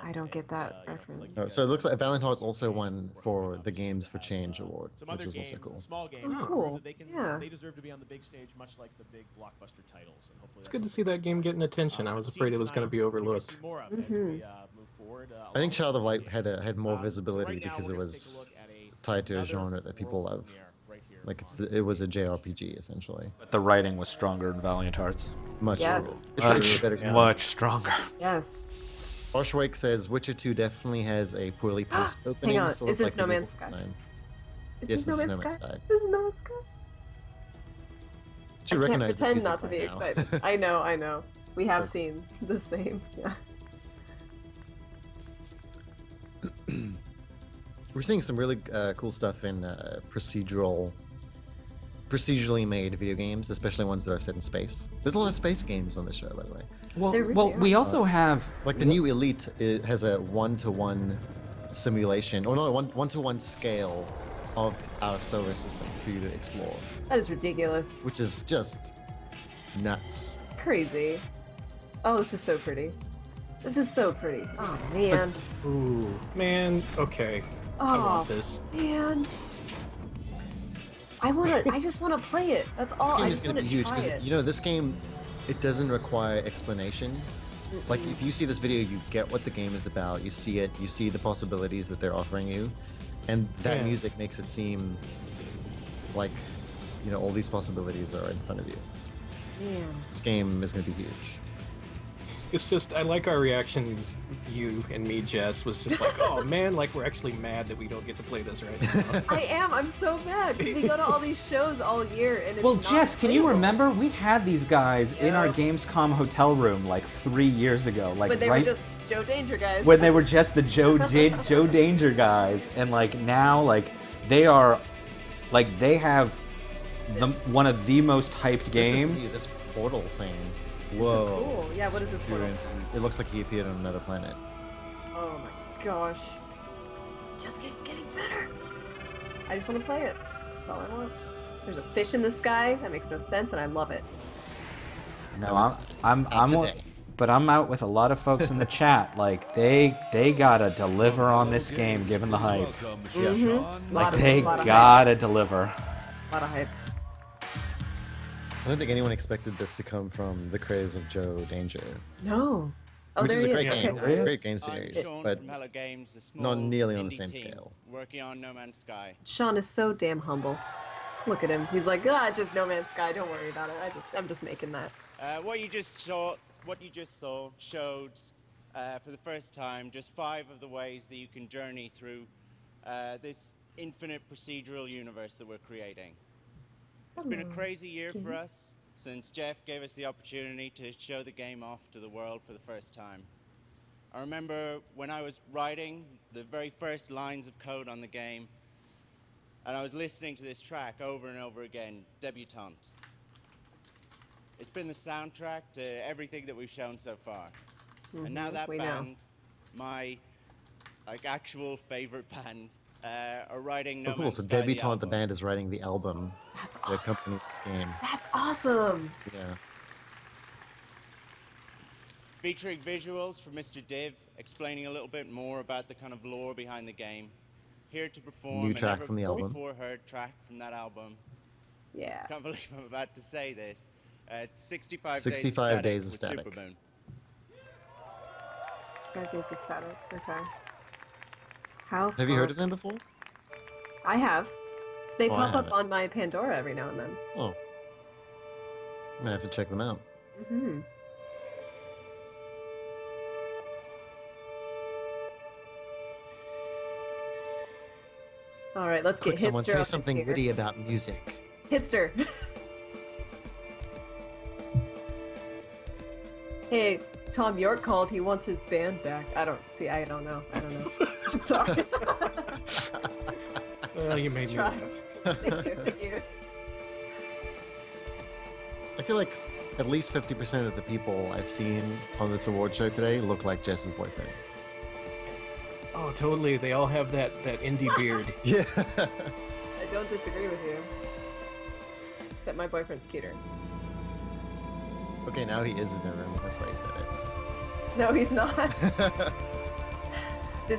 I don't get that reference. Oh, so it looks like Valiant Hearts also won for the Games for Change award, Some which other is games, also cool. small games, Oh, that cool. prove that they can, Yeah. they deserve to be on the big stage, much like the big blockbuster titles. And hopefully It's good to see that game getting attention. I was afraid it was going to be overlooked. more of as we move forward. I think Child of Light had more visibility because it was tied to a genre that people love. Like it was a JRPG essentially. But the writing was stronger in Valiant Hearts. Much Yes. It's actually a better game. Much stronger. Yes. Oshwake says Witcher 2 definitely has a poorly paced opening. Hang on, sort is of this like No the Man's Sky? Wolfenstein. Is Yes, this No Man's Sky? Sky. This is No Man's Sky. Do you I can't recognize the pretend music not to be right now? excited. I know. We have So- seen the same. Yeah. We're seeing some really cool stuff in procedurally made video games, especially ones that are set in space. There's a lot of space games on this show, by the way. Well, we also have like the new Elite has a 1-to-1 simulation, or not a 1-to-1 scale of our solar system for you to explore, That is ridiculous. which is just nuts. Crazy. Oh, this is so pretty. This is so pretty. Oh man. Ooh, man. Okay. I Oh want this. man. I just wanna play it. That's all. This game I is just going to wanna be huge try because it. you know this game, it doesn't require explanation. Like if you see this video, you get what the game is about. You see it. You see the possibilities that they're offering you, and that Yeah. music makes it seem like all these possibilities are in front of you. Man. This game is going to be huge. It's just, I like our reaction, you and me, Jess, was just like, oh man, like we're actually mad that we don't get to play this right now. I am. I'm so mad because we go to all these shows all year and it's Well, not Jess, can you playable. remember we had these guys in our Gamescom hotel room like 3 years ago, like But they right were just Joe Danger guys. when they were just the Joe Danger guys, and like now like they are, like they have one of the most hyped games. This portal thing. This Whoa. is cool. Yeah, what is this portal? It looks like he appeared on another planet. Oh my gosh. Just getting better. I just want to play it. That's all I want. There's a fish in the sky. That makes no sense, and I love it. No, I'm but I'm out with a lot of folks in the chat. Like they gotta deliver on this game, given the hype. Like they gotta deliver. A lot of hype. I don't think anyone expected this to come from the craze of Joe Danger. No. Oh, Which there is a he great is. game, Okay. great game series, Sean but from Hello Games, a small not nearly on the indie same team scale. working on No Man's Sky. Sean is so damn humble. Look at him. He's like, just No Man's Sky. Don't worry about it. I'm just making that. What you just saw showed for the first time just 5 of the ways that you can journey through this infinite procedural universe that we're creating. It's been a crazy year for us since Jeff gave us the opportunity to show the game off to the world for the first time. I remember when I was writing the very first lines of code on the game, and I was listening to this track over and over again, Debutante. It's been the soundtrack to everything that we've shown so far. And now that we know. band, my actual favorite band, are writing No Oh, cool. Man's So Sky, the Debutante, the album. band, is writing the album That's that accompanies this game. That's awesome. Yeah. Featuring visuals from Mr. Div, explaining a little bit more about the kind of lore behind the game. Here to perform New a track never from the album. before heard track from that album. Yeah. Can't believe I'm about to say this. 65 65 Days Days of of Static Static. with Supermoon. 65 Days of Static. Okay. How Have you heard of far- them before? I have. They Oh, I pop up haven't. on my Pandora every now and then. Oh. I'm gonna have to check them out. Mm-hmm. All right, let's Quick, get someone hipster say up something in here. witty about music. Hipster. Hey, Tom York called. He wants his band back. I don't know. I'm sorry. Well, you made me Try. laugh. Thank you. I feel like at least 50% of the people I've seen on this award show today look like Jess's boyfriend. Oh, totally. They all have that indie beard. Yeah. I don't disagree with you. Except my boyfriend's cuter. Okay, now he is in the room. That's why he said it. No, he's not.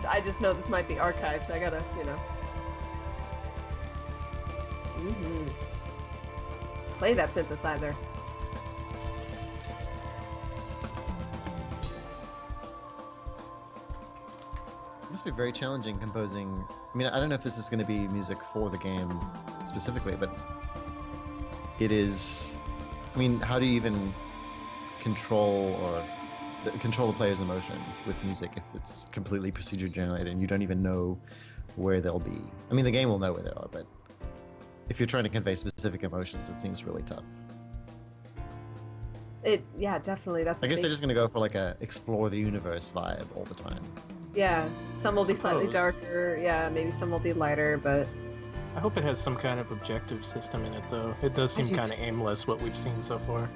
I just know this might be archived. I gotta, you know. Play that synthesizer. It must be very challenging composing. I mean, I don't know if this is going to be music for the game specifically, but it is. I mean, how do you even control the player's emotion with music if it's completely procedure generated and you don't even know where they'll be? I mean, the game will know where they are, but if you're trying to convey specific emotions, it seems really tough. Yeah, definitely. I guess they're just going to go for like a explore the universe vibe all the time. Yeah, some will be slightly darker. Yeah, maybe some will be lighter, but I hope it has some kind of objective system in it, though. It does seem kind of aimless, what we've seen so far.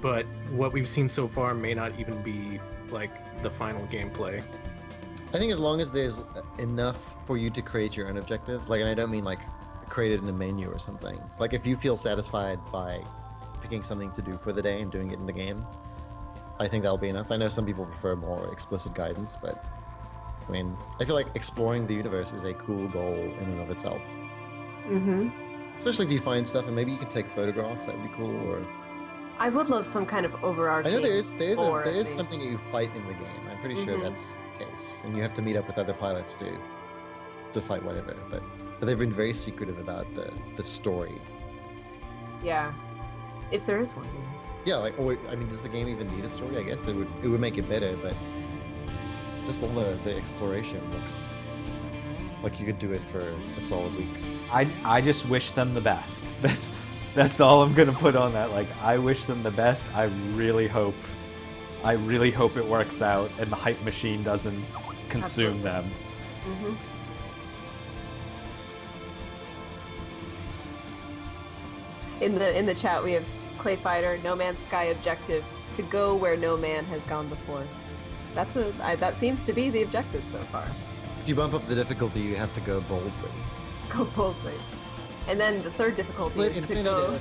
But what we've seen so far may not even be, like, the final gameplay. I think as long as there's enough for you to create your own objectives, like, and I don't mean, like, create it in a menu or something. Like, if you feel satisfied by picking something to do for the day and doing it in the game, I think that'll be enough. I know some people prefer more explicit guidance, but I mean, I feel like exploring the universe is a cool goal in and of itself. Especially if you find stuff and maybe you can take photographs, that would be cool. Or I would love some kind of overarching. I know there is something that you fight in the game. I'm pretty sure that's the case, and you have to meet up with other pilots to fight whatever. But they've been very secretive about the story. Yeah, if there is one. Yeah, like, or I mean, does the game even need a story? I guess it would make it better, but just all the exploration looks like you could do it for a solid week. I just wish them the best. That's all I'm gonna put on that. Like, I wish them the best. I really hope it works out and the hype machine doesn't consume them. In the chat we have Clay Fighter, No Man's Sky objective, to go where no man has gone before. That seems to be the objective so far. If you bump up the difficulty, you have to go boldly. Go boldly. And then the third difficulty Split is to go...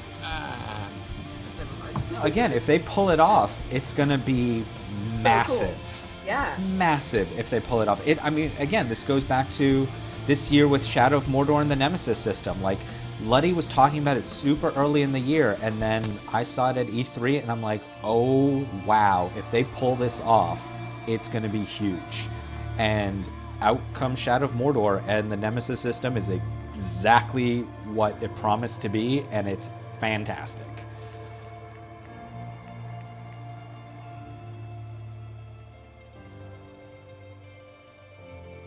Again, if they pull it off, it's gonna be massive. So cool. Yeah. Massive if they pull it off. I mean, again, this goes back to this year with Shadow of Mordor and the Nemesis system. Like, Luddy was talking about it super early in the year, and then I saw it at E3, and I'm like, oh, wow. If they pull this off, it's going to be huge. And out comes Shadow of Mordor, and the Nemesis system is exactly what it promised to be, and it's fantastic.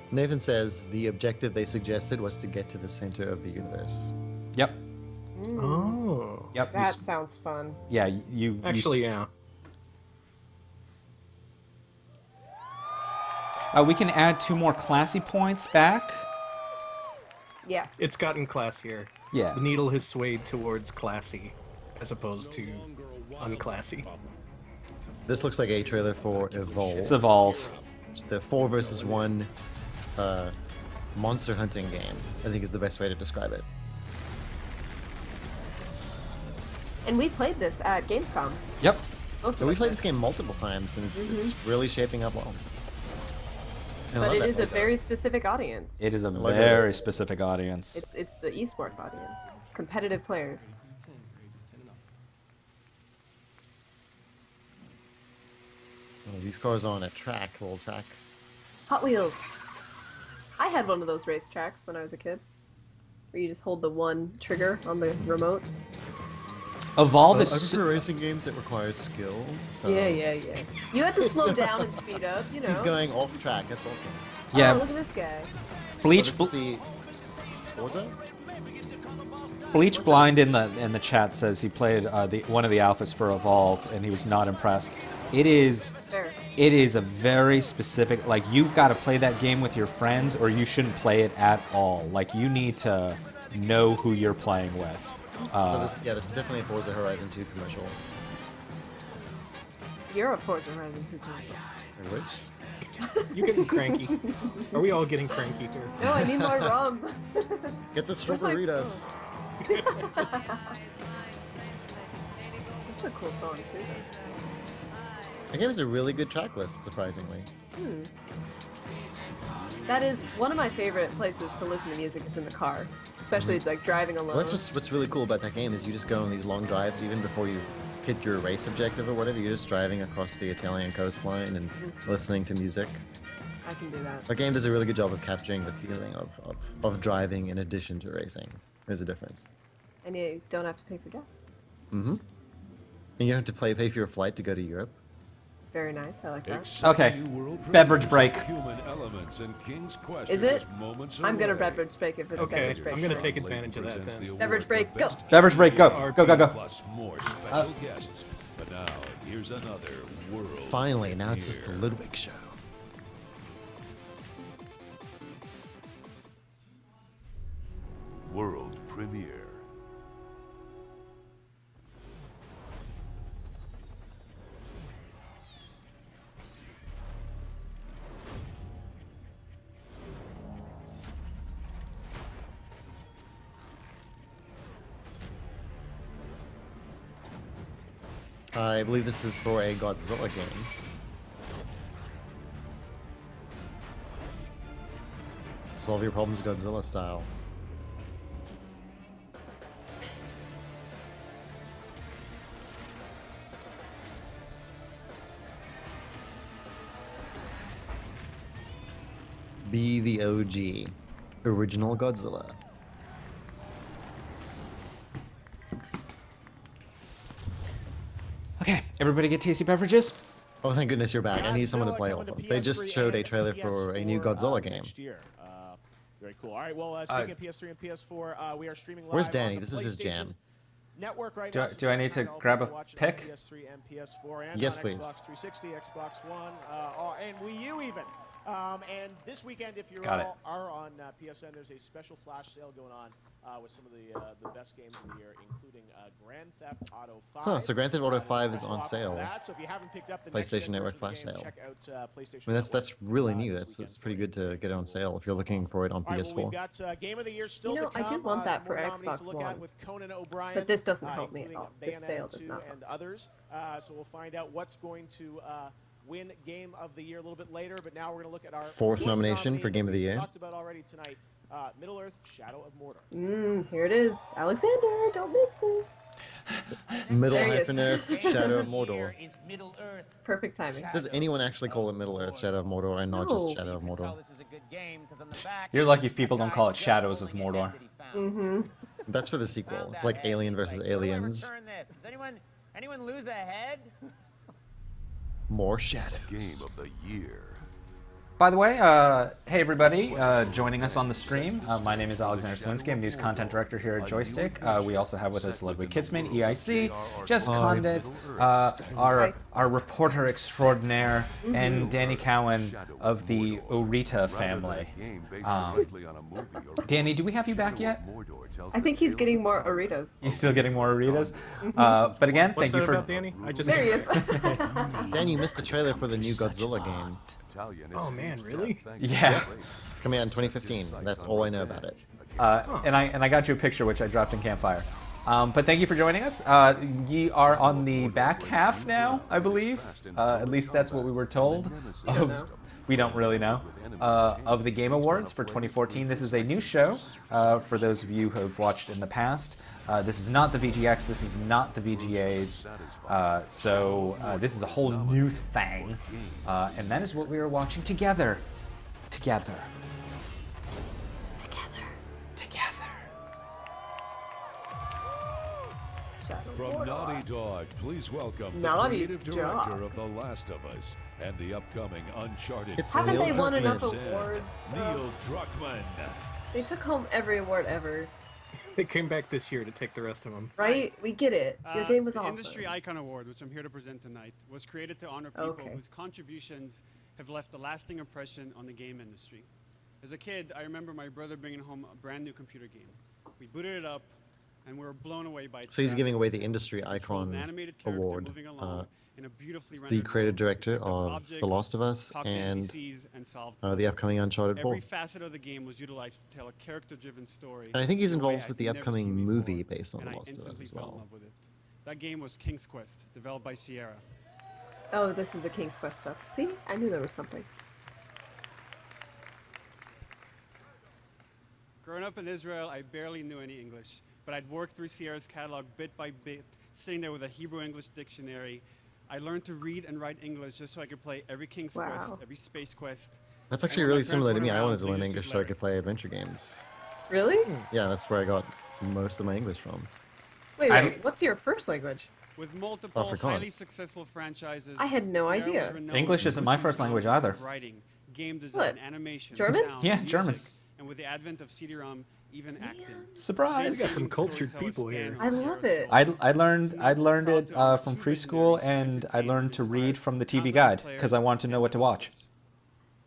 Nathan says the objective they suggested was to get to the center of the universe. Yep. Oh. Yep. That sounds fun. Yeah, you... Actually, yeah. We can add 2 more classy points back. Yes. It's gotten classier. Yeah. The needle has swayed towards classy, as opposed to unclassy. This looks like a trailer for Evolve. It's Evolve. It's the 4 versus 1 monster hunting game, I think is the best way to describe it. And we played this at Gamescom. Yep. So we played this game multiple times, and it's really shaping up well. But it is a very specific audience. It is a very specific audience. It's the esports audience. Competitive players. Oh, these cars are on a track, little track. Hot Wheels. I had one of those race tracks when I was a kid, where you just hold the one trigger on the remote. Evolve is... I prefer racing games that require skill. So. Yeah. You had to slow down and speed up, you know. He's going off track, that's awesome. Yeah. Oh, look at this guy. Bleach... Forza? Bleach Blind in the chat says he played one of the alphas for Evolve, and he was not impressed. It is a very specific, like, you've got to play that game with your friends or you shouldn't play it at all. Like, you need to know who you're playing with. So this is definitely a Forza Horizon 2 commercial. You're a Forza Horizon 2 commercial. Which? You're getting cranky. Are we all getting cranky here? No, I need more rum. Get the strawberries. That's a cool song too. The game is a really good track list, surprisingly. That is one of my favorite places to listen to music is in the car, especially it's like driving alone. Well, that's what's really cool about that game is you just go on these long drives even before you've hit your race objective or whatever. You're just driving across the Italian coastline and listening to music. I can do that. The game does a really good job of capturing the feeling of driving in addition to racing. There's a difference. And you don't have to pay for gas. Mm-hmm. And you don't have to pay for your flight to go to Europe. Very nice. I like that. Okay. Beverage break. Is it? I'm gonna beverage break if it's okay. beverage break. I'm gonna take advantage of that then. Beverage break, go. Beverage break, go. Go, go, go. But now, here's another world. Finally, now it's just the Ludwig show. World premiere. I believe this is for a Godzilla game. Solve your problems Godzilla style. Be the OG. Original Godzilla. Okay, everybody get tasty beverages? Oh, thank goodness you're back. I need someone to play all of them. They just showed a trailer for a new Godzilla game. Very cool. All right, well, speaking of PS3 and PS4, we are streaming live. Where's Danny? On the This is his jam. Network right do, now. Do I need to grab a pick? PS3 and PS4 and yes, on please. Xbox 360, Xbox One, and Wii U even. And this weekend, if you are on PSN, there's a special flash sale going on with some of the best games of the year, including Grand Theft Auto 5. Huh, so Grand Theft Auto 5 is on sale. So if you haven't picked up the PlayStation Network flash game, sale. check out PlayStation I mean, that's really new. That's pretty good to get it on sale if you're looking for it on PS4. Well, we've got Game of the Year still to come. I do want that for Xbox One. But this doesn't help me at all. This sale does not help. And others. So we'll find out what's going to win Game of the Year a little bit later. But now we're going to look at our fourth nomination for Game of the Year. Talked about already tonight. Middle Earth: Shadow of Mordor. Here it is, Alexander. Don't miss this. Middle Earth, Shadow of Mordor. Is Middle Earth. Perfect timing. Does anyone actually call it Middle Earth, Shadow of Mordor, and not just Shadow of Mordor? You're lucky if people don't call it Shadows of Mordor. That's for the sequel. It's like Alien versus Aliens. Does anyone lose a head? More shadows. Game of the Year. By the way, hey everybody, joining us on the stream. My name is Alexander Swinsky. I'm News Content Director here at Joystiq. We also have with us Ludwig Kitzman, EIC, Jess Condit, our reporter extraordinaire, and Danny Cowan of the Orita family. Danny, do we have you back yet? I think he's getting more Oritas. He's still getting more Oritas? But again, thank you for... About Danny? There he is. Dan, you missed the trailer for the new Godzilla game. Oh man, really? Yeah. It's coming out in 2015. That's all I know about it. And I got you a picture which I dropped in Campfire. But thank you for joining us. Ye are on the back half now, I believe. At least that's what we were told. We don't really know. Of the Game Awards for 2014. This is a new show for those of you who have watched in the past. This is not the VGX, this is not the VGAs, so this is a whole new thing, and that is what we are watching together. Together. From Naughty Dog, please welcome Naughty the creative director of The Last of Us and the upcoming Uncharted. Haven't they won enough awards? Neil Druckmann. They took home every award ever. They came back this year to take the rest of them. Right? We get it. Your game was the awesome. Industry Icon Award, which I'm here to present tonight, was created to honor people whose contributions have left a lasting impression on the game industry. As a kid, I remember my brother bringing home a brand new computer game. We booted it up, and we were blown away by its So he's giving away the graphics. Industry Control an Icon animated character Award. moving along in a beautifully The rendered creative world. director Picked up of objects, The Last of Us talked to and NPCs, and solved the puzzles. upcoming Uncharted 4. Every facet of the game was utilized to tell a character-driven story. And I think he's in a way involved with I've the never upcoming seen before, movie based on and The I Last of Us instantly as fell in well. love with it. That game was King's Quest, developed by Sierra. Oh, this is the King's Quest stuff. See? I knew there was something. Growing up in Israel, I barely knew any English, but I'd worked through Sierra's catalog bit by bit, sitting there with a Hebrew-English dictionary. I learned to read and write English just so I could play every King's Quest, every Space Quest. That's And actually when my really parents similar to went me. I around, wanted to learn Leisure English Suit so I Larry. could play adventure games. Really? Yeah, that's where I got most of my English from. Wait, wait. What's your first language? With multiple Afrikaans. highly successful franchises, I had no Sierra idea. was renowned English for isn't my pushing first language boundaries either. of writing, game design, What? animation, German? sound, Yeah, music, German. and with the advent of CD-ROM, even acting. Surprise! Today's We got some leading cultured storytellers people stand here. on I love Sierra's it. I learned it from free school, and I learned to read from the TV guide because I wanted to know what to watch.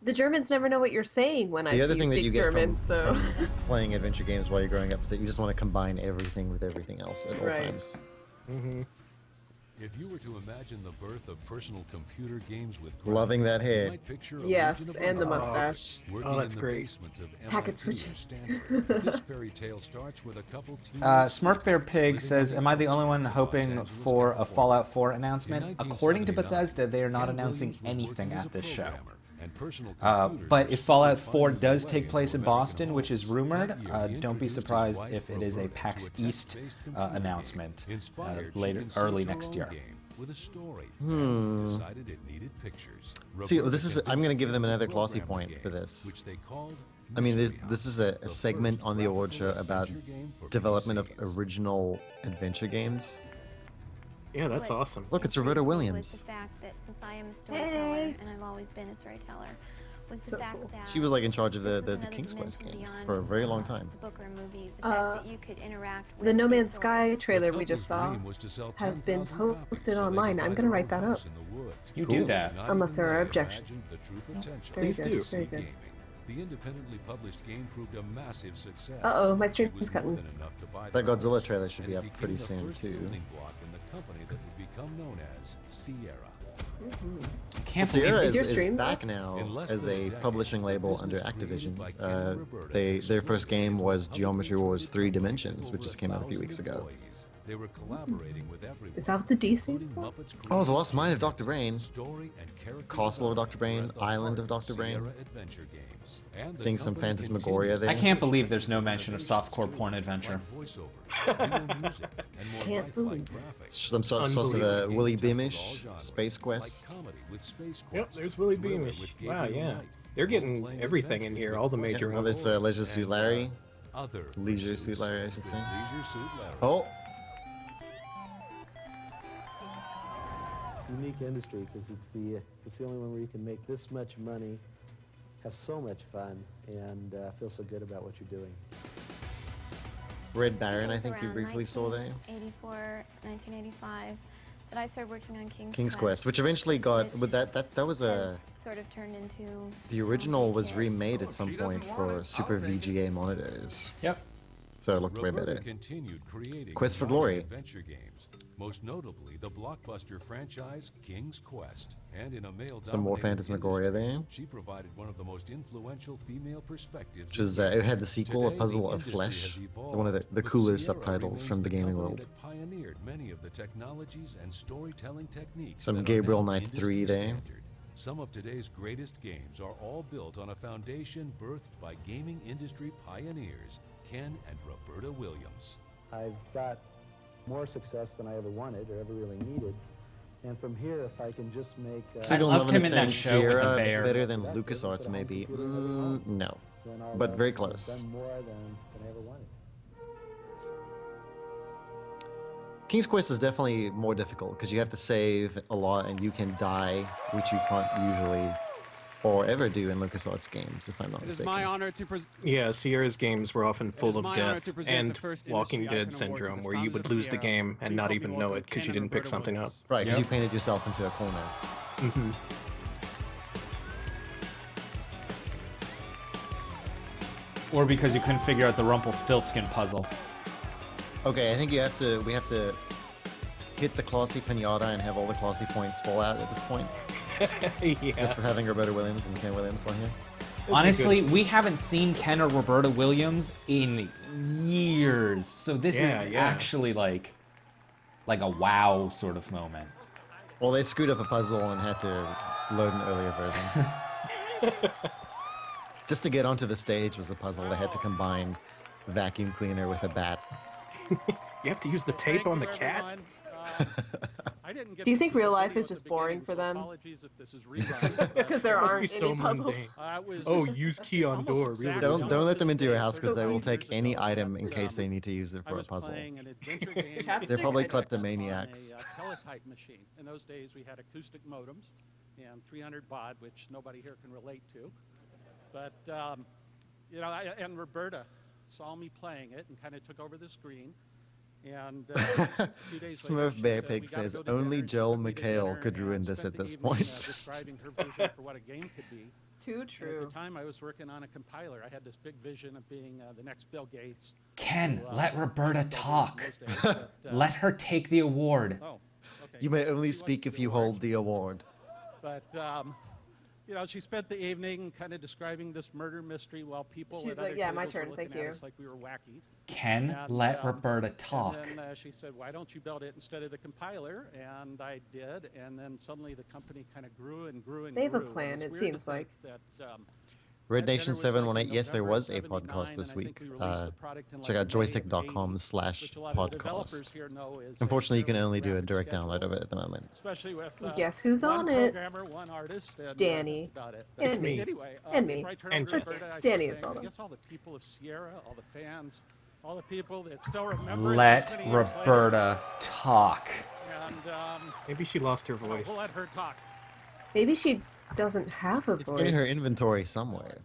The Germans never know what you're saying when I The see other you thing that speak you get German, from, so... from playing adventure games while you're growing up is that you just want to combine everything with everything else at all Right. times. Mm-hmm. If you were to imagine the birth of personal computer games with Loving that graphics, you hair. might picture a Yes, legion of and the underdogs mustache. working Oh, that's in the great. basements of Packet MIT or switching. Stanford. But this fairy tale starts with a couple Smurf Bear Pig says, "Am I the only one hoping for a Fallout 4 announcement?" According to Bethesda, they are not announcing anything at this show. But if Fallout 4 does take place in Boston, which is rumored, don't be surprised if it is a PAX East announcement early next year. With a story. Decided it needed pictures. See, this is. I'm going to give them another glossy point for this. Which they called I mean, this is a segment on the award show about development of original adventure games. Yeah, that's awesome. Look, it's Roberta Was Williams. the fact that since I am a storyteller and I've always been a storyteller, was the fact that She was like in charge of this the was another King's Quest dimension games beyond, for a very long time. just a book or a movie. The fact that you could interact with The No the Man's story. Sky trailer we just saw has been posted online. I'm gonna write that up. You do that. Unless there are objections. Very Please good, do. very good. The independently published game proved a massive success. Uh-oh, my It stream's was cutting. more than enough to buy That the Godzilla rights, trailer should and be it up pretty became the soon, first too. building block in the company that would become known as Sierra. Can't Sierra believe Is your is stream back up? now In less as than a a decade, publishing label the under business created Activision. by Ken and Roberta Their first game was publicly Geometry Wars 3 employed Dimensions, which over just came out a few 1,000 weeks ago. employees. They were collaborating with everyone. Is that what the DC including is for? Muppets Oh, The Lost creating Mind of Dr. Brain, story and character Castle of Dr. Brain, development were at the Island of heart Dr. Brain. Sierra Adventure Games. And the Seeing some company Phantasmagoria continued there. I can't believe there's no mention of softcore porn adventure. like voiceovers, real music, and more Can't lifelike believe graphics. Some sorts of Unbelievable. Willy Games Beamish, tackled all genres, Space like Quest. comedy with Space Yep, Quest, there's Willy thriller Beamish. with Wow, Gabriel yeah. Knight, They're getting role-playing everything in adventures here, with all the Quest major Well, ones. there's Leisure Suit and, Larry. Other Leisure pursuits Suit Larry, I should with say. Leisure Suit Larry. Oh, It's a unique industry because it's the only one where you can make this much money, have so much fun, and feel so good about what you're doing. Red Baron, I It was think you around briefly saw there. 1984, 1985, that I started working on King's Quest, which eventually got with that was a has sort of turned into the original was remade at some point for Super VGA monitors. Yep. So it looked way Roberta better. continued creating Quest for modern Glory. adventure games, most notably the blockbuster franchise King's Quest. And in a male Some more Phantasmagoria there. she provided one of the most influential female perspectives. Which is it had the sequel, A Puzzle of Flesh. It's one of the cooler subtitles from the gaming world. Pioneered many of the technologies and storytelling techniques. Some that are Gabriel now Knight industry 3 there. standard. Some of today's greatest games are all built on a foundation birthed by gaming industry pioneers Ken and Roberta Williams. I've got more success than I ever wanted or ever really needed. And from here, if I can just make... Signal loved Lovin' him and in that saying show with the Sierra bear. better than LucasArts maybe. No. then I'll But very have close. done more than I ever wanted. King's Quest is definitely more difficult because you have to save a lot and you can die, which you can't usually or ever do in LucasArts games, if I'm not It is mistaken. my honor to present. Yeah, Sierra's games were often is full of my honor death to present and the first Walking Industry Dead Icon Award to syndrome, the where you founders would of lose the Sierra. game and Please not help me even know welcome it because Ken you and didn't pick Roberta something up. Williams. Right, because Yep. you painted yourself into a corner. Mhm. Or because you couldn't figure out the Rumpelstiltskin puzzle. Okay, I think we have to hit the classy pinata and have all the classy points fall out at this point. Yeah. Just for having Roberta Williams and Ken Williams on here. Honestly, we haven't seen Ken or Roberta Williams in years, so this is actually like a wow sort of moment. Well, they screwed up a puzzle and had to load an earlier version. Just to get onto the stage was a puzzle. They had to combine vacuum cleaner with a bat. You have to use the tape on the cat? Do you think real life is just boring for them? Because there aren't any puzzles. Oh, use key on door. Really? Don't let them into your house because they will take any item in case they need to use it for a puzzle. They're probably kleptomaniacs. Teletype machine. In those days, we had acoustic modems and 300 baud, which nobody here can relate to. But you know, and Roberta saw me playing it and kind of took over the screen. And a few days later, Smurf Bear Pig says only Joel McHale could ruin this at this point. Describing her vision for what a game could be. Too true. And at the time, I was working on a compiler. I had this big vision of being the next Bill Gates. Ken, let Roberta talk. Let her take the award. Oh, okay. You may only speak if you hold the award. But you know, she spent the evening kind of describing this murder mystery while people. She's like, "Yeah, my turn. Thank you." Like we were wacky. Ken, let Roberta talk. And then she said, "Why don't you build it instead of the compiler?" And I did. And then suddenly the company kind of grew and grew and grew. They have a grew. plan. It seems like. That, Red Nation 718. Yes, there was a podcast this week. Check out joystiq.com/podcast. Unfortunately, you can only do a direct download of it at the moment. Especially with guess who's on it? One artist, and, Danny. That's and me. Anyway, and me. And Danny is on I guess all the people of Sierra, all the fans, all the people that still remember. Let Roberta talk. And, maybe she lost her voice. We'll let her talk. Maybe she doesn't have a voice. It's in her inventory somewhere.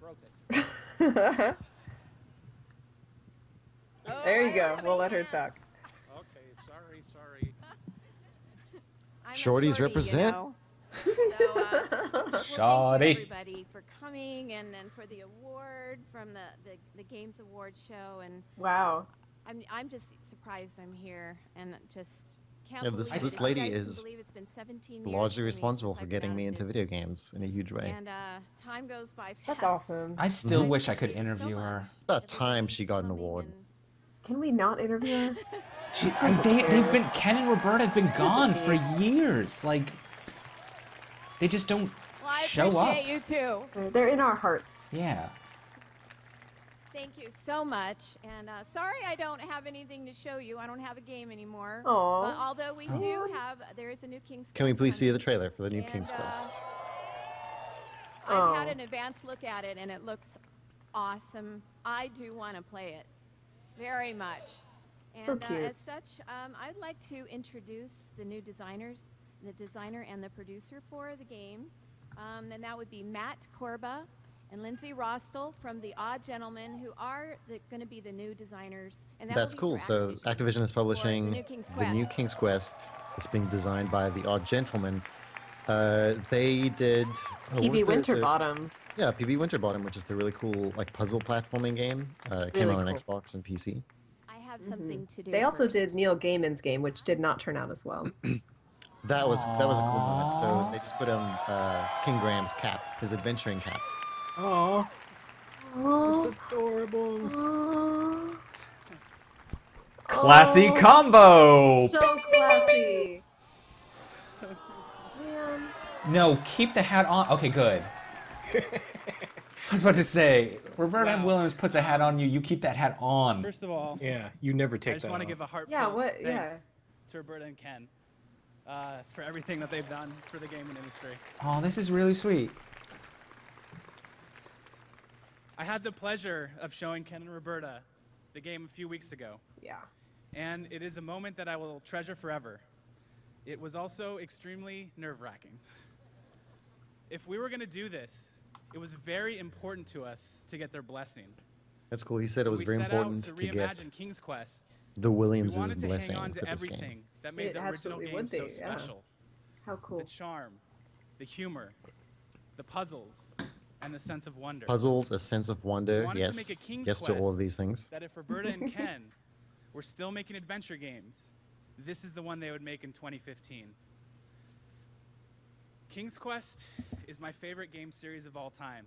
There you go. We'll let her talk. Okay, sorry. Shorties represent. You know. So, well, thank you everybody for coming and for the award from the Games Awards show. And wow, I'm just surprised I'm here and just. This lady is largely responsible for getting me into video games in a huge way. And time goes by fast. That's awesome. I still wish I could interview her. It's about time she got an award. Can we not interview her? They've been Ken and Roberta have been gone for years. Like they just don't show up. I appreciate you too. They're in our hearts. Yeah. Thank you so much, and sorry I don't have anything to show you. I don't have a game anymore. Aww. Although we do have, there is a new King's Quest. Can we please see the trailer for the new King's Quest? I've had an advanced look at it, and it looks awesome. I do want to play it very much. And so cute. as such, I'd like to introduce the new designers, the designer and the producer for the game, and that would be Matt Korba and Lindsay Rostel from The Odd Gentlemen, who are going to be the new designers. And that's cool. So Activision is publishing the new King's Quest. It's being designed by The Odd Gentlemen. They did PB Winterbottom. Yeah, PB Winterbottom, which is the really cool like puzzle platforming game. It came out on Xbox and PC. I have something to do. They also did Neil Gaiman's game, which did not turn out as well. That was a cool moment. So they just put on King Graham's cap, his adventuring cap. Aww. It's adorable. Aww. Classy combo. So classy. Man. No, keep the hat on. Okay, good. I was about to say, Roberta Williams puts a hat on you. You keep that hat on. First of all, yeah, you never take that off. I just want to give a heartfelt thanks to Roberta and Ken for everything that they've done for the gaming industry. Oh, this is really sweet. I had the pleasure of showing Ken and Roberta the game a few weeks ago. Yeah. And it is a moment that I will treasure forever. It was also extremely nerve-wracking. If we were going to do this, it was very important to us to get their blessing. That's cool. He said it was very important to get King's Quest, the Williams' we blessing to hang on to for this everything game. That made the original game so special. How cool. The charm, the humor, the puzzles, and the sense of wonder. Puzzles, a sense of wonder, yes. Yes to all of these things. That if Roberta and Ken were still making adventure games, this is the one they would make in 2015. King's Quest is my favorite game series of all time.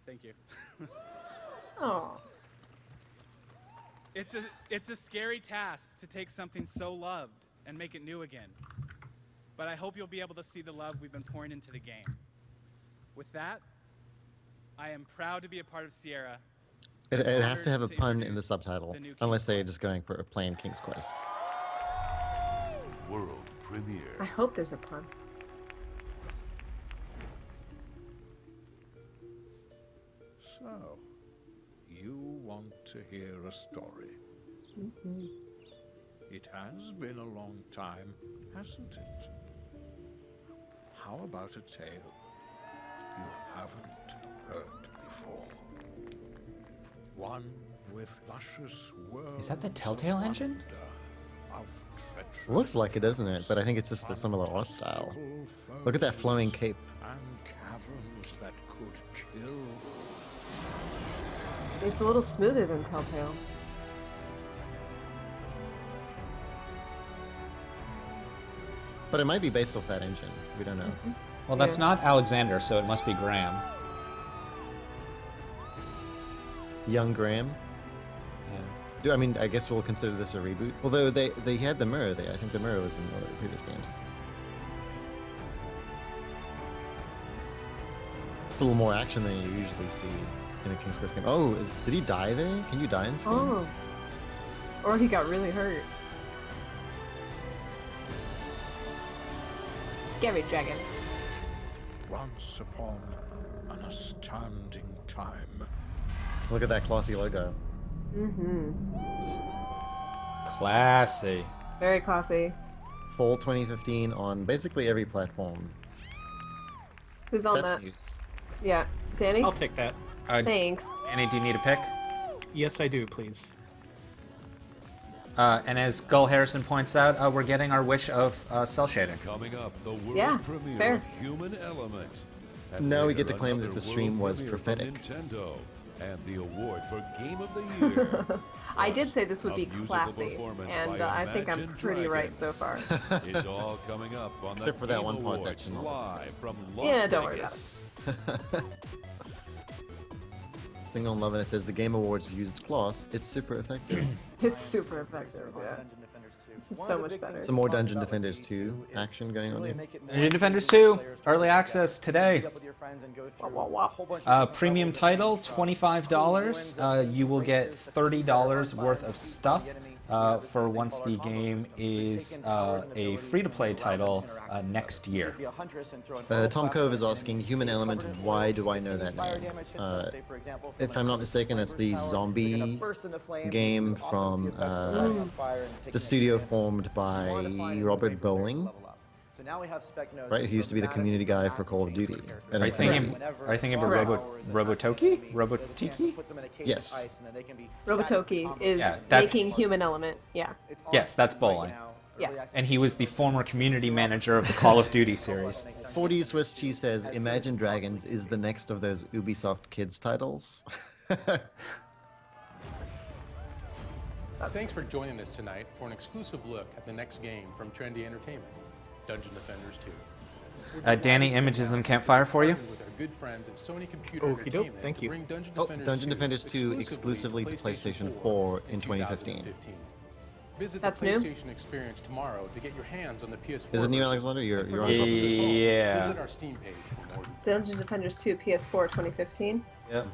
Thank you. Oh. It's a scary task to take something so loved and make it new again. But I hope you'll be able to see the love we've been pouring into the game. With that, I am proud to be a part of Sierra. It has to have a pun in the subtitle, unless they're just going for a plain King's Quest. World premiere. I hope there's a pun. So, you want to hear a story? Mm-hmm. It has been a long time, hasn't it? How about a tale you haven't heard before? One with luscious worlds. Is that the Telltale engine? Looks like it, doesn't it? But I think it's just a similar art style. Look at that flowing cape. And caverns that could kill. It's a little smoother than Telltale. But it might be based off that engine. We don't know. Mm-hmm. Well, that's not Alexander, so it must be Graham. Young Graham. Yeah. I mean, I guess we'll consider this a reboot. Although they had the mirror there. I think the mirror was in one of the previous games. It's a little more action than you usually see in a King's Quest game. Oh, did he die there? Can you die in this game? Oh. Or he got really hurt. Scary dragon. Once upon an astounding time. Look at that classy logo. Mm-hmm. Classy. Very classy. Fall 2015 on basically every platform. Who's on That's that? news. Yeah. Danny? I'll take that. Thanks. Annie, do you need a pick? Yes, I do, please. And as Gull Harrison points out, we're getting our wish of cell shading. Coming up, the world premiere fair. of Human Element. And Now we later, get to claim that another the stream world was premiere from prophetic. Nintendo and the award for Game of the Year. I did say this would A be musical classy, performance and by I think I'm Imagine pretty right so Dragons. far. It's all coming up on Except the for that Game one part that Awards you know live from Las Yeah, don't worry about Vegas. This thing on Love and it says the Game Awards used gloss. It's super effective. It's super effective, yeah. This is so much better. Some more Dungeon Defenders 2 action going on here. Dungeon Defenders 2, early access today. Premium title, $25. You will get $30 worth of stuff for once the game is a free-to-play title next year. Tom Cove is asking, Human Element, why do I know that name? If I'm not mistaken, that's the zombie game from the studio formed by Robert Bowling. Right, he used to be the community guy for Call of Duty. Are you thinking about Robotoki? Robotiki? Yes. Robotoki is Yeah, that's- making Human Element, yeah. Yes, that's Bowling. Yeah. And he was the former community manager of the Call of Duty series. 40 Swiss Cheese says, Imagine Dragons is the next of those Ubisoft Kids titles. Thanks for joining us tonight for an exclusive look at the next game from Trendy Entertainment, Dungeon Defenders 2. Danny, images and campfire for you. With our good friends at Sony Computer Okey-doke, Entertainment thank to you. bring Dungeon Oh, Defenders Dungeon 2 Defenders 2 exclusively to PlayStation 4 in 2015. Visit That's the new? PlayStation Experience tomorrow to get your hands on the PS4. Is it new, Alexander? You're on top of this call. Yeah. Visit our Steam page for more. Dungeon Defenders 2 PS4 2015. Yep.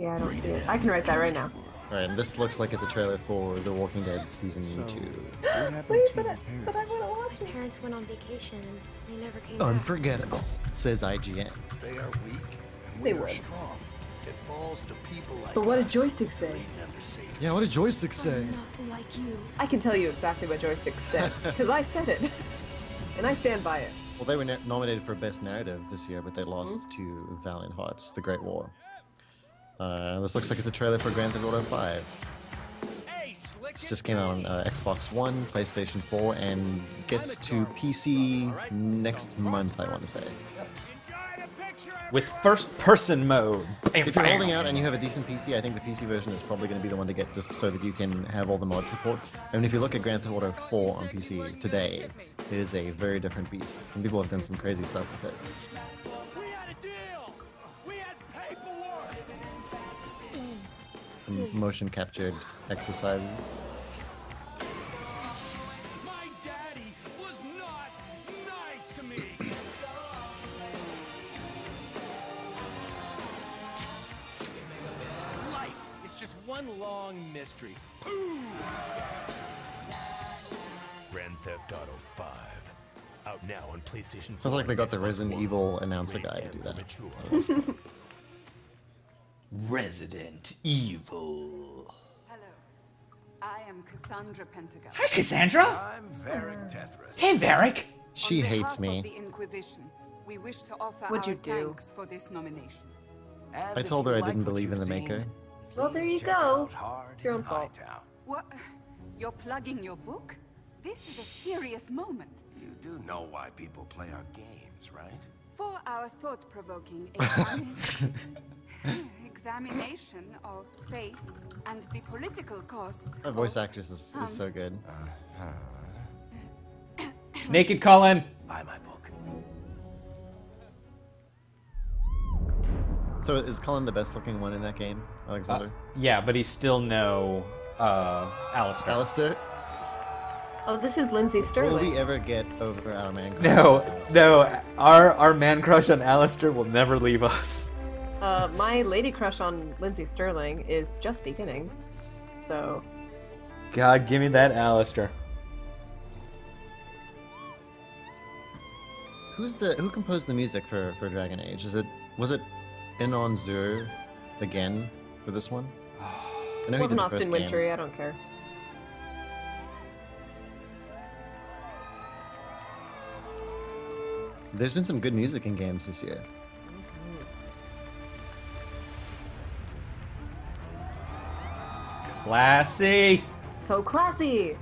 Yeah, I don't see it. I can write that right now. Alright, and this looks like it's a trailer for The Walking Dead Season 2. Wait, but I want to watch My parents went on vacation and they never came Unforgettable, says IGN. They are weak and They we are would. strong. It falls to people like But what did us Joystiq to say? bring them to safety. Yeah, what did Joystiq say? back. Like you. I can tell you exactly what Joystiq said, because I said it. And I stand by it. Well, they were nominated for Best Narrative this year, but they lost to Valiant Hearts, The Great War. This looks like it's a trailer for Grand Theft Auto 5. This just came out on Xbox One, PlayStation 4, and gets to PC next month, I want to say. Enjoy the picture with first-person mode. If you're holding out and you have a decent PC, I think the PC version is probably going to be the one to get, just so that you can have all the mod support. I mean, if you look at Grand Theft Auto 4 on PC today, it is a very different beast. Some people have done some crazy stuff with it. Some motion captured exercises. My daddy was not nice to me. Life is just one long mystery. Grand Theft Auto 5. Out now on PlayStation 4. Sounds like they got the Resident Evil announcer guy to do that. Resident Evil. Hello, I am Cassandra Pentagon. Hi, Cassandra. I'm Varric Tethras. Hey, Varric. She hates Of me. the Inquisition, we wish to offer What'd our you do? thanks for this nomination. I told her I didn't believe in the maker. Well, there you go. It's your own fault. What? You're plugging your book? This is a serious moment. You do know why people play our games, right? For our thought-provoking examination of faith and the political cost. That voice actress is so good. Naked Colin. Buy my book. So is Colin the best looking one in that game, Alexander? Yeah, but he's still no Alistair. Alistair? Oh, this is Lindsay Sterling. Will we ever get over our man crush? No. Our man crush on Alistair will never leave us. My lady crush on Lindsay Sterling is just beginning. So. God, give me that Alistair. Who composed the music for Dragon Age? Was it Inon Zur again for this one? I know he did Wasn't the Austin first game. Wintory, I don't care. There's been some good music in games this year. Classy. So classy.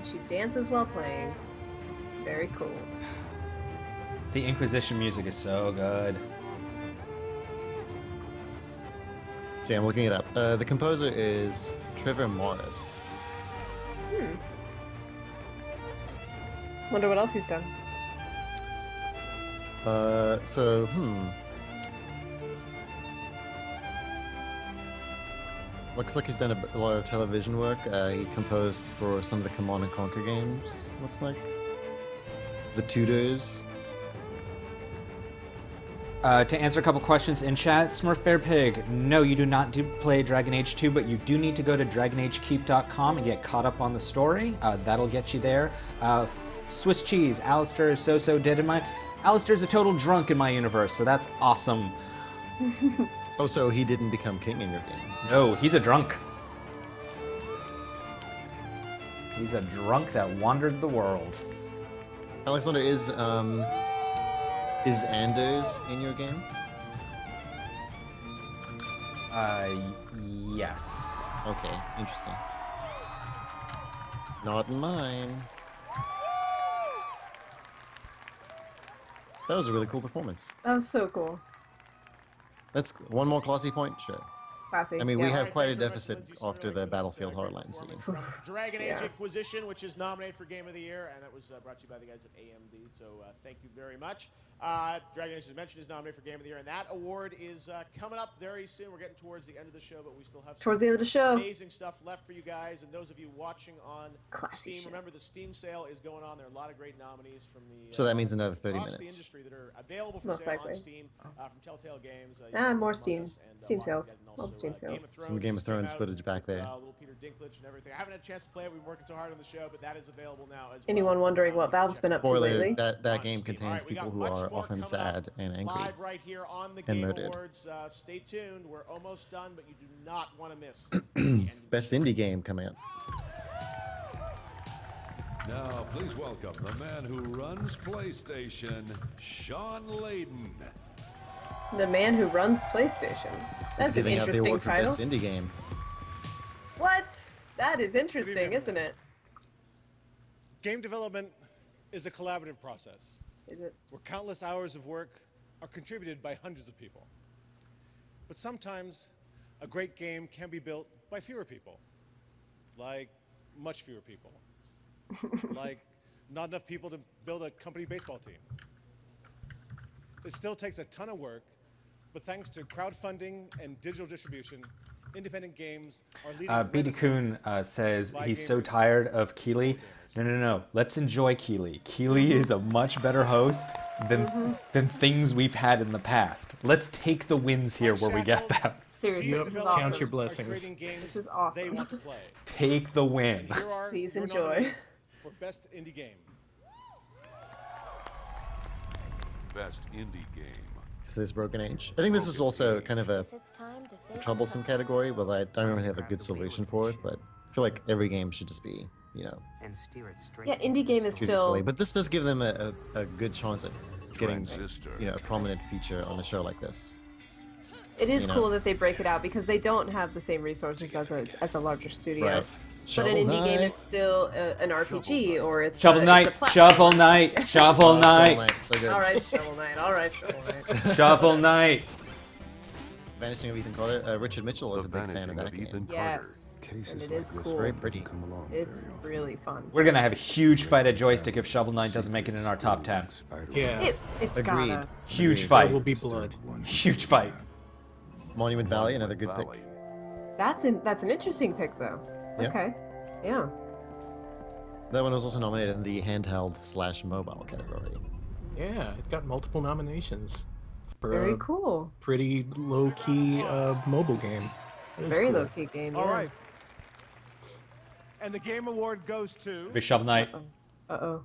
She dances while playing. Very cool. The Inquisition music is so good. See, I'm looking it up. The composer is Trevor Morris. Wonder what else he's done. Looks like he's done a lot of television work. He composed for some of the Command & Conquer games, looks like. The Tudors. To answer a couple questions in chat, Smurf Bear Pig, no, you do not play Dragon Age 2, but you do need to go to DragonAgeKeep.com and get caught up on the story. That'll get you there. Swiss Cheese, Alistair is so dead in my... Alistair's a total drunk in my universe, so that's awesome. Oh, so he didn't become king in your game? No, he's a drunk. He's a drunk that wanders the world. Alexander, is Anders in your game? Yes. Okay, interesting. Not in mine. That was a really cool performance. That was so cool. That's one more classy point, sure. Classy. I mean, yeah. we have quite a deficit after the Battlefield Hardline scene. Dragon Age Yeah. Inquisition, which is nominated for Game of the Year, and that was brought to you by the guys at AMD, so thank you very much. Dragon Age, as mentioned, is nominated for Game of the Year, and that award is coming up very soon. We're getting towards the end of the show, but we still have Towards the end of the show. amazing stuff left for you guys, and those of you watching on Classy Steam, shit. remember the Steam sale is going on. There are a lot of great nominees from the So that means another 30 across the minutes. industry that are available for Most sale likely. on Steam from Telltale Games. More Among Steam. Us, and, Steam Walking sales. Dead, and All the also, Steam Game sales. of Thrones Some Game of just came Thrones out footage back with, there. little Peter Dinklage and everything. I haven't had a chance to play it. We've been working so hard on the show, but that is available now as well. Anyone wondering what Valve's been up to Spoiler, lately? that game contains people who are often sad and angry. Live right here on the and Game murdered. Awards. Stay tuned. We're almost done, but you do not want to miss. Best indie game coming up. Now, please welcome the man who runs PlayStation, Sean Layden. The man who runs PlayStation. That's an giving out the interesting award for title. best indie game. What? That is interesting, isn't it? Game development is a collaborative process. Is it? Where countless hours of work are contributed by hundreds of people. But sometimes a great game can be built by fewer people. Like much fewer people. Like not enough people to build a company baseball team. It still takes a ton of work, but thanks to crowdfunding and digital distribution, independent games are leading a BD Kuhn says he's so tired of Keeley. No. Let's enjoy Keeley. Keeley is a much better host than things we've had in the past. Let's take the wins here where we get them. Seriously, this is awesome. Count your blessings. This is awesome. They want to play. Take the win. Here are Please your enjoy. nominees for Best Indie Game. Best Indie Game. So this Broken Age. I think this is also kind of a troublesome category, but I don't really have a good solution for it. But I feel like every game should just be, you know. Yeah, indie game is still. But this does give them a good chance at getting, you know, a prominent feature on a show like this. It is You know? cool that they break it out because they don't have the same resources as a larger studio. Right. But an Shovel indie game Knight. is still an RPG, or it's Shovel Knight, it's a Shovel Knight, Shovel Knight. So good. All right, Shovel Knight. All right, Shovel Knight. Shovel Knight. Vanishing of Ethan Carter. Richard Mitchell is a big fan of that game. Yes, and it is cool. Very pretty. It's really fun. We're gonna have a huge fight at Joystiq if Shovel Knight doesn't make it in our top 10. Yeah. It's Agreed. gotta. Huge There fight. will be blood. Huge fight. Monument Valley, another good pick. That's an interesting pick though. Yeah. Okay. Yeah. That one was also nominated in the handheld/mobile category. Yeah, it got multiple nominations. For Very a cool. Pretty low-key mobile game. That is Very cool. low-key game. All yeah. right. And the game award goes to... Big Shovel Knight. Uh-oh.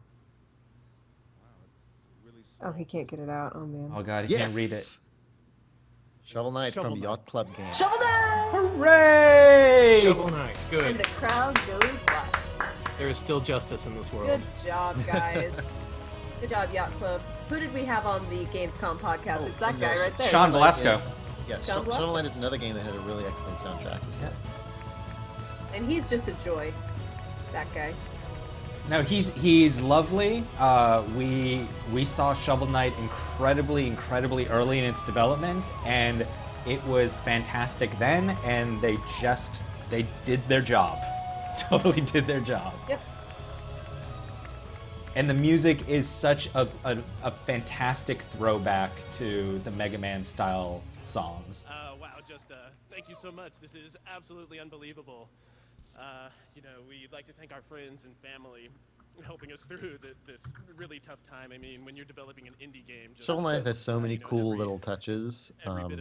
Oh, he can't get it out. Oh, man. Oh god, he can't read it. Shovel Knight Shovel from Knight. Yacht Club Games. Shovel Knight! Hooray! Shovel Knight, And good. the crowd goes wild. There is still justice in this world. Good job, guys. Good job, Yacht Club. Who did we have on the Gamescom podcast? It's that guy right there. Sean Velasco. Yeah, Sean Velasco? Shovel Knight is another game that had a really excellent soundtrack this year. And he's just a joy. That guy. No, he's lovely. We saw Shovel Knight incredibly early in its development, and it was fantastic then. And they did their job, totally did their job. Yep. And the music is such a fantastic throwback to the Mega Man style songs. Wow, just thank you so much. This is absolutely unbelievable. You know, we'd like to thank our friends and family helping us through this really tough time. I mean, when you're developing an indie game, just Shovel Knight has so many cool little touches. One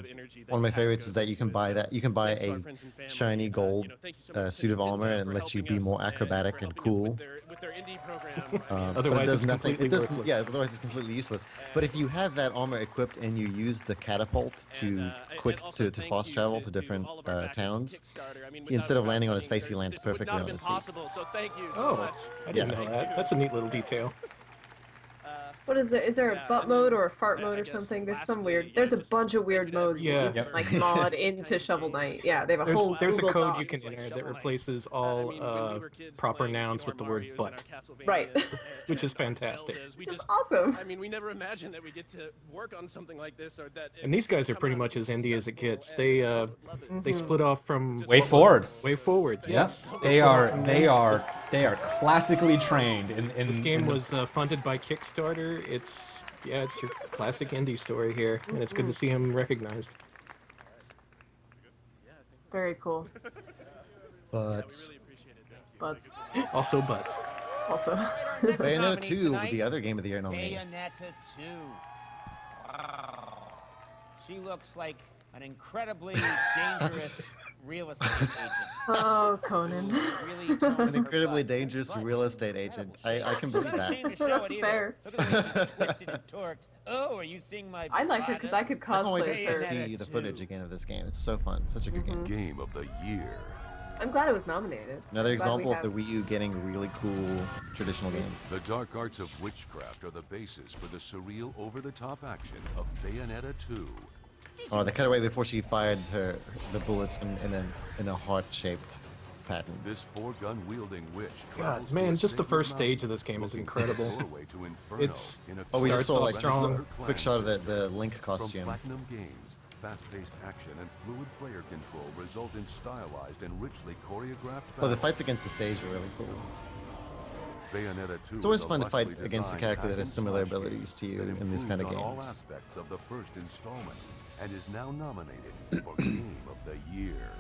of my favorites is that you can buy a shiny gold suit of armor and it lets you be more acrobatic and cool. Otherwise, it's completely worthless. Yeah, otherwise it's completely useless. But if you have that armor equipped and you use the catapult to to fast travel to different towns, instead of landing on his face, he lands perfectly on his feet. So thank you Oh, I didn't know that. That's a neat little detail. What is there? Is there a butt mode or a fart mode or something? There's some weird. There's a bunch of weird modes. Yeah. You can, like mod into Shovel Knight. Yeah, they have a whole. There's a Google code Doc. you can enter that replaces all proper nouns with the word butt. Right. Which is fantastic. Which is awesome. I mean, we never imagined that we get to work on something like this, or that. And these guys are pretty much as indie as it gets. They split off from Way Forward. Way Forward. Yes. They are classically trained in This game was funded by Kickstarter. It's your classic indie story here, and it's good to see him recognized. Very cool. Butts. Butts. Also butts. Also. Bayonetta 2, the other game of the year nominee. Bayonetta 2. She looks like an incredibly dangerous real estate agent. Oh, Conan. An incredibly dangerous real estate agent. I can believe that. That's fair. Look at the way she's twisted and torqued. Oh, are you seeing my? I like her because I could I can't wait cosplay to her. see the footage again of this game. It's so fun. Such a good game. Game of the year. I'm glad it was nominated. Another Glad we example of have- the Wii U getting really cool traditional games. The dark arts of witchcraft are the basis for the surreal, over-the-top action of Bayonetta 2. Oh, they cut away before she fired the bullets in a heart-shaped patent. This four-gun wielding witch. God, man, just the first stage of this game is incredible. It's Oh, we just saw like strong. a quick shot of the Link costume. From Platinum Games, fast-paced action and fluid player control result in stylized and richly choreographed. Oh, the fights against the stage are really cool. Bayonetta 2 It's always is a fun to fight lushly against a designed character that has similar hack-and-slash abilities to you that in these kind of improved on all games. aspects of the first installment and is now nominated for Game of the Year.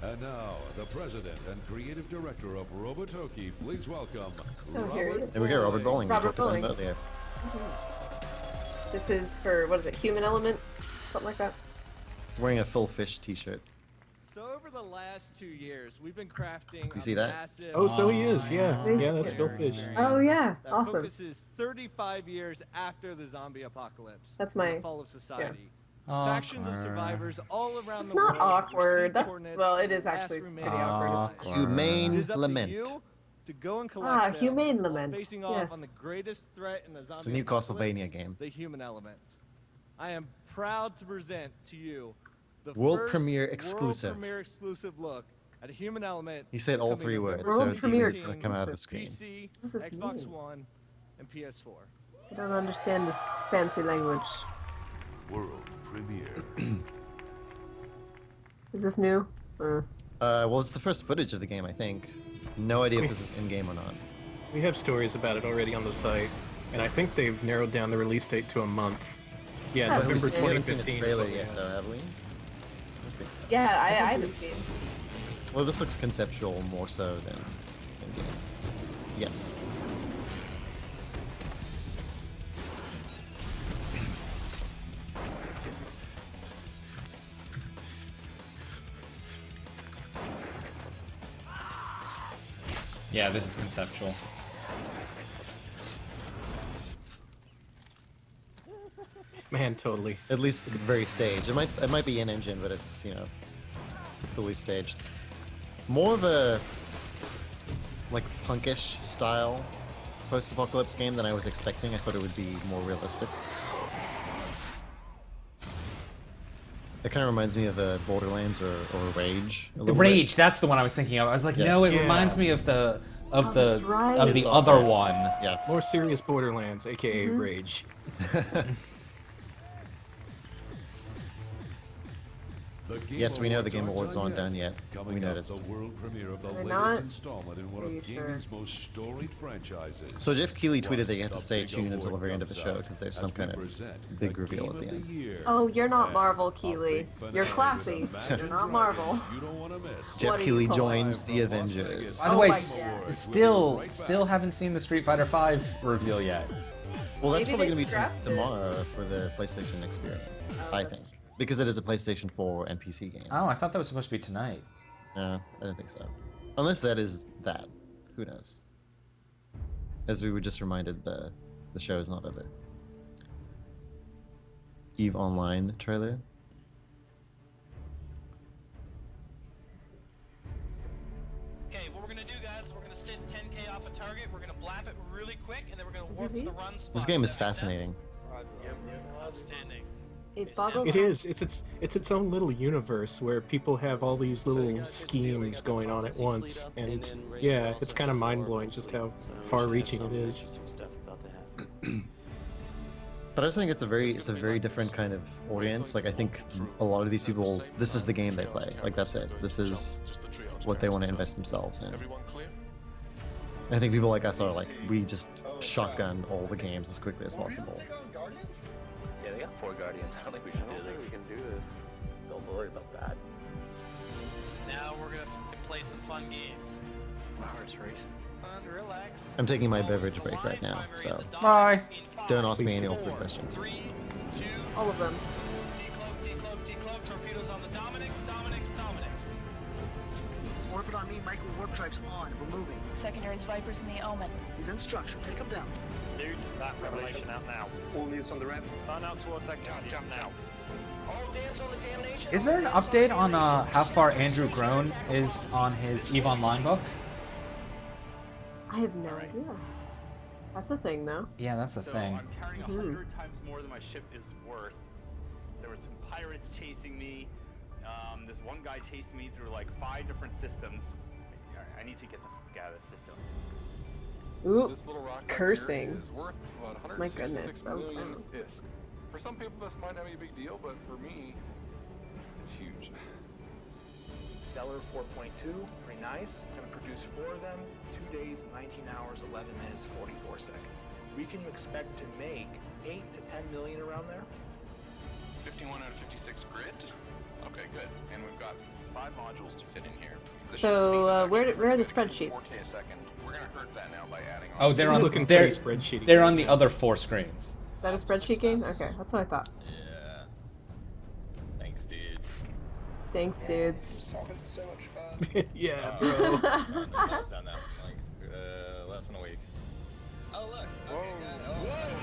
And now, the president and creative director of Robotoki, please welcome Robert. There we go, Robert Bowling. We Robert talked about him Bowling. earlier. This is for, what is it, Human Element? Something like that. He's wearing a Phil Fish t-shirt. So over the last 2 years, we've been crafting You see a that? massive... Oh, so he is, yeah. Yeah, that's Phil Fish. Oh, yeah. That Awesome. focuses 35 years after the zombie apocalypse. That's and my- the fall of society. yeah. Factions of survivors all around It's the not world. awkward. receive That's, coordinates well, it from is the last actually pretty remaining awkward. survivors. Humane It is up to Lament. you to go and collect Ah, them Humane while Lament. facing off Yes. on the greatest threat in the zombie It's a new apocalypse, Castlevania game. the human element. I am proud to present to you the World first premiere exclusive. World premiere exclusive look at a human element. He said all coming 3 November words, so World premiere 15, come out of the screen. PC, What does this Xbox mean? One, and PS4. I don't understand this fancy language. World premiere. Is this new? Well, it's the first footage of the game, I think. No idea if this is in-game or not. We have stories about it already on the site, and I think they've narrowed down the release date to a month. Yeah, That's November insane. We haven't seen a 2015 is trailer what we yet, have. though, have we? I don't think so. Yeah, I haven't seen. Well, this looks conceptual more so than in-game. Yes. Yeah, this is conceptual. Man, totally. At least very staged. It might be in-engine, but it's, you know, fully staged. More of a like punkish style post-apocalypse game than I was expecting. I thought it would be more realistic. It kind of reminds me of Borderlands or Rage. The Rage, that's the one I was thinking of. I was like, no, it reminds me of the that's right. of the It's other all- one. Yeah. More serious Borderlands, aka Mm-hmm. Rage. Yes, we know the Game Awards aren't done yet. We Coming up, noticed. the world premiere of the They're latest not? installment in one Are of you sure? gaming's most storied franchises. So Jeff Keighley tweeted Plus, that you have to the stay big tuned until the award very end of the comes show out because there's as some we kind of present big the reveal Game at the of end. Year. Oh, you're not And Marvel, a Keeley. big finale You're with classy. Imagine You're not Dragons Marvel. you don't want to miss. Jeff What do Keighley you call joins it? the Avengers. By the Oh way, my God. still haven't seen the Street Fighter V reveal yet. Well, that's Maybe probably they going to be scrapped it. tomorrow for the PlayStation experience, Oh, I that's think. Because it is a PlayStation 4 and PC game. Oh, I thought that was supposed to be tonight. No, I don't think so. Unless that is that. Who knows? As we were just reminded, the show is not over. EVE Online trailer. Okay, what we're gonna do, guys, is we're gonna sit 10K off a target, we're gonna blap it really quick, and then we're gonna Is warp this to the it? run spot. This game is Does that make sense? fascinating. Outstanding. It boggles. It is. It's its own little universe where people have all these little schemes going on at once, and yeah, it's kind of mind blowing just how far-reaching it is. But I just think it's a very different kind of audience. Like I think a lot of these people, this is the game they play. Like that's it. This is what they want to invest themselves in. I think people like us are like, we just shotgun all the games as quickly as possible. Yeah, they got 4 Guardians. I don't think we should do this. We can do this. Don't worry about that. Now we're gonna play some fun games. Horse racing. Fun, relax. I'm taking my beverage break right now, so bye. Don't ask me Please any do. awkward questions. All of them. Decloak, decloak, decloak. Torpedoes on the Dominix, Dominix, Dominix. Warp it on me, micro warp drives on. We're moving. Secondaries, Vipers, and the Omen. He's in structure. Take him down. Dude, that revelation out now. All units on the ramp. Burn out towards that jump now. All dance on the damnation. Is there an update on how far Andrew Groan is on his EVE Online book? I have no idea. That's a thing, though. Yeah, that's a So thing. I'm carrying 100 times more than my ship is worth. There were some pirates chasing me. This one guy chased me through like 5 different systems. I need to get the fuck out of this system. Ooh, This little rock cursing. Here is worth about My goodness, 166 million ISK. For some people, this might not be a big deal, but for me, it's huge. Seller 4.2, pretty nice. Gonna produce 4 of them, 2 days, 19 hours, 11 minutes, 44 seconds. We can expect to make 8 to 10 million around there. 51 out of 56 grid. Okay, good. And we've got 5 modules to fit in here. So, where are the spreadsheets? 4K a second. We're gonna hurt that now by adding on. Oh, they're on looking they're, pretty spreadsheety. they're on the other 4 screens. Is that a spreadsheet game? Okay, that's what I thought. Yeah. Thanks, dude. Thanks, dudes. So much fun. Yeah, bro. Almost done that. Like, less than a week. Oh, look. Okay, got it.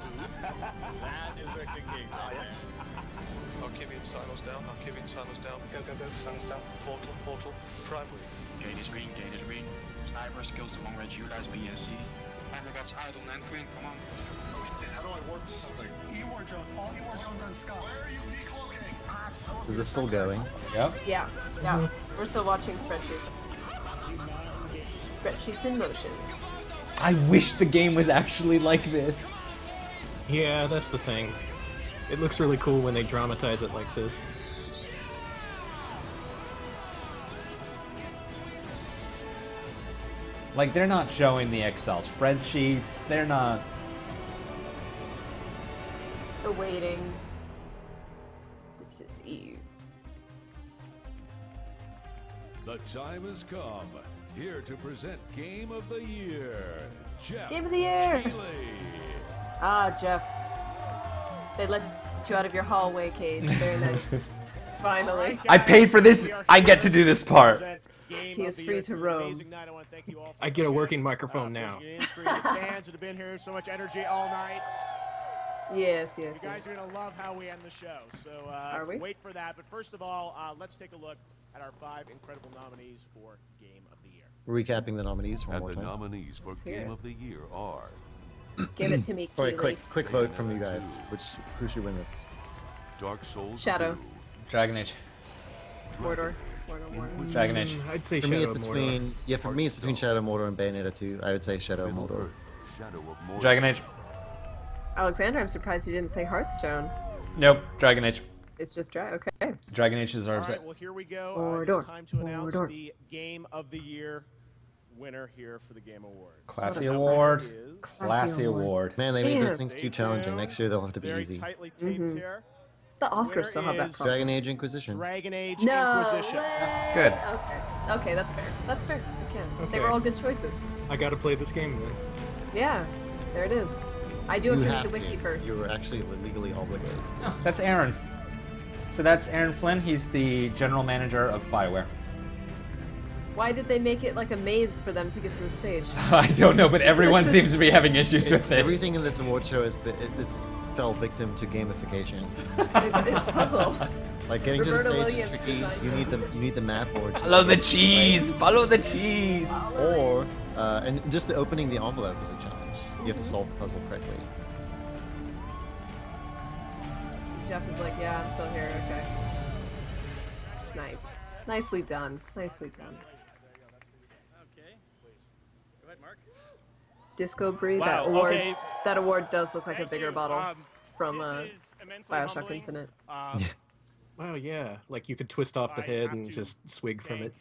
That is Rexing Kings right there. Alchemian silos down, Alchemian silos down. Go, go, go, silos down. Portal, portal, driveway. Gate is green, gate is green. Sniper skills to long range, utilize BSC. Timer got idle, and green, come on. Oh shit, how do I work something? E-War drone, all E-War drones on Scott. Where are you decloaking? Is this still going? Yep. Yeah, yeah. We're still watching spreadsheets. Spreadsheets in motion. I wish the game was actually like this. Yeah, that's the thing. It looks really cool when they dramatize it like this. Like, they're not showing the Excel spreadsheets. They're not... Awaiting. This is Eve. The time has come. Here to present Game of the Year, Jeff. Game of the Year! Keighley. Ah, Jeff. They let you out of your hallway cage. Very nice. Finally. I paid for this. I get to do this part. He is free to roam. I get a working microphone now. Fans that have been here, so much energy all night. Yes, yes. You guys are gonna love how we end the show. So Are we? wait for that. But first of all, let's take a look at our 5 incredible nominees for Game of the Year. Recapping the nominees one And more the time. nominees for hear Game it. of the Year are Give it to me, All right, Keely. quick vote from you guys. Who should win this? Dark Souls Shadow. 2, Dragon Age. Mordor. Dragon Age. I'd say For Shadow me, it's Mordor. between for me it's between Shadow Mordor and Bayonetta 2. I would say Shadow Mordor. Shadow of Mordor. Dragon Age. Alexander, I'm surprised you didn't say Hearthstone. Nope. Dragon Age. It's just okay. Dragon Age deserves All right, it. well, here we go. Mordor. It's time to announce Mordor. the Game of the Year winner here for the Game Awards. Classy What a award. Classy Classy award. award. Man, they made those Damn. things too Stay challenging. tuned. Next year they'll have to be Very easy. tightly taped here. The Oscars still have that is problem. Dragon Age Inquisition. Dragon Age No Inquisition. way. Good. Okay, that's fair. That's fair. I can. They Okay. were all good choices. I gotta play this game then. Yeah, there it is. I do have You to read have the wiki to. first. You're actually legally obligated. Oh, that's Aaron. So that's Aaron Flynn. He's the general manager of BioWare. Why did they make it like a maze for them to get to the stage? I don't know, but everyone This is- seems to be having issues with it. Everything in this award show it's fell victim to gamification. It's puzzle. Like getting Roberta to the stage Williams is tricky. designed You need the map board. Follow the cheese. Follow the cheese. Or and just the opening the envelope is a challenge. You have to solve the puzzle correctly. Jeff is like, yeah, I'm still here. Okay. Nice. Nicely done. Nicely done. Okay. Go ahead, Mark. Disco Brie. Wow, That award. okay. That award does look like Thank a bigger you. bottle from this is immensely Bioshock humbling. Infinite. Wow, yeah. Like you could twist off the head and just swig from it.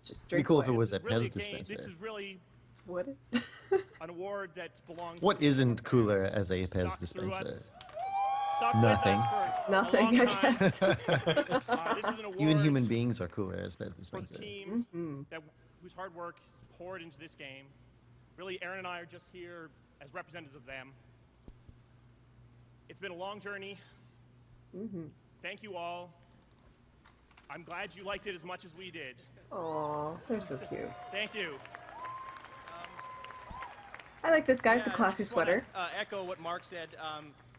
Just It'd be drink cool if it away. was a Really, Pez Kane, dispenser. this is really Would an award that belongs. What to isn't cooler as a Pez stuck through dispenser? us, stuck with Nothing. us for a Nothing, long I time. guess. This is an award Even human beings are cooler as Pez for the dispenser. teams whose hard work is poured into this game. Really, Aaron and I are just here as representatives of them. It's been a long journey. Thank you all. I'm glad you liked it as much as we did. Aw, they're so cute. Thank you. I like this guy with the Yeah, I classy just wanna, sweater. Echo what Mark said.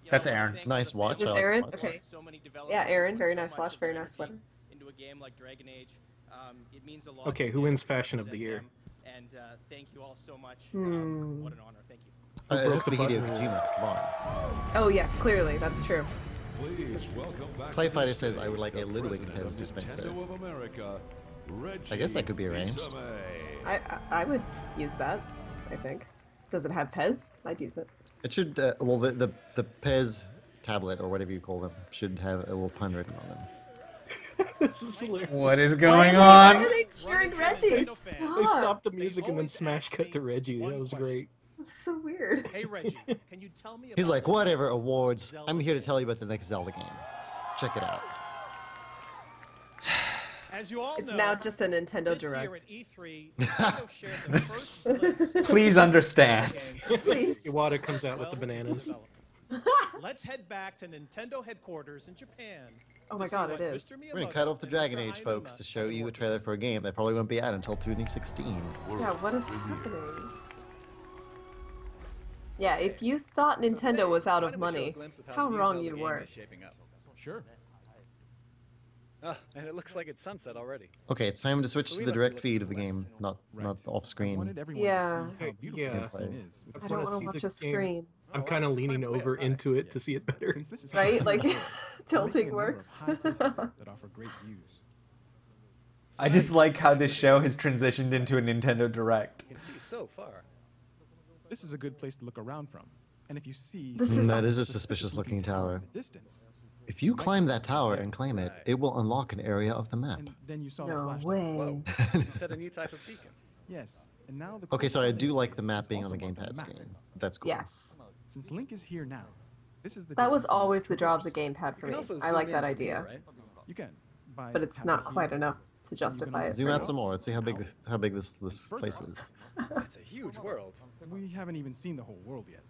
That's Aaron. Nice watch. Is this I like Aaron? watch. Okay. So many Yeah, Aaron. Very so nice much watch. of Very their nice energy sweater. into a game like Dragon Age. It means a lot. Okay, to who stand wins up and Fashion of the represent Year? them. And thank you all so much. Hmm. What an honor. Thank you. It has to be Hideo Kojima. Come on. Oh yes, clearly that's true. Please welcome back Clay to the Fighter says, stage "I would like a the Ludwig president Pez of dispenser." Nintendo of America, I guess that could be arranged. I would use that. I think. Does it have Pez? I'd use it. It should. Well, the Pez tablet or whatever you call them should have a little pun written on them. What is going on? Why are they cheering Reggie? They Stop. stopped the music and then smash cut to Reggie. That was great. That's so weird. Hey Reggie, can you tell me He's about like, whatever awards. I'm here to tell you about the next Zelda game. Check it out. As you all It's know, now just a Nintendo this Direct. year at E3, Nintendo shared the first glimpse of Please understand. Please. Iwata comes out with the bananas. Let's head back to Nintendo headquarters in Japan. Oh to my see God, what it is. Mr. We're gonna Miyamoto cut off the and Dragon Mr. Age, Aonuma folks, to show have been you a working trailer for a game that probably won't be out until 2016. Yeah, what is happening? Yeah, if you thought Nintendo was out of money, how wrong you were. Sure. Oh, and it looks like it's sunset already. Okay, it's time to switch to the direct feed of the game, not off screen. Yeah. Yeah. I don't want to watch a screen. I'm kind of leaning over into it to see it better. Right? Like, tilting works. I just like how this show has transitioned into a Nintendo Direct. You can see so far. This is a good place to look around from. And if you see That is a suspicious looking tower. If you climb that tower and claim it, it will unlock an area of the map. then you saw No the flashlight. way. Whoa. You set a new type of beacon. Yes. And now the Okay, so I do like the interface map is being on also the marked gamepad map. screen. That's cool. Yes. Since Link is here now, this is the That was distance he always must the draw of the traverse. gamepad for You me. can also I zoom like in that from idea. here, right? You can. By But it's tapping not here. quite enough to justify it. Zoom for out me. some more. Let's see how big this place is. It's a huge world. We haven't even seen the whole world yet.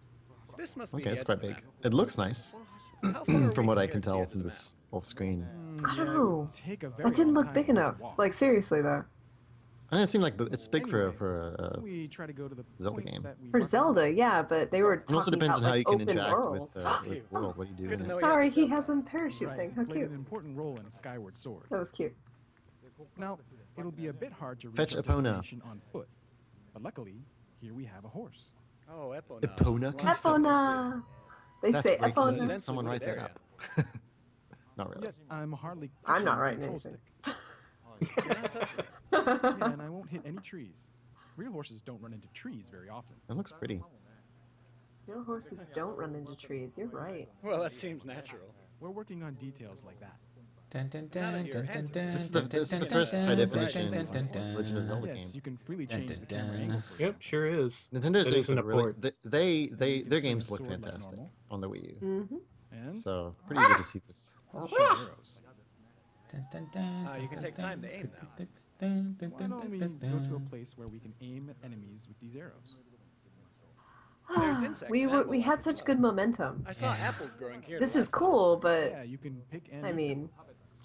This must be Okay, the it's edge quite of the big. map. It looks nice, How far are from we what I here can to the tell edge of from the this off screen. I don't know. Take a very That didn't long look time big to enough. walk. Like, seriously, though. And it seemed like it's big Anyway, for a we try to go to the Zelda point game. that we For marked Zelda, yeah, but they were It also talking depends about, on how like, you can open interact world. with the world. What do you do? Good in to know it? you have Sorry, to he sell has some parachute Right, thing. How played cute. an important role in Skyward Sword. That was cute. Now, it'll be a bit hard to reach Fetch our Epona. destination on foot, but luckily, here we have a horse. Oh, Epona. Epona? Epona! They That's say great. Epona. That's Someone a write wooded that area. up. Not really. Yet I'm hardly. I'm not touching the writing control anything. stick. You're not touching it. Yeah, and I won't hit any trees. Real horses don't run into trees very often. It looks pretty. Real horses don't run into trees. You're right. Well, that seems natural. We're working on details like that. Dun, dun, dun, dun, dun, dun, This is the dun, first dun, high dun, definition dun, dun, dun, Legend of Zelda Yes, game. you can freely Dun, change dun, the camera dun. angle. For Yep, sure is. Nintendo's That doing isn't some a really. port. Their swing games a look sword like fantastic normal. on the Wii U. Mm-hmm. And So pretty eager to see this. shoot arrows. dun, dun, dun, You can take dun, time to aim now. dun, dun, dun, Why dun, don't we dun, go to a dun. place where we can aim at enemies with these arrows? There's insects we and were, apple we had off such as good well. momentum. I saw apples growing here. This the is last time. cool, but Yeah, you can pick any. I mean,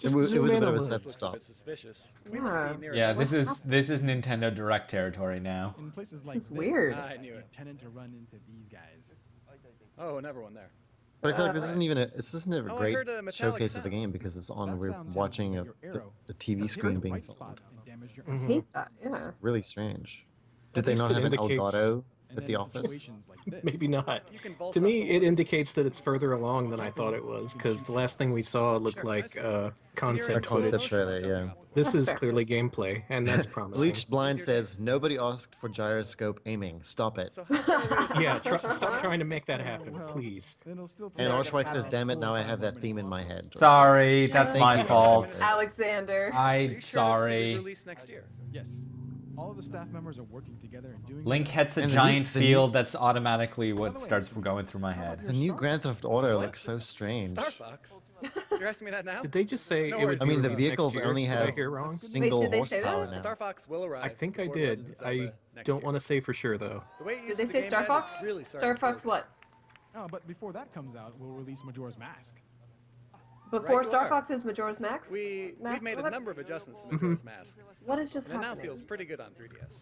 It was a bit of a in. set This looks a stop. bit suspicious. We must Yeah. be near Yeah, a this is Nintendo Direct territory now. In places This like is weird. I knew it. Tended to run into these guys. Oh, another one there. But I feel like this isn't a Oh, I great heard a metallic showcase of the sound. game because it's on. That We're sound tells watching me a that your arrow the TV has hit screen the being right filmed. spot and damaged your I arrow. hate that. It's Yeah. really strange. Did At they least not it have an indicates- Elgato And at the then office? situations like this. Maybe not. You can vault To off me, the it walls. indicates that it's further along than I thought it was, because the last thing we saw looked like A concept concept footage. trailer, yeah. This That's is fair. clearly gameplay, and that's promising. Bleached Blind says nobody asked for gyroscope aiming. Stop it. So how far away is Yeah, this? stop trying to make that happen, Well, please. then it'll still take And about Archwag says, "Damn it! 4 Now or I 5 have more that theme in minutes. my head." Sorry, that's Thank my you. fault. Alexander. Are I'm you sure this will be sorry. released next year? Yes. All of the staff members are working together and doing. Link hits a And the giant new- field. That's automatically By what the way, starts going through my head. The new Grand Theft Auto looks so strange. Star Fox. You're asking me that now? Did they just say No it would worries. be I mean, the released next vehicles year? only Did I have hear wrong? single Wait, did they say horsepower that? now. Star Fox will arrive. I think I before did. Legend of I Zelda next don't year. want to say for sure, though. The way it Did uses they the say gamepad Star is Fox? really Star starting to Fox work. what? Oh, but before that comes out, we'll release Majora's Mask. Before Right, you Star are. Fox is Majora's Max? We've made a What? number of adjustments to Majora's Mask. What is just And it now happening? feels pretty good on 3DS.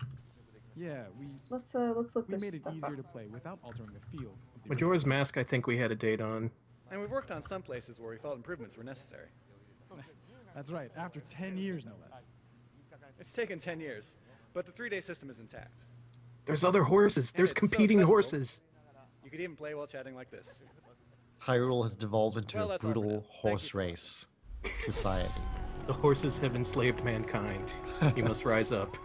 Yeah, Let's look we this made it stuff easier up. to play without altering the feel. Of the Majora's Mask, I think we had a date on. And we've worked on some places where we felt improvements were necessary. That's right, after 10 years, no less. It's taken 10 years, but the 3-day system is intact. There's other horses. And There's it's so competing accessible, horses. You could even play while chatting like this. Hyrule has devolved into Well, a that's all for brutal now. horse race society. The horses have enslaved mankind. You must rise up.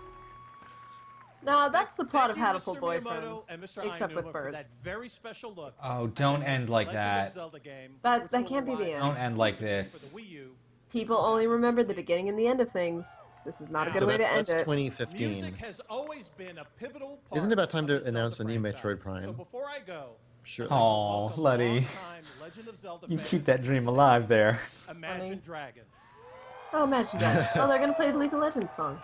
No, that's the plot of Thank you, Hatful Mr. Boyfriend, Miyamoto and Mr. except with Aonuma for that birds. very special look. Oh, don't end like Legend of that. Zelda game, That which that will can't be the arrive end. Don't end like this. for the Wii U. People only remember the beginning and the end of things. This is not a good So way to end that's it. 2015. Music has always been a pivotal part. Isn't it about time of to the Zelda announce a new franchise. Metroid Prime? So before I go, Sure. Oh, Luddy. longtime Legend of Zelda You fans keep that dream alive there. Imagine Dragons. Oh, Imagine Dragons. Oh, they're gonna play the League of Legends song.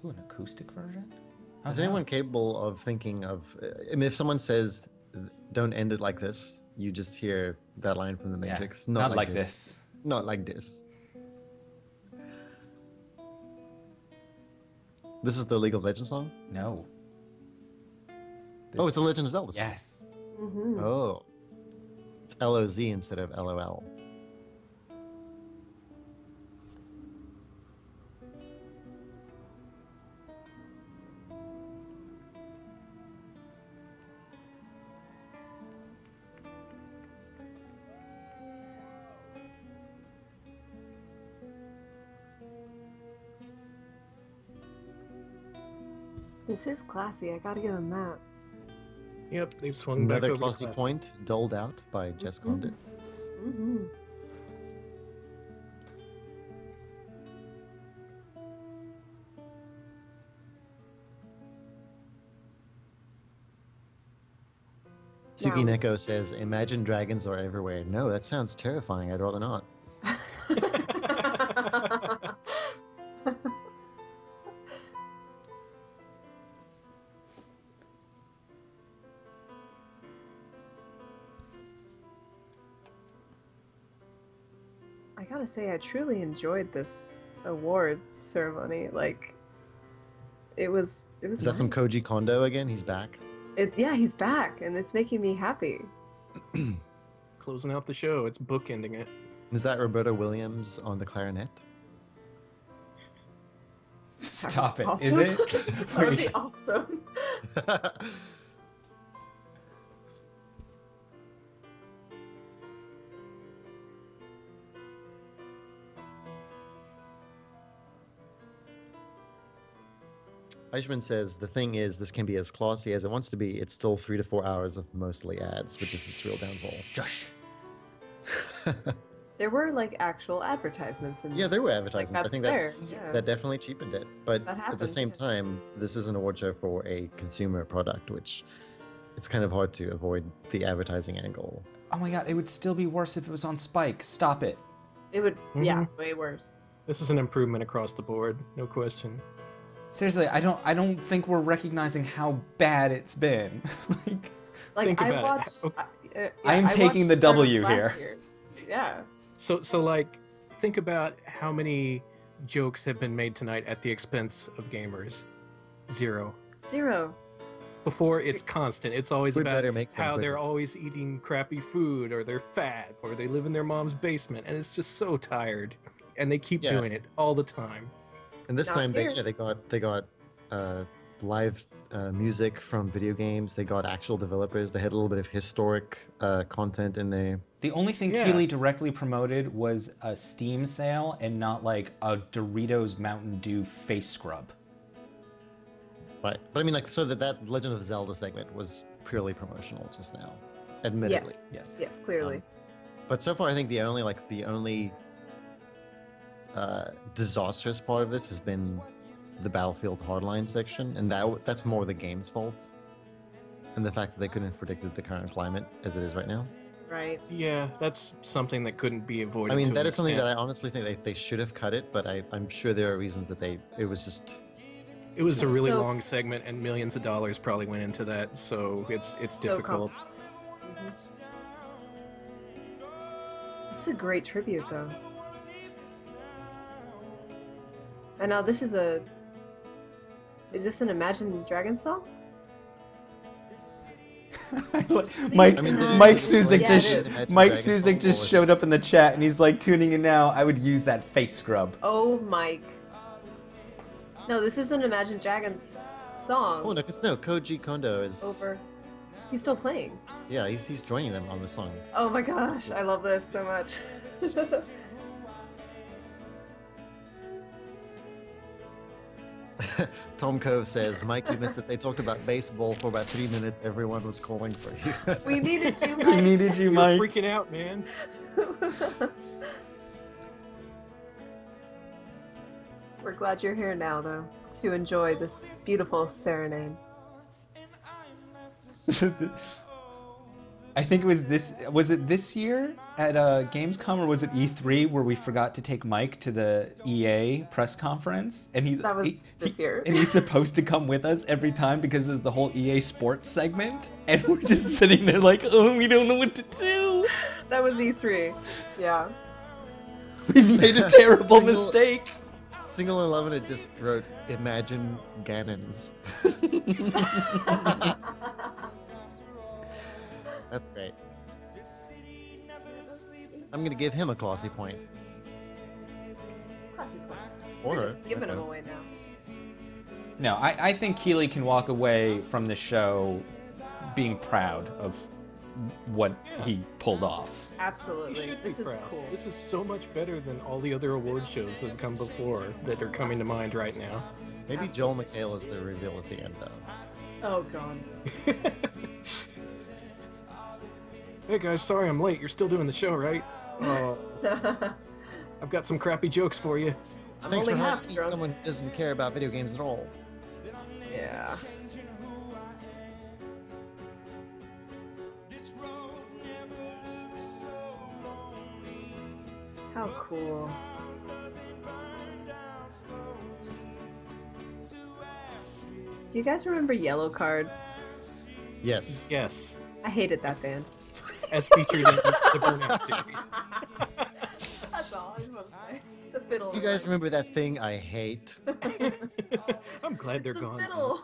Ooh, an acoustic version? Is anyone capable of thinking of? I mean, if someone says, "Don't end it like this," you just hear that line from The Yeah, Matrix. not like this. Not like this. This is the League of Legends song? No. Oh, it's a Legend of Zelda song. Yes. Mm-hmm. Oh. It's LOZ instead of LOL. This is classy. I gotta give him that. Yep, they've swung back Another over classy to classic. point doled out by Jess Condit. Mm-hmm. Suki Neko says, "Imagine dragons are everywhere." No, that sounds terrifying. I'd rather not. I gotta say, I truly enjoyed this award ceremony. Like, it was. Is that some Koji Kondo again? He's back. Yeah, he's back, and it's making me happy. Closing out the show. It's bookending it. Is that Roberta Williams on the clarinet? Stop it. Awesome. Is it? That would be awesome. Eichmann says, "The thing is, this can be as classy as it wants to be. It's still 3 to 4 hours of mostly ads, which is its real downfall." Josh. There were like actual advertisements in Yeah, there this. were advertisements. Like, I think that's fair. Yeah. that definitely cheapened it. But That at the happened, same yeah. time, this is an award show for a consumer product, which it's kind of hard to avoid the advertising angle. Oh my god, it would still be worse if it was on Spike. Stop it. It would, yeah, Mhm. way worse. This is an improvement across the board, no question. Seriously, I don't think we're recognizing how bad it's been. Like Think I about it. watched. I'm taking the watched certain W last here. year's. Yeah. So like, think about how many jokes have been made tonight at the expense of gamers. Zero. Zero. Before it's constant. It's always We about better make some how quick they're ones. always eating crappy food, or they're fat, or they live in their mom's basement, and it's just so tired. And they keep Yeah. doing it all the time. And this Not time here. they got live music from video games. They got actual developers. They had a little bit of historic content in there. The only thing Yeah. Keeley directly promoted was a Steam sale and not like a Doritos Mountain Dew face scrub. Right. But I mean, like, so that Legend of Zelda segment was purely promotional just now, admittedly. Yes. Yes. Yes, clearly. But so far, I think the only disastrous part of this has been the Battlefield Hardline section, and that's more the game's fault, and the fact that they couldn't have predicted the current climate as it is right now. Right. Yeah, that's something that couldn't be avoided. I mean, to that an is something that extent. I honestly think they should have cut it, but I'm sure there are reasons that it was just. It was a really So- long segment, and millions of dollars probably went into that, so it's So difficult. It's a great tribute, though. And now this is a. Is this an Imagine Dragons song? Mike, I mean, Mike did it- Suzik yeah, just it is. Imagine Mike Dragon Suzik Soul just was showed just- up in the chat and he's like tuning in now. I would use that face scrub. Oh, Mike. No, this isn't Imagine Dragons song. Oh, no, Koji Kondo is... Over. He's still playing. Yeah, he's joining them on the song. Oh my gosh, I love this so much. Tom Cove says, Mike, you missed it. They talked about baseball for about 3 minutes. Everyone was calling for you. We needed you, Mike. We needed you, Mike. You're freaking out, man. We're glad you're here now, though, to enjoy this beautiful serenade. I think it was this. Was it this year at Gamescom or was it E3 where we forgot to take Mike to the EA press conference? And That was this year. And he's supposed to come with us every time because there's the whole EA Sports segment, and we're just sitting there like, oh, we don't know what to do. That was E3. Yeah. We made a terrible mistake. Single 11 had just wrote, Imagine Ganons. That's great. I'm going to give him a classy point. Classy point. Or We're her. just giving Okay. them away now. No, I think Keeley can walk away from the show being proud of what he pulled off. Absolutely. You should be This is proud. cool. This is so much better than all the other award shows that have come before that are coming to mind right now. Maybe Joel McHale is the reveal at the end, though. Oh, God. Hey guys, sorry I'm late. You're still doing the show, right? Oh, I've got some crappy jokes for you. Thanks for only half having drunk. someone who doesn't care about video games at all. Yeah. How cool. Do you guys remember Yellow Card? Yes. Yes. I hated that band. As featured in the Burnout series. That's all I just want to say. The fiddle. Do you guys remember that thing I hate? I'm glad they're gone. Fiddle.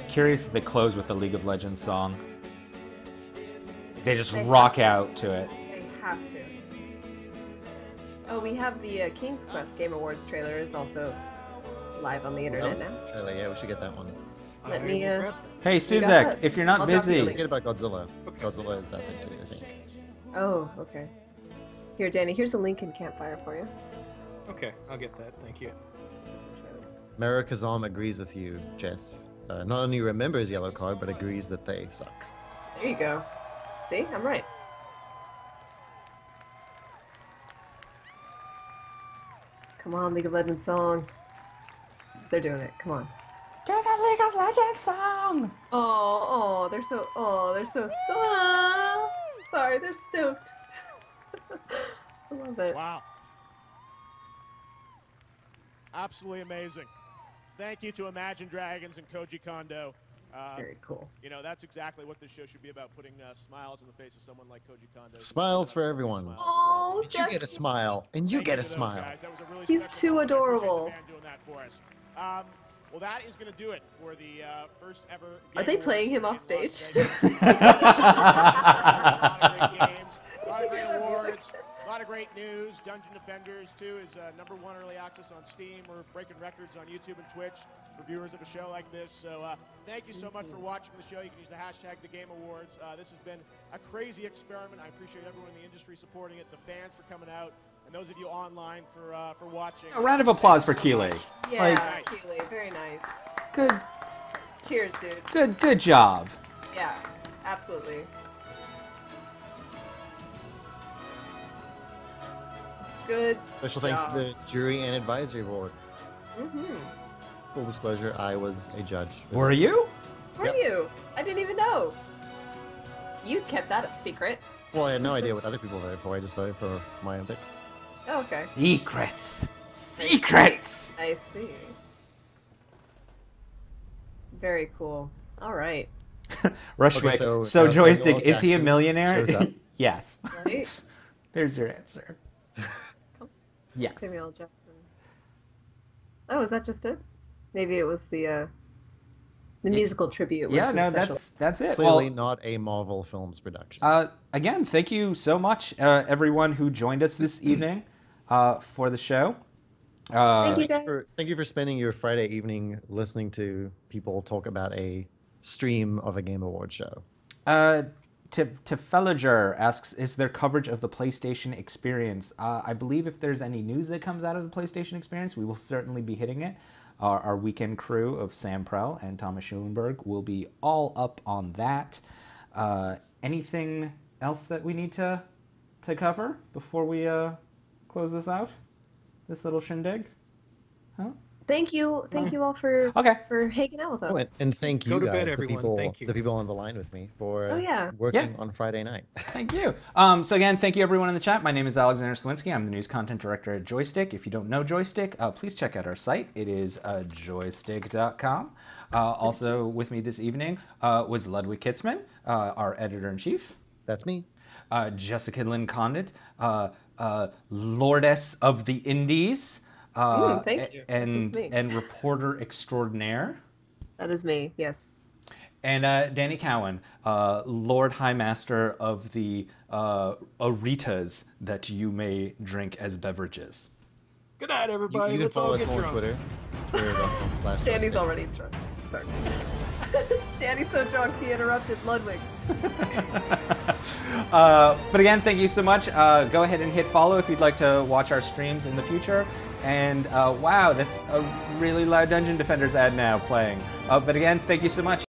Curious if they close with the League of Legends song. They just They rock have to. out to it. They have to. Oh, we have the King's Quest Game Awards trailer is also live on the That internet was now. a good trailer. Yeah, we should get that one. Let me. Hey, You got Suzak, that? if you're not I'll drop you a busy, link. Forget about Godzilla. Godzilla is out there too, I think. Oh, okay. Here, Danny, here's a link in Campfire for you. Okay, I'll get that. Thank you. Mara Kazam agrees with you, Jess. Not only remembers Yellow Card, but agrees that they suck. There you go. See, I'm right. Come on, League of Legends song. They're doing it. Come on. do the League of Legends song! They're so. Ah, sorry, they're stoked. I love it. Wow. Absolutely amazing. Thank you to Imagine Dragons and Koji Kondo. Very cool. You know, that's exactly what this show should be about, putting smiles in the face of someone like Koji Kondo. Smiles for everyone. Oh, And you get a smile. And you get a smile. He's too adorable. Doing that for us. Well, that is going to do it for the first ever. Are they playing him off stage? A lot of great games, a lot of great awards, a lot of great news. Dungeon Defenders 2 is #1 early access on Steam. We're breaking records on YouTube and Twitch for viewers of a show like this. So thank you so much for watching the show. You can use the hashtag #TheGameAwards. This has been a crazy experiment. I appreciate everyone in the industry supporting it, the fans for coming out, and those of you online for watching. A round of applause for Keeley. Yeah, Keeley, very nice. Good, Cheers, dude. good job. Yeah, absolutely. Good. Special thanks to job. the jury and advisory board. Mm-hmm. Full disclosure, I was a judge. Were you? Were you? I didn't even know. You kept that a secret. Well, I had no idea what other people voted for. I just voted for my own picks. Oh, okay. Secrets. Secrets. I see. Very cool. All right. Rushwick. Okay, so so Joystiq, Samuel is he a Jackson millionaire? shows up. Yes. Right? There's your answer. Yes. Samuel L. Jackson. Oh, is that just it? Maybe it was the musical tribute. Was Yeah, the no, special. that's it. Clearly Well, not a Marvel Films production. again, thank you so much, everyone who joined us this evening for the show. Thank you, guys. Thank you for spending your Friday evening listening to people talk about a stream of a Game Awards show. Tefelliger asks, is there coverage of the PlayStation Experience? I believe if there's any news that comes out of the PlayStation Experience, we will certainly be hitting it. Our weekend crew of Sam Prell and Thomas Schulenberg will be all up on that. Anything else that we need to cover before we close this out? This little shindig? Huh? Thank you all for hanging out with us. Oh, and thank you Go to guys, bed, everyone. Thank you. the people on the line with me for yeah. working on Friday night. Thank you. So again, thank you everyone in the chat. My name is Alexander Selinsky. I'm the news content director at Joystiq. If you don't know Joystiq, please check out our site. It is joystiq.com. Also with me this evening was Ludwig Kitzman, our editor-in-chief. That's me. Jessica Lynn Condit, Lordess of the Indies. Thank you. And reporter extraordinaire. That is me, yes. And Danny Cowan, Lord High Master of the Aritas that you may drink as beverages. Good night, everybody. You can Let's all follow us get on drunk. Twitter. Twitter.com/. Danny's already drunk. Sorry. Danny's so drunk he interrupted Ludwig. But again, thank you so much. Go ahead and hit follow if you'd like to watch our streams in the future. And wow, that's a really loud Dungeon Defenders ad now playing. But again, thank you so much.